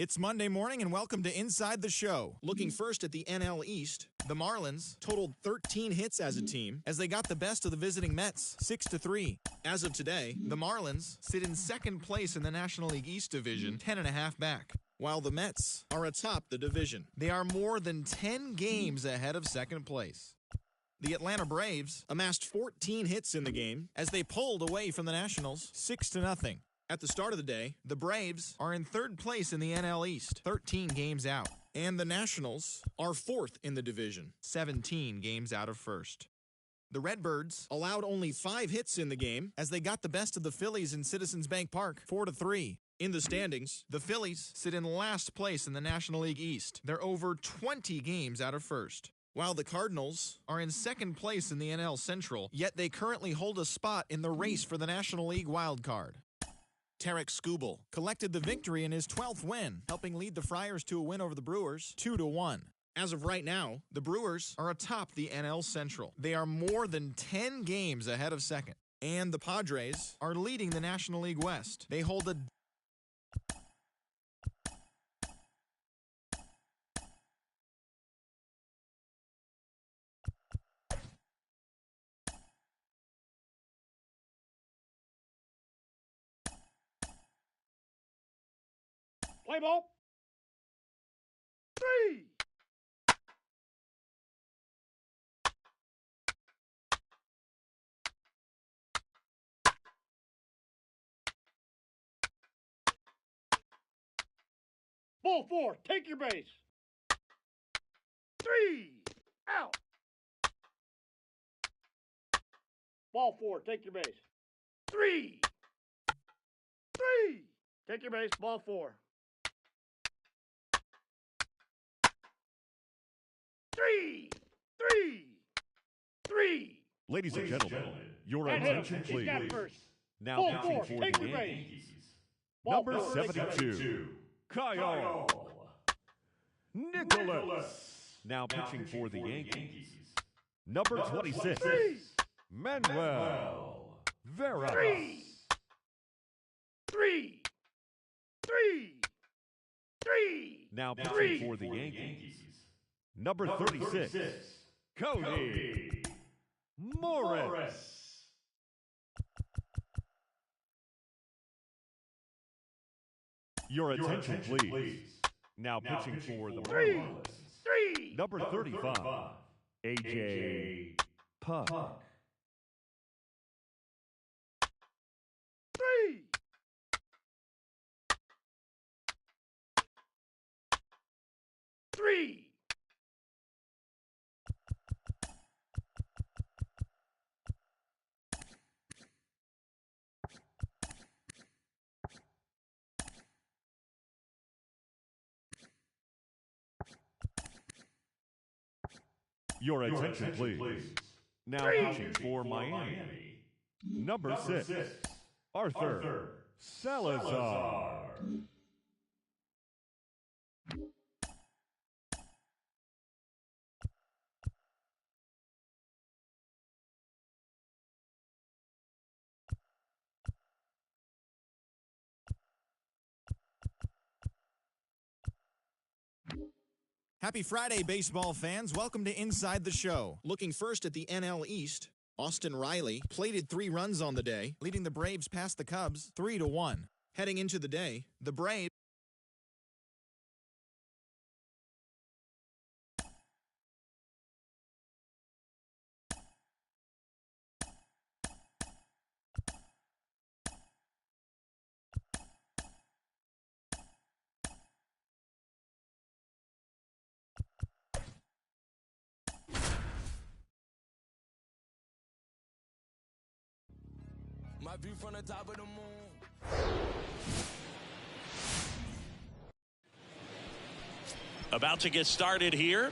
It's Monday morning and welcome to Inside the Show. Looking first at the NL East, the Marlins totaled 13 hits as a team as they got the best of the visiting Mets, 6-3. As of today, the Marlins sit in second place in the National League East division, 10.5 back, while the Mets are atop the division. They are more than 10 games ahead of second place. The Atlanta Braves amassed 14 hits in the game as they pulled away from the Nationals 6-0. At the start of the day, the Braves are in third place in the NL East, 13 games out. And the Nationals are fourth in the division, 17 games out of first. The Redbirds allowed only 5 hits in the game as they got the best of the Phillies in Citizens Bank Park, 4-3. In the standings, the Phillies sit in last place in the National League East. They're over 20 games out of first. While the Cardinals are in second place in the NL Central, yet they currently hold a spot in the race for the National League wild card. Tarek Skubal collected the victory in his 12th win, helping lead the Friars to a win over the Brewers 2-1. As of right now, the Brewers are atop the NL Central. They are more than 10 games ahead of second. And the Padres are leading the National League West. They hold a Play ball. 3. Ball 4. Take your base. 3. Out. Ball 4. Take your base. 3. 3. Take your base. Ball 4. 3. 3. 3. Ladies and gentlemen, your attention He's got please. first. Now Ball pitching 4. for Take the your base. Yankees. Ball Number 4. 72, Kyle Nicholas. Now pitching for the Yankees. Number 26, 3. Manuel Vera. 3. 3. 3. 3. Now pitching Three. for the Yankees. Number 36, Cody Morris. Your attention, please. Now pitching for the 3. Marlins. 3. Number 35, AJ Puck. 3. 3. Your attention, please. Now pitching for Miami. Number 6, Arthur Salazar. Happy Friday, baseball fans. Welcome to Inside the Show. Looking first at the NL East, Austin Riley plated 3 runs on the day, leading the Braves past the Cubs 3-1. Heading into the day, the Braves My view from the top of the moon. About to get started here.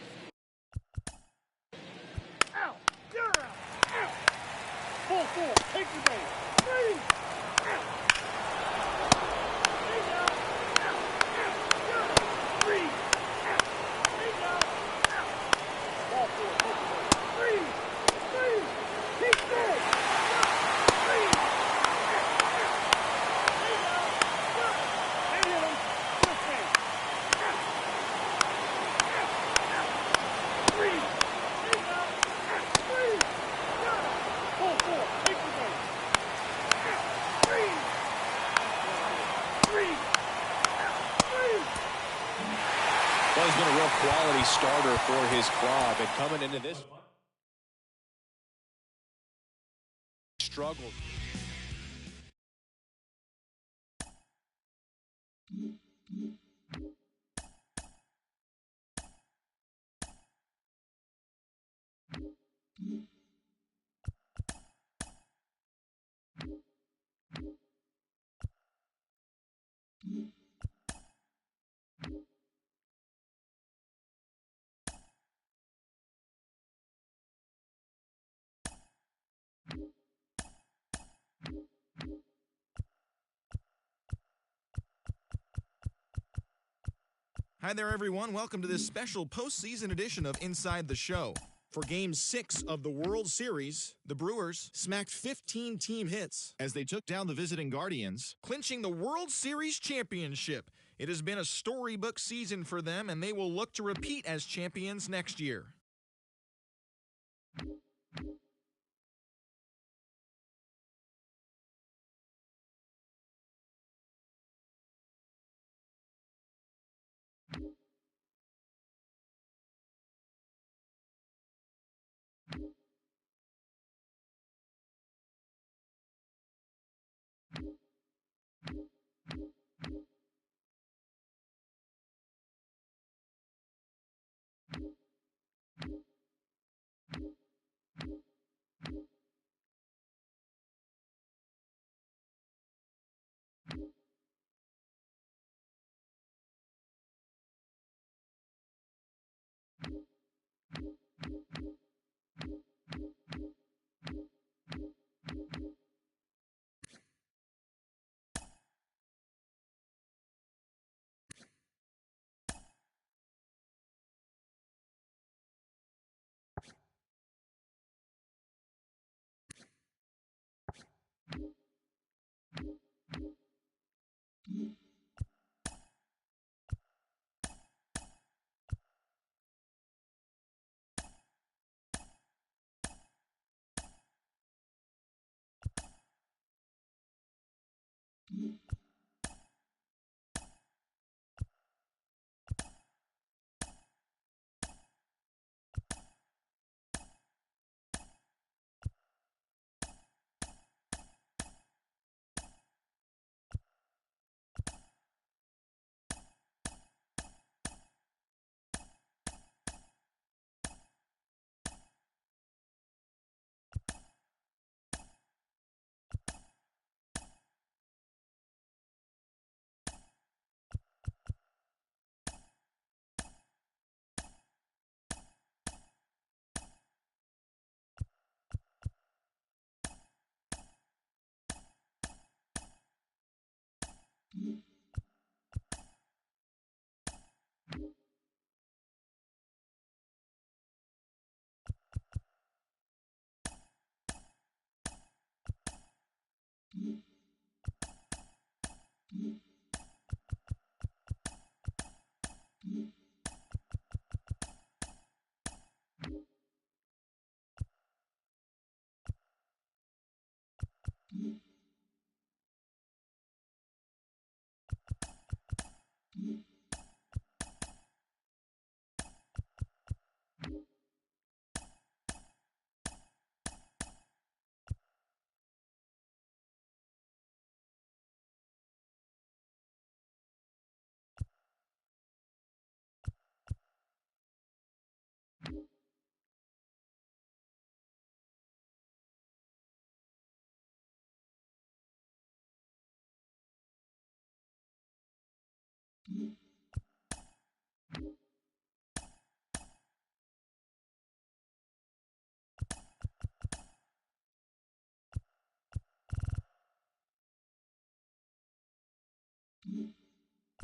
Out. You're out. Out. Full. Take the base. 3. Out. Take out. Out. You're out. 3. Out. Take out. Out. Full. Take the base. 3. Take this. Well, he's been a real quality starter for his club, and coming into this struggled. Hi there, everyone. Welcome to this special postseason edition of Inside the Show. For Game 6 of the World Series, the Brewers smacked 15 team hits as they took down the visiting Guardians, clinching the World Series championship. It has been a storybook season for them, and they will look to repeat as champions next year.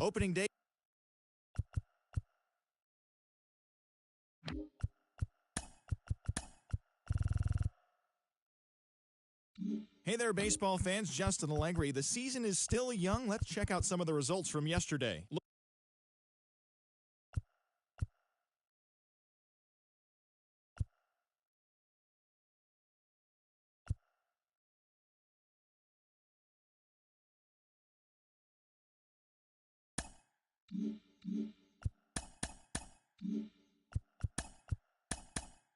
Opening day. Hey there, baseball fans. Justin Allegri. The season is still young. Let's check out some of the results from yesterday.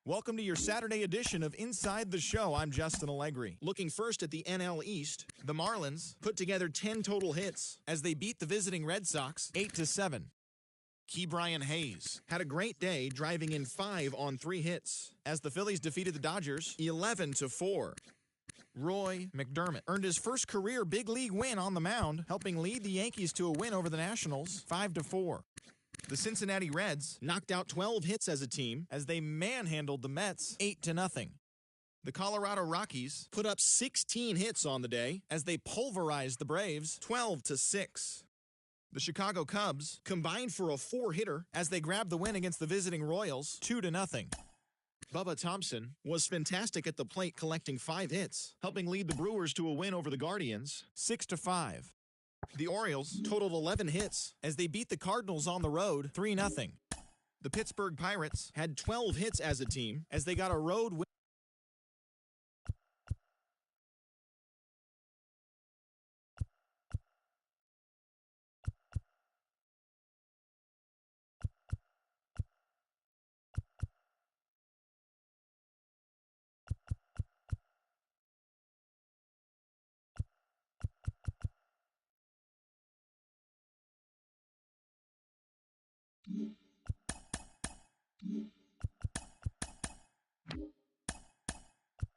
Welcome to your Saturday edition of Inside the Show. I'm Justin Allegri. Looking first at the NL East, the Marlins put together 10 total hits as they beat the visiting Red Sox 8-7. Ke'Bryan Hayes had a great day, driving in 5 on 3 hits as the Phillies defeated the Dodgers 11-4. Roy McDermott earned his first career big league win on the mound, helping lead the Yankees to a win over the Nationals 5-4. The Cincinnati Reds knocked out 12 hits as a team as they manhandled the Mets 8-0. The Colorado Rockies put up 16 hits on the day as they pulverized the Braves 12-6. The Chicago Cubs combined for a 4-hitter as they grabbed the win against the visiting Royals 2-0. Bubba Thompson was fantastic at the plate, collecting 5 hits, helping lead the Brewers to a win over the Guardians 6-5. The Orioles totaled 11 hits as they beat the Cardinals on the road 3-0. The Pittsburgh Pirates had 12 hits as a team as they got a road win.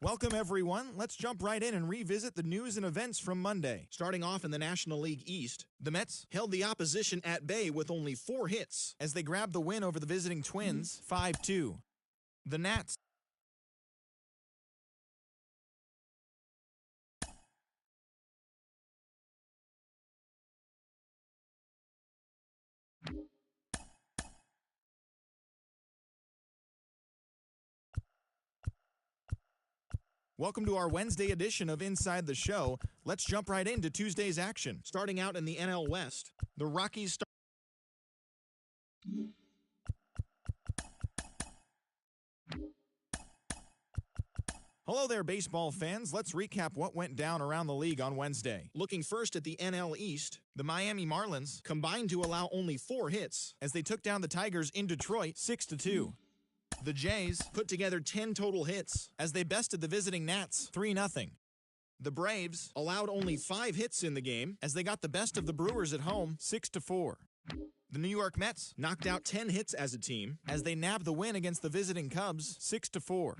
Welcome, everyone. Let's jump right in and revisit the news and events from Monday. Starting off in the National League East, the Mets held the opposition at bay with only 4 hits as they grabbed the win over the visiting Twins 5-2. The Nats Welcome to our Wednesday edition of Inside the Show. Let's jump right into Tuesday's action. Starting out in the NL West, the Rockies Hello there, baseball fans. Let's recap what went down around the league on Wednesday. Looking first at the NL East, the Miami Marlins combined to allow only 4 hits as they took down the Tigers in Detroit 6-2. The Jays put together 10 total hits as they bested the visiting Nats 3-0. The Braves allowed only 5 hits in the game as they got the best of the Brewers at home 6-4. The New York Mets knocked out 10 hits as a team as they nabbed the win against the visiting Cubs 6-4.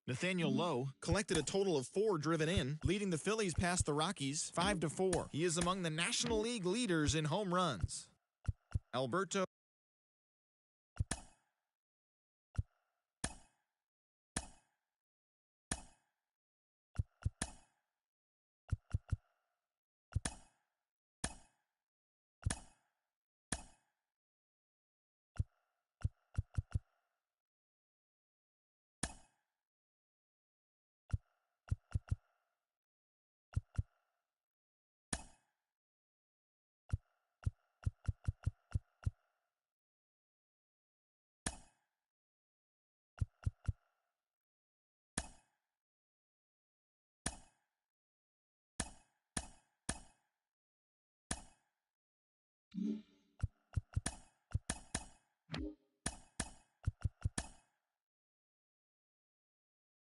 Nathaniel Lowe collected a total of 4 driven in, leading the Phillies past the Rockies 5-4. He is among the National League leaders in home runs. Alberto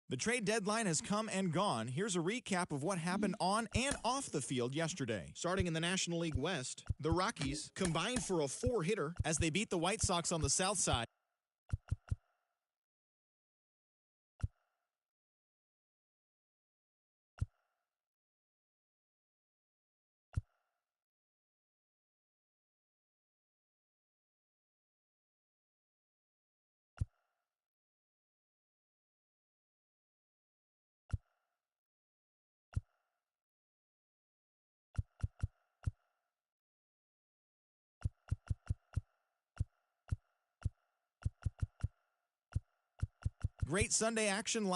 The trade deadline has come and gone. Here's a recap of what happened on and off the field yesterday. Starting in the National League West, the Rockies combined for a 4-hitter as they beat the White Sox on the south side. Great Sunday action.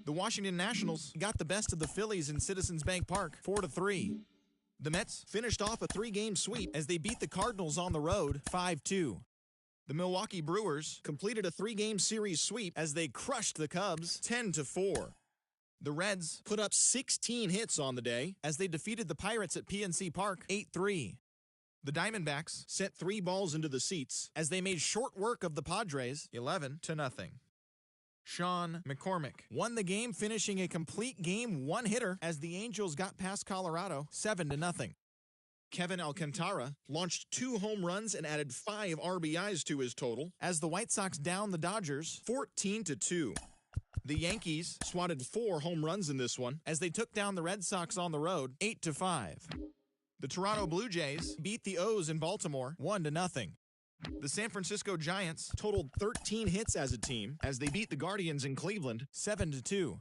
The Washington Nationals got the best of the Phillies in Citizens Bank Park, 4-3. The Mets finished off a 3-game sweep as they beat the Cardinals on the road, 5-2. The Milwaukee Brewers completed a 3-game series sweep as they crushed the Cubs, 10-4. The Reds put up 16 hits on the day as they defeated the Pirates at PNC Park, 8-3. The Diamondbacks sent 3 balls into the seats as they made short work of the Padres, 11-0. Sean McCormick won the game, finishing a complete game 1-hitter as the Angels got past Colorado, 7-0. Kevin Alcantara launched 2 home runs and added 5 RBIs to his total as the White Sox downed the Dodgers, 14-2. The Yankees swatted 4 home runs in this one as they took down the Red Sox on the road, 8-5. The Toronto Blue Jays beat the O's in Baltimore, 1-0. The San Francisco Giants totaled 13 hits as a team as they beat the Guardians in Cleveland, 7-2.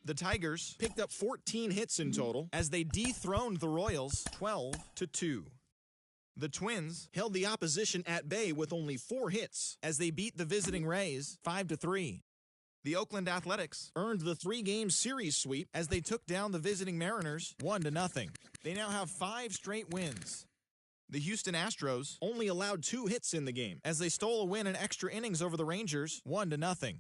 The Tigers picked up 14 hits in total as they dethroned the Royals, 12-2. The Twins held the opposition at bay with only 4 hits as they beat the visiting Rays, 5-3. The Oakland Athletics earned the 3-game series sweep as they took down the visiting Mariners, 1-0. They now have 5 straight wins. The Houston Astros only allowed 2 hits in the game as they stole a win in extra innings over the Rangers, 1-0.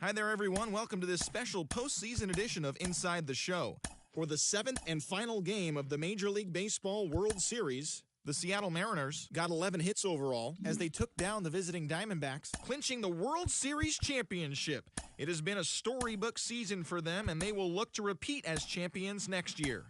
Hi there, everyone. Welcome to this special postseason edition of Inside the Show. For the 7th and final game of the Major League Baseball World Series, the Seattle Mariners got 11 hits overall as they took down the visiting Diamondbacks, clinching the World Series championship. It has been a storybook season for them, and they will look to repeat as champions next year.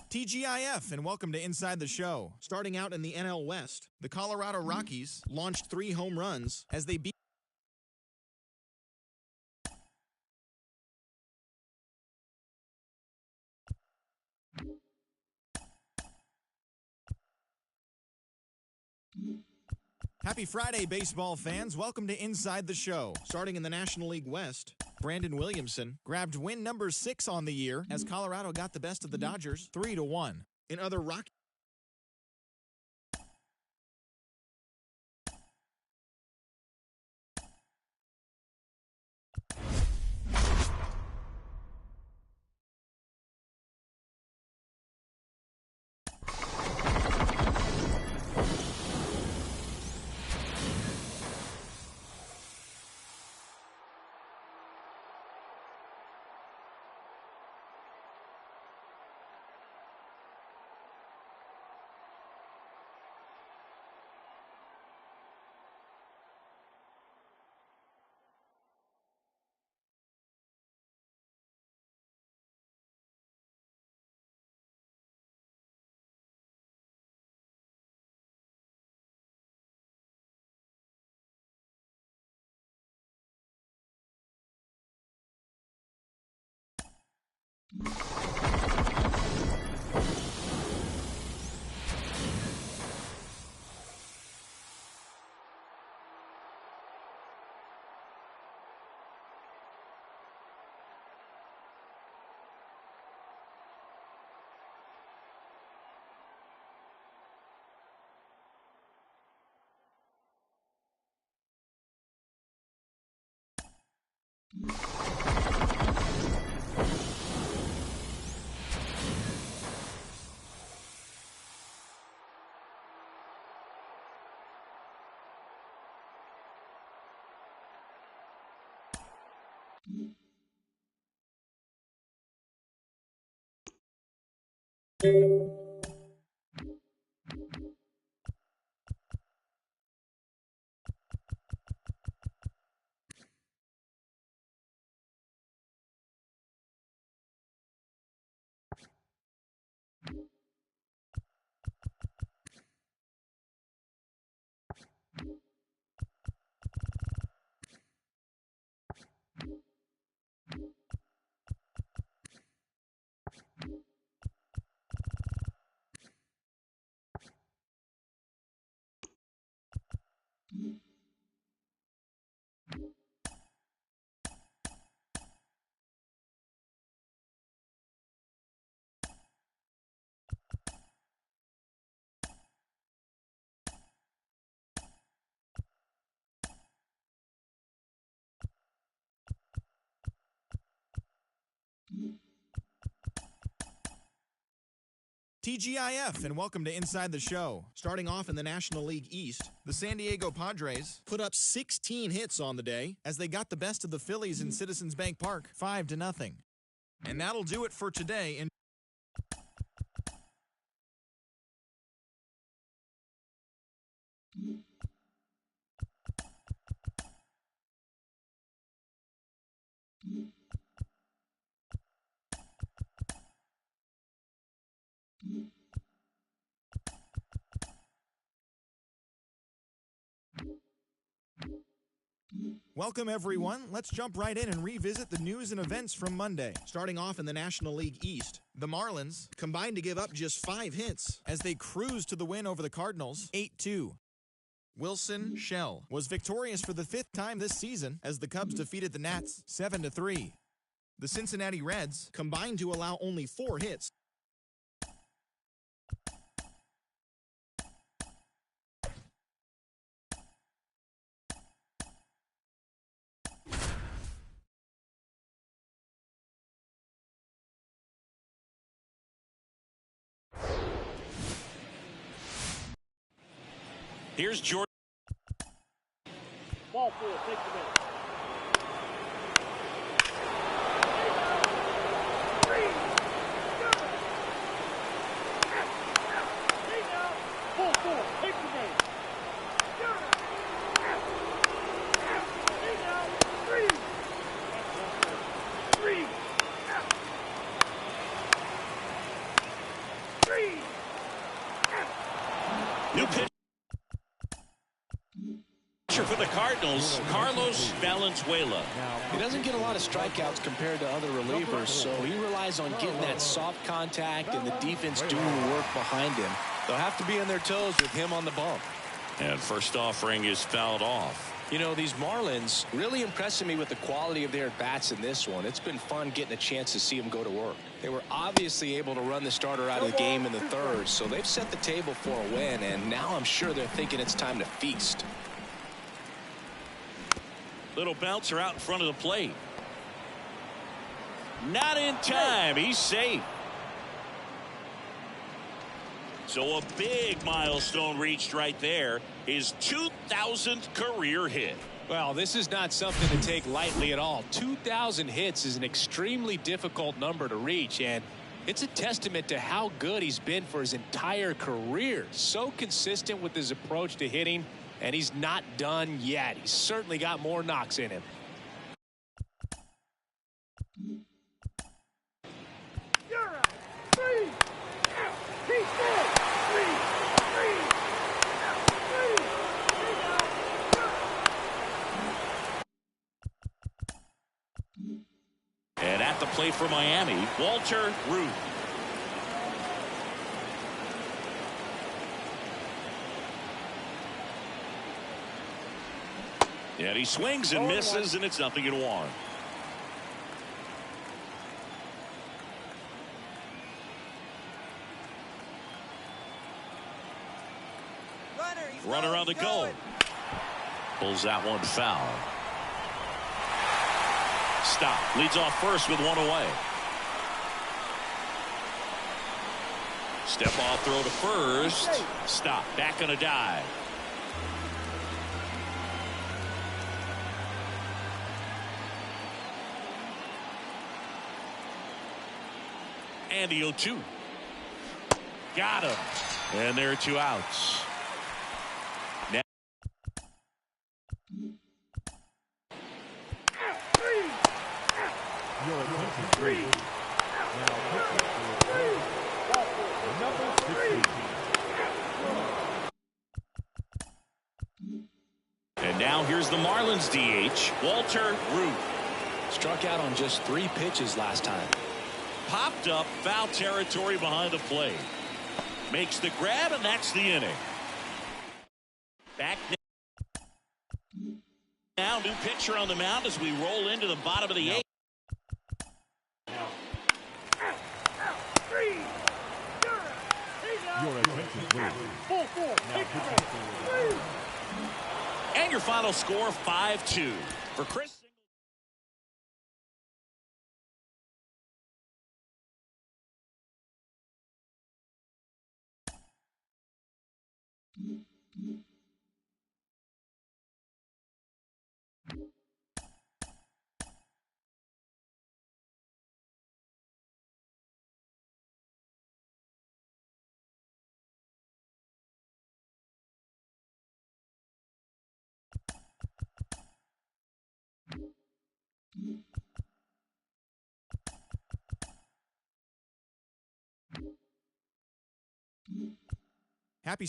TGIF, and welcome to Inside the Show. Starting out in the NL West, the Colorado Rockies launched 3 home runs as they beat Happy Friday, baseball fans. Welcome to Inside the Show. Starting in the National League West, Brandon Williamson grabbed win number 6 on the year as Colorado got the best of the Dodgers 3-1. In other Rocky TGIF, and welcome to Inside the Show. Starting off in the National League East, the San Diego Padres put up 16 hits on the day as they got the best of the Phillies in Citizens Bank Park, 5-0. And that'll do it for today in Welcome, everyone. Let's jump right in and revisit the news and events from Monday. Starting off in the National League East, the Marlins combined to give up just 5 hits as they cruised to the win over the Cardinals, 8-2. Wilson Shell was victorious for the 5th time this season as the Cubs defeated the Nats, 7-3. The Cincinnati Reds combined to allow only 4 hits. Here's Jordan. Ball 4, take the minute. New pitch for the Cardinals, Carlos Valenzuela. He doesn't get a lot of strikeouts compared to other relievers, so he relies on getting that soft contact and the defense doing the work behind him. They'll have to be on their toes with him on the bump. And first offering is fouled off. You know, these Marlins really impressing me with the quality of their at-bats in this one. It's been fun getting a chance to see them go to work. They were obviously able to run the starter out of the game in the third, so they've set the table for a win, and now I'm sure they're thinking it's time to feast. Little bouncer out in front of the plate. Not in time. He's safe. So a big milestone reached right there. His 2,000th career hit. Well, this is not something to take lightly at all. 2,000 hits is an extremely difficult number to reach, and it's a testament to how good he's been for his entire career. So consistent with his approach to hitting, and he's not done yet. He's certainly got more knocks in him. And at the plate for Miami, Walter Ruth. And he swings and misses, and it's 0-1. Runner on the goal. Pulls that one foul. stop. Leads off first with one away. Step off throw to first. Stop. Back on a dive. And the 0-2. Got him. And there are 2 outs. Now Your attention, please. Now pitching for number 16. And now here's the Marlins DH, Walter Ruth. Struck out on just 3 pitches last time. Popped up, foul territory behind the plate. Makes the grab, and that's the inning. Back now, new pitcher on the mound as we roll into the bottom of the 8th. Your attention, please. Now pitching for And your final score, 5-2. For Chris. Happy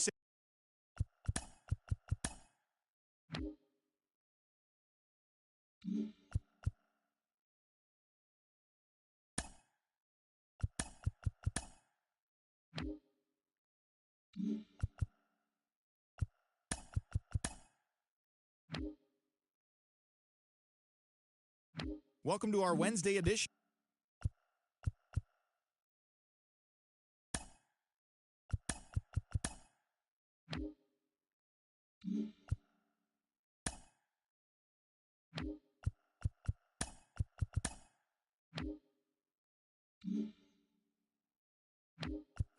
Welcome to our Wednesday edition.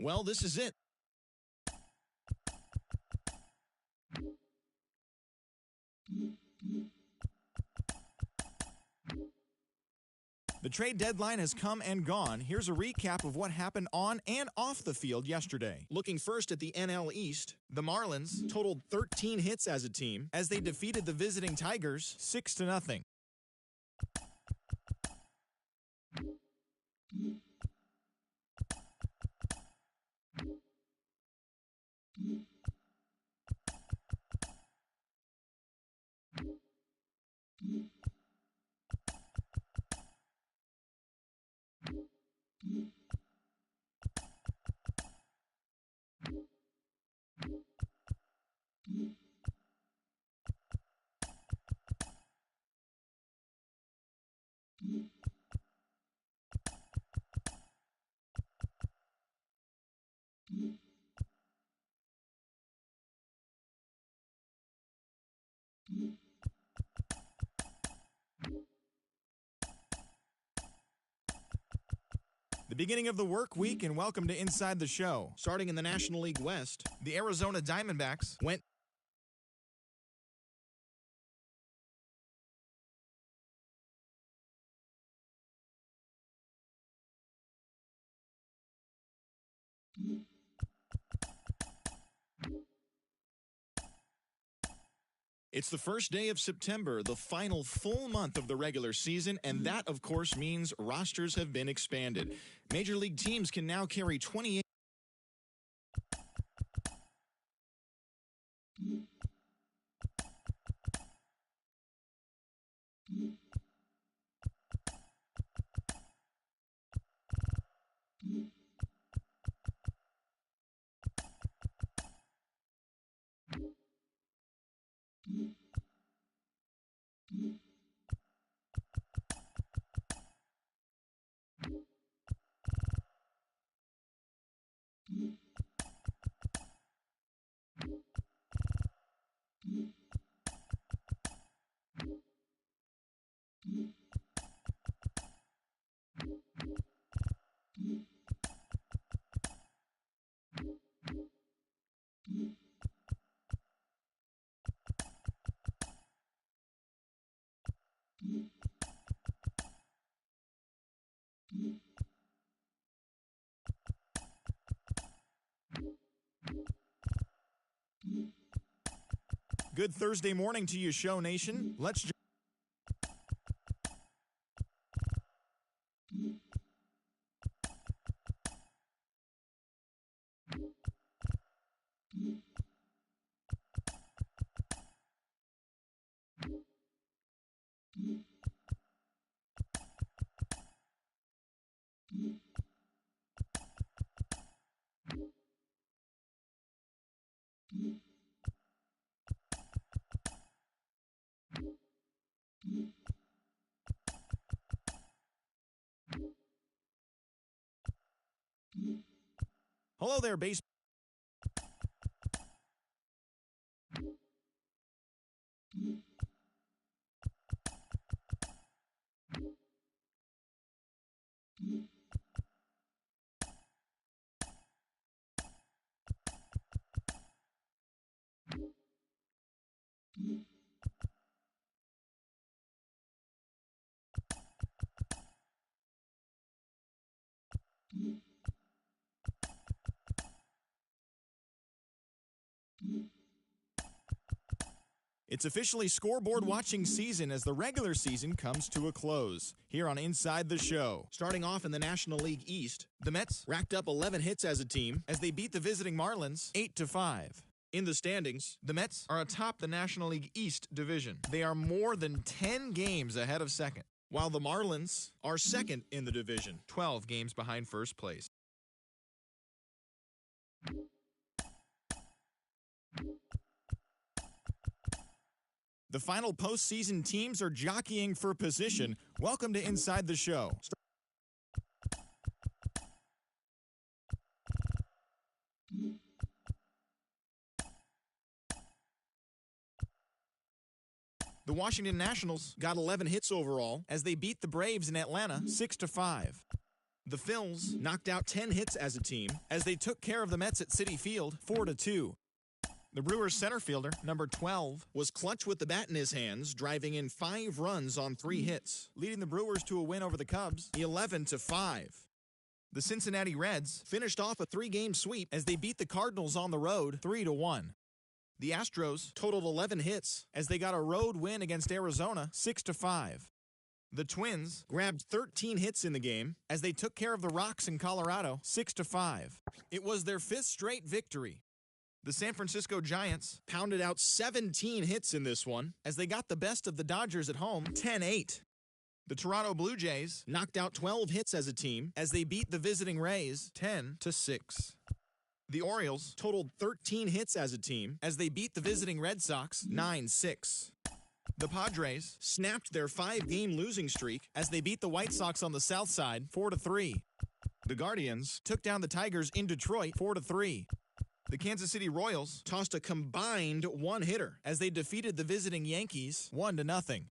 Well, this is it. The trade deadline has come and gone. Here's a recap of what happened on and off the field yesterday. Looking first at the NL East, the Marlins totaled 13 hits as a team as they defeated the visiting Tigers 6-0. The beginning of the work week, and welcome to Inside the Show. Starting in the National League West, the Arizona Diamondbacks went It's the first day of September, the final full month of the regular season, and that, of course, means rosters have been expanded. Major league teams can now carry 28. Good Thursday morning to you, Show Nation. Let's Hello there, base. It's officially scoreboard watching season as the regular season comes to a close. Here on Inside the Show. Starting off in the National League East, the Mets racked up 11 hits as a team as they beat the visiting Marlins 8-5. In the standings, the Mets are atop the National League East division. They are more than 10 games ahead of second, while the Marlins are second in the division, 12 games behind first place. The final postseason teams are jockeying for position. Welcome to Inside the Show. The Washington Nationals got 11 hits overall as they beat the Braves in Atlanta 6-5. The Phils knocked out 10 hits as a team as they took care of the Mets at Citi Field 4-2. The Brewers center fielder, number 12, was clutch with the bat in his hands, driving in 5 runs on 3 hits, leading the Brewers to a win over the Cubs 11-5. The Cincinnati Reds finished off a 3-game sweep as they beat the Cardinals on the road 3-1. The Astros totaled 11 hits as they got a road win against Arizona 6-5. The Twins grabbed 13 hits in the game as they took care of the Rocks in Colorado 6-5. It was their 5th straight victory. The San Francisco Giants pounded out 17 hits in this one as they got the best of the Dodgers at home 10-8. The Toronto Blue Jays knocked out 12 hits as a team as they beat the visiting Rays 10-6. The Orioles totaled 13 hits as a team as they beat the visiting Red Sox 9-6. The Padres snapped their 5-game losing streak as they beat the White Sox on the South Side 4-3. The Guardians took down the Tigers in Detroit 4-3. The Kansas City Royals tossed a combined 1-hitter as they defeated the visiting Yankees 1-0.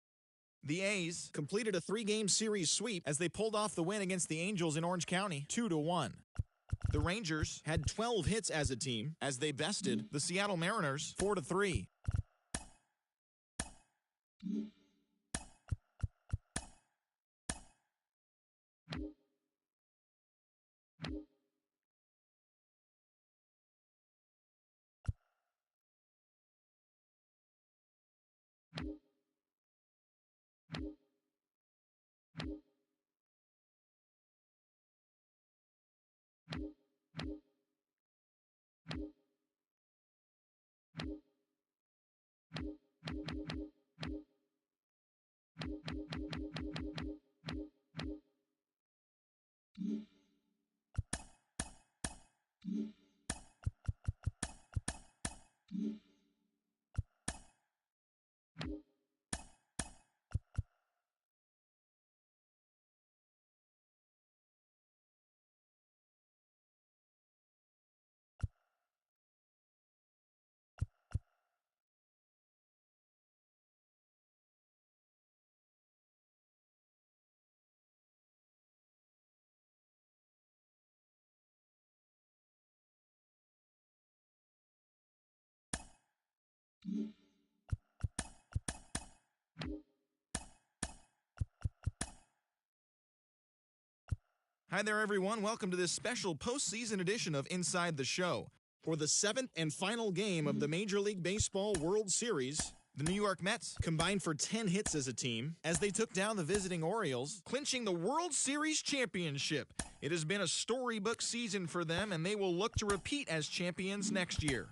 The A's completed a 3-game series sweep as they pulled off the win against the Angels in Orange County 2-1. The Rangers had 12 hits as a team as they bested the Seattle Mariners 4-3. Hi there, everyone. Welcome to this special postseason edition of Inside the Show. For the 7th and final game of the Major League Baseball World Series, the New York Mets combined for 10 hits as a team as they took down the visiting Orioles, clinching the World Series championship. It has been a storybook season for them, and they will look to repeat as champions next year.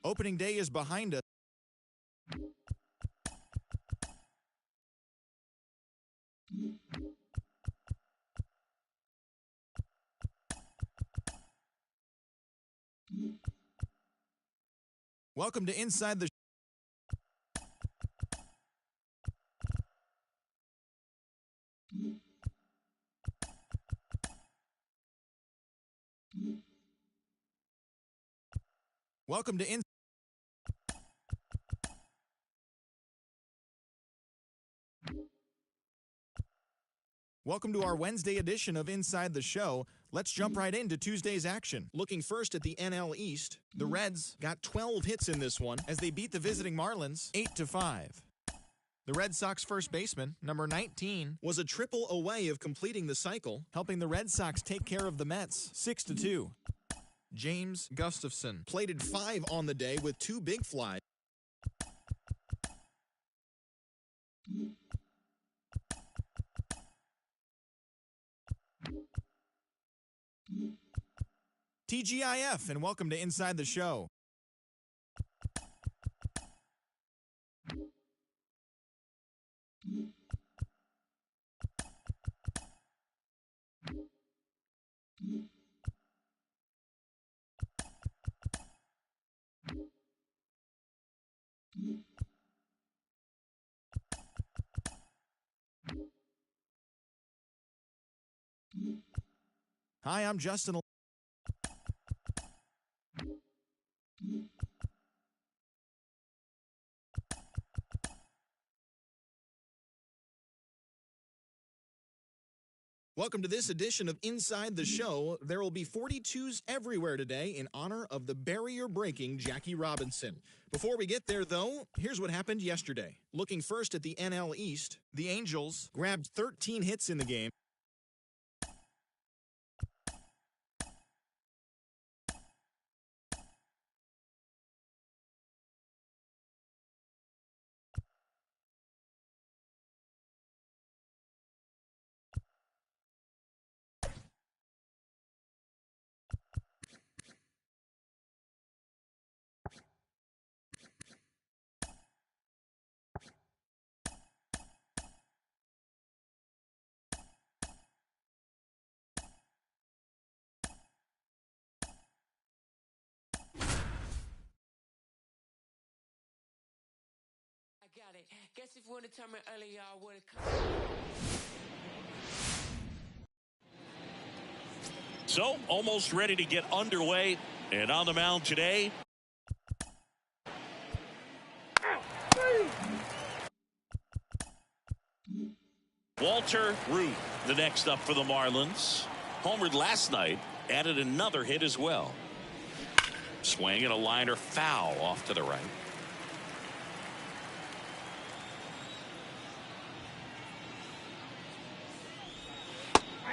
Opening day is behind us. Welcome to Inside the Welcome to Welcome to our Wednesday edition of Inside the Show. Let's jump right into Tuesday's action. Looking first at the NL East, the Reds got 12 hits in this one as they beat the visiting Marlins 8-5. The Red Sox first baseman, number 19, was a triple away of completing the cycle, helping the Red Sox take care of the Mets 6-2. James Gustafson plated 5 on the day with 2 big flies. TGIF, and welcome to Inside the Show. Hi, I'm Justin. Welcome to this edition of Inside the Show. There will be 42s everywhere today in honor of the barrier-breaking Jackie Robinson. Before we get there, though, here's what happened yesterday. Looking first at the NL East, the Angels grabbed 13 hits in the game. Got it. Guess if we would have turned me earlier, I would have come. So, almost ready to get underway. And on the mound today, Walter Ruth, the next up for the Marlins. Homered last night, added another hit as well. Swing and a liner foul off to the right.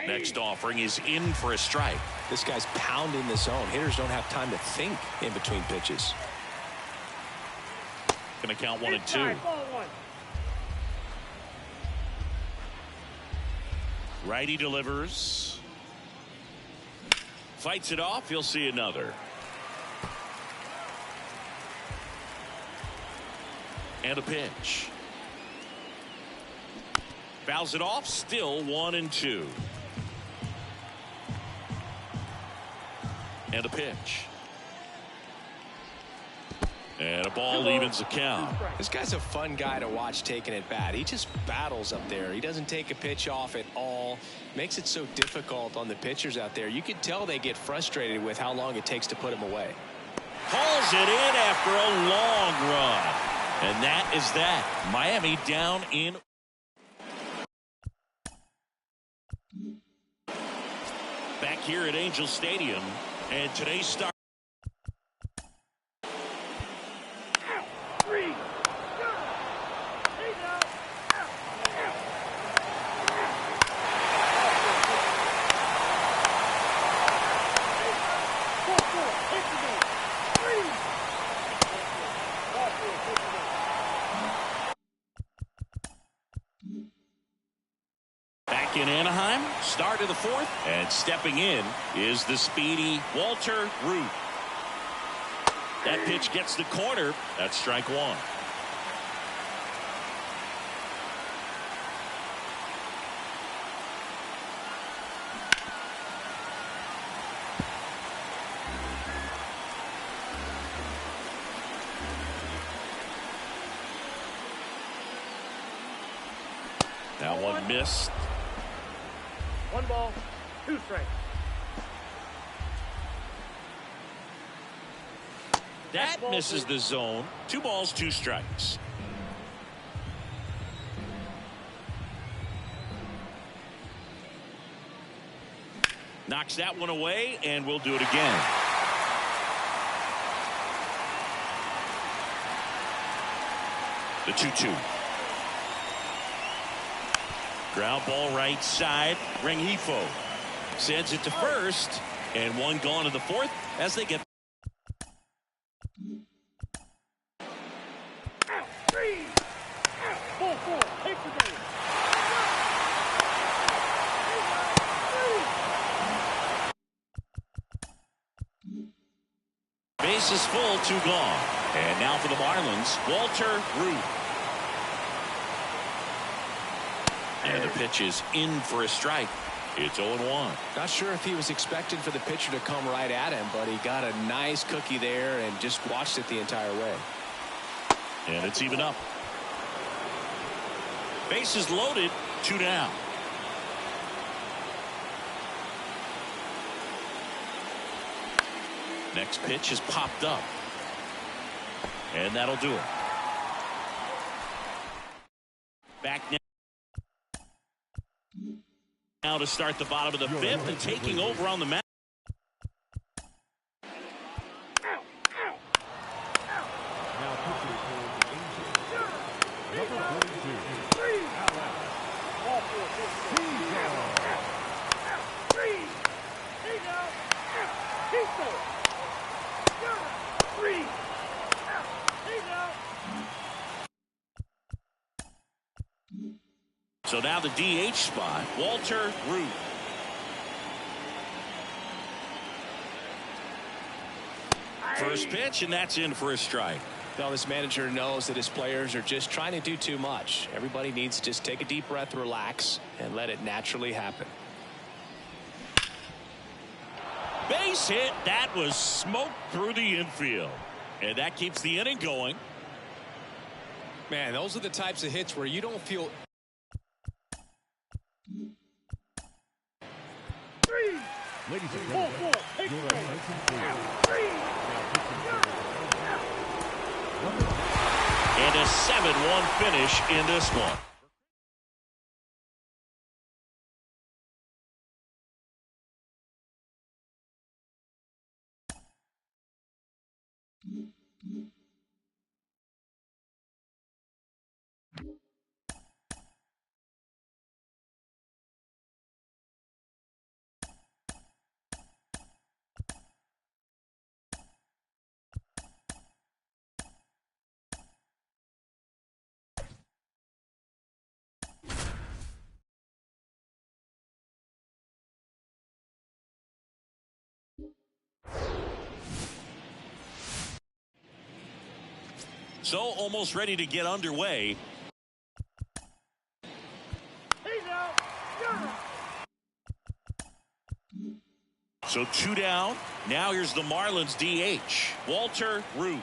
Next offering is in for a strike. This guy's pounding the zone. Hitters don't have time to think in between pitches. Going to count 1 and 2. Righty delivers. Fights it off. He'll see another. And a pitch. Fouls it off. Still 1 and 2. And a pitch. And a ball evens the count. This guy's a fun guy to watch taking at bat. He just battles up there. He doesn't take a pitch off at all. Makes it so difficult on the pitchers out there. You can tell they get frustrated with how long it takes to put him away. Hauls it in after a long run. And that is that. Miami down in. Back here at Angel Stadium. And today's start. Back in Anaheim, start of the 4th, and stepping in is the speedy Walter Ruth. That pitch gets the corner. That's strike 1. That one missed. 1 ball, 2 strikes. That misses the zone. 2 balls, 2 strikes. Knocks that one away, and we'll do it again. The 2-2. Ground ball right side. Rengifo sends it to first, and 1 gone in the 4th as they get. Bases full, 2 gone. And now for the Marlins, Walter Ruth. And the pitch is in for a strike. It's 0-1. Not sure if he was expecting for the pitcher to come right at him, but he got a nice cookie there and just watched it the entire way. And it's even up. Bases loaded, 2 down. Next pitch is popped up. And that'll do it. Back now to start the bottom of the fifth and taking over on the mound. So now the DH spot, Walter Ruth. First pitch, and that's in for a strike. Now this manager knows that his players are just trying to do too much. Everybody needs to just take a deep breath, relax, and let it naturally happen. Base hit. That was smoked through the infield. And that keeps the inning going. Man, those are the types of hits where you don't feel... Ladies and gentlemen, and a 7-1 finish in this one. So almost ready to get underway. So 2 down. Now here's the Marlins DH, Walter Ruth.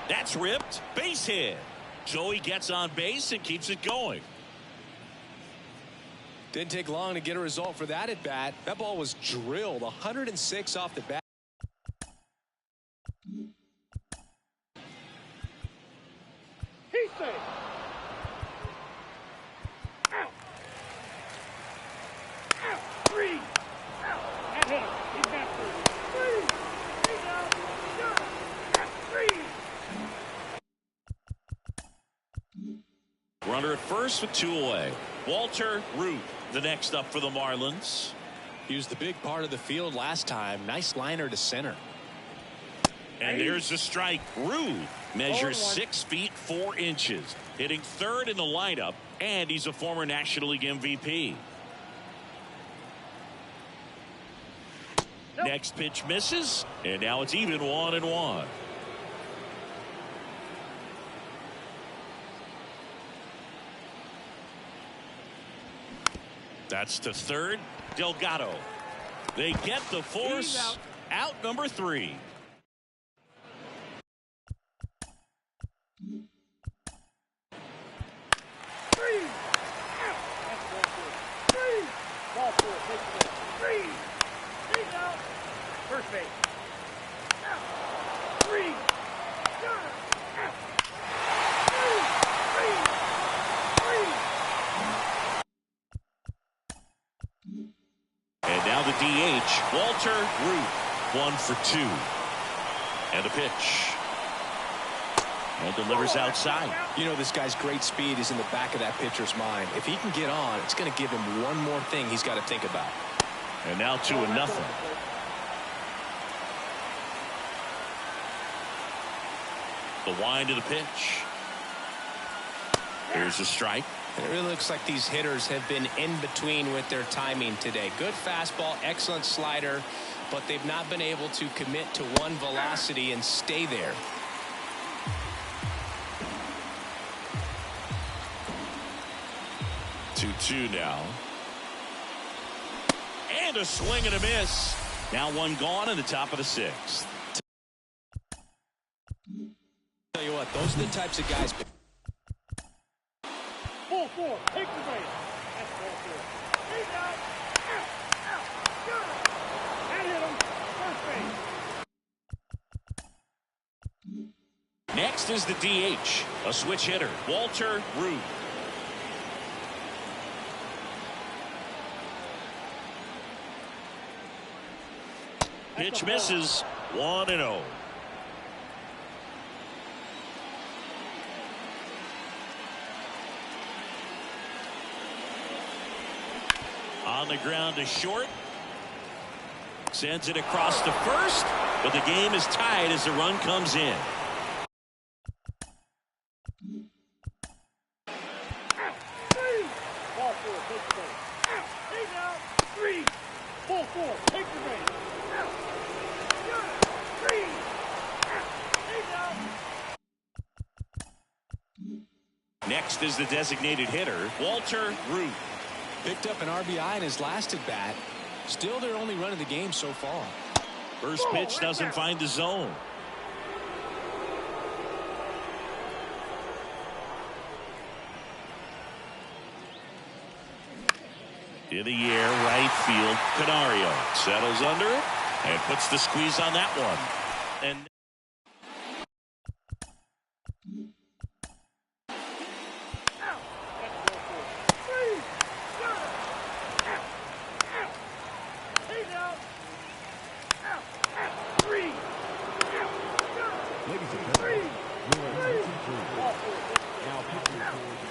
That's ripped. Base hit. So he gets on base and keeps it going. Didn't take long to get a result for that at bat. That ball was drilled 106 off the bat. He's safe. Out. Out. 3. Out. That hit him. He's got 3. He's out. Done. Out. 3. Runner at first with 2 away. Walter Ruth, the next up for the Marlins. He was the big part of the field last time. Nice liner to center. And there's the strike. Ruth measures 6 feet 4 inches, hitting third in the lineup, and he's a former National League MVP. Next pitch misses, and now it's even 1-1. That's to third. Delgado. They get the force. Out number 3. First base. Out. 3. Done. Out. 3. And now the DH, Walter Ruth, 1 for 2. And a pitch. And delivers outside. You know, this guy's great speed is in the back of that pitcher's mind. If he can get on, it's going to give him one more thing he's got to think about. And now 2-0. The wind of the pitch. Here's a strike. And it really looks like these hitters have been in between with their timing today. Good fastball, excellent slider, but they've not been able to commit to one velocity and stay there. Two now. And a swing and a miss. Now 1 gone in the top of the 6th. Tell you what, those are the types of guys. 4. Take the base. That's 4. He's out. Out. Out. Done. That hit him. First base. Next is the DH, a switch hitter, Walter Ruth. Pitch misses. 1-0. On the ground to short. Sends it across to first, but the game is tied as the run comes in. Ball four, take the base. He's out. 3. Ball four, take the base. Out. 3. He's out. Next is the designated hitter, Walter Ruth. Picked up an RBI in his last at bat. Still their only run of the game so far. First pitch doesn't find the zone. In the air, right field, Canario settles under it and puts the squeeze on that one. And Ladies and gentlemen, your attention please. Now pitching for the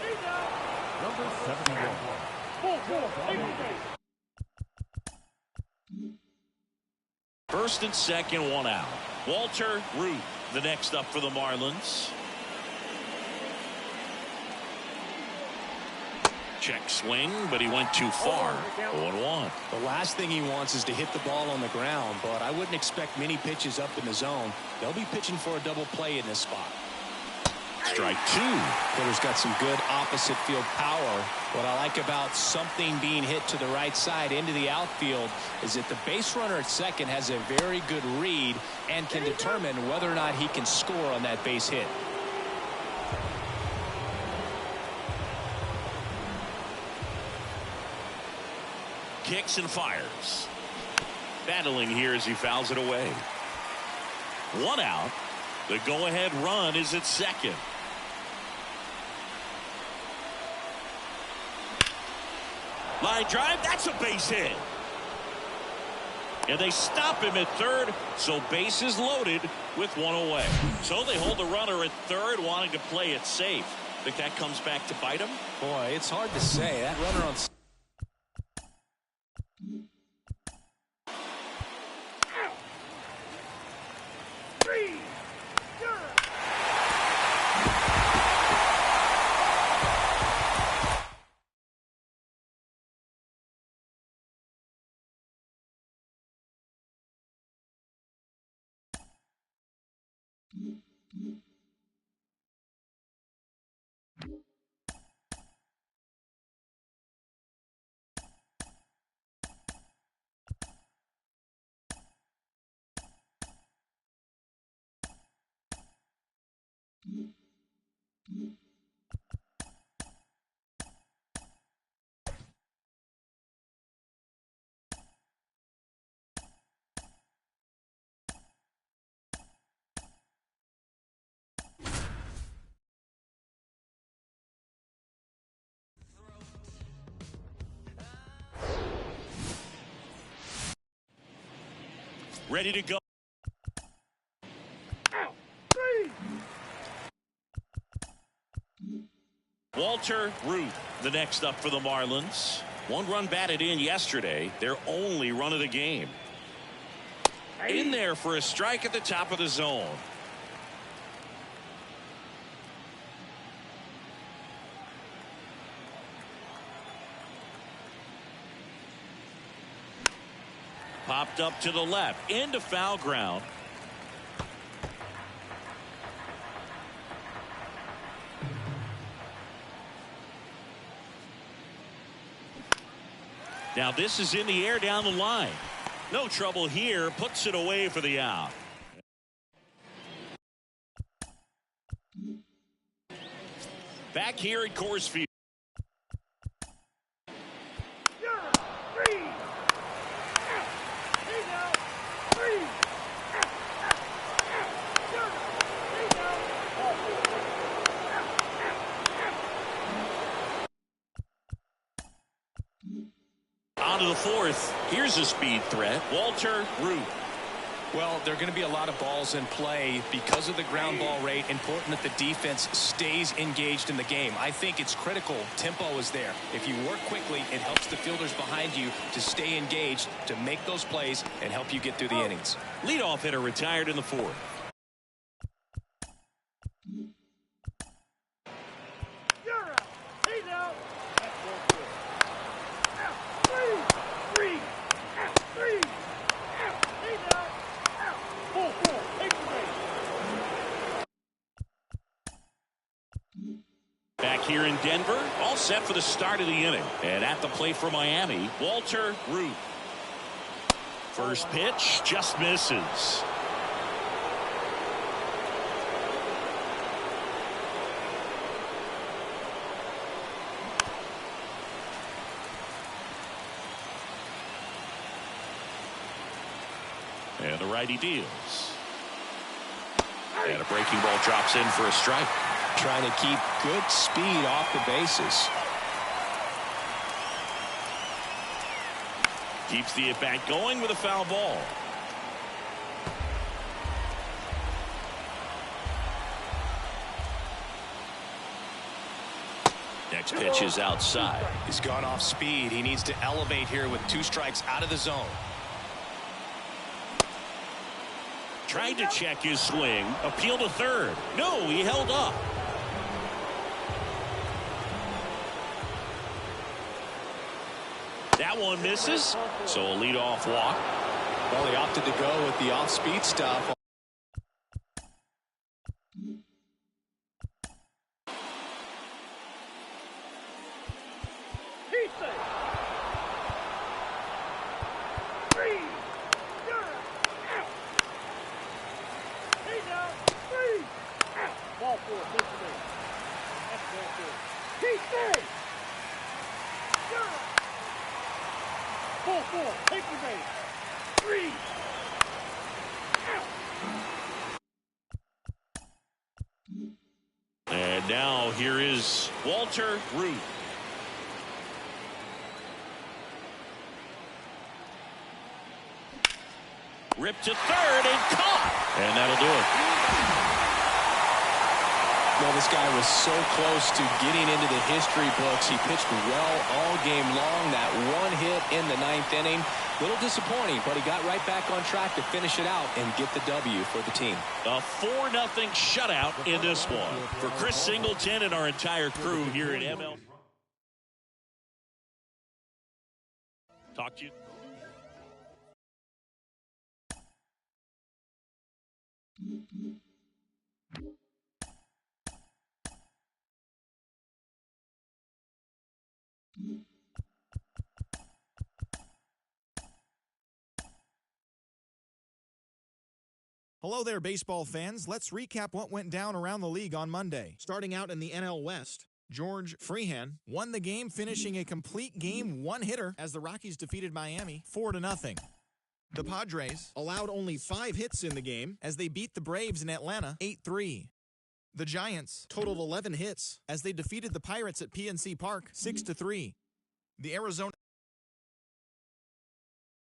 Angels, number 71. first and second, 1 out. Walter Ruth, the next up for the Marlins. Check swing, but he went too far. 0-1. The last thing he wants is to hit the ball on the ground, but I wouldn't expect many pitches up in the zone. They'll be pitching for a double play in this spot. Strike 2. Hitter's got some good opposite field power. What I like about something being hit to the right side into the outfield is that the base runner at second has a very good read and can determine whether or not he can score on that base hit. Kicks and fires. Battling here as he fouls it away. 1 out. The go-ahead run is at second. Line drive, that's a base hit. And they stop him at third, so base is loaded with 1 away. So they hold the runner at third, wanting to play it safe. Think that comes back to bite him? Boy, it's hard to say. That runner on ready to go. Walter Ruth, the next up for the Marlins. 1 run batted in yesterday, their only run of the game. In there for a strike at the top of the zone. Popped up to the left, into foul ground. Now this is in the air down the line. No trouble here, puts it away for the out. Back here at Coors Field. On to the fourth. Here's a speed threat, Walter Ruth. Well, there are going to be a lot of balls in play because of the ground ball rate. Important that the defense stays engaged in the game. I think it's critical tempo is there. If you work quickly, it helps the fielders behind you to stay engaged, to make those plays, and help you get through the innings. Leadoff hitter retired in the fourth. You're out. He's out. That's ball four. Out. Three. Out. Three. Out. He's out. Out. Ball four. Take the base. Back here in Denver, all set for the start of the inning. And at the plate for Miami, Walter Ruth. First pitch just misses. And the righty deals. And a breaking ball drops in for a strike. Trying to keep good speed off the bases. Keeps the at-bat going with a foul ball. Next pitch is outside. He's gone off speed. He needs to elevate here with 2 strikes out of the zone. Tried to check his swing. Appeal to third. No, he held up. That one misses. So a leadoff walk. Well, he opted to go with the off-speed stuff. He's safe. Three. You're out. Out. He's out. Three. Out. Ball four. Take the base. That's ball four. He's safe. You're out. Ball four. Take the base. Three. Out. And now here is Walter Ruth. Ripped to third and caught. And that'll do it. Well, this guy was so close to getting into the history books. He pitched well all game long. That one hit in the 9th inning. Little disappointing, but he got right back on track to finish it out and get the W for the team. A 4-0 shutout in this one. For Chris Singleton and our entire crew here at MLB. Talk to you. Hello there, baseball fans. Let's recap what went down around the league on Monday. Starting out in the NL West, George Freehan won the game, finishing a complete game one-hitter as the Rockies defeated Miami 4-0. The Padres allowed only 5 hits in the game as they beat the Braves in Atlanta 8-3. The Giants totaled 11 hits as they defeated the Pirates at PNC Park 6-3. The Arizona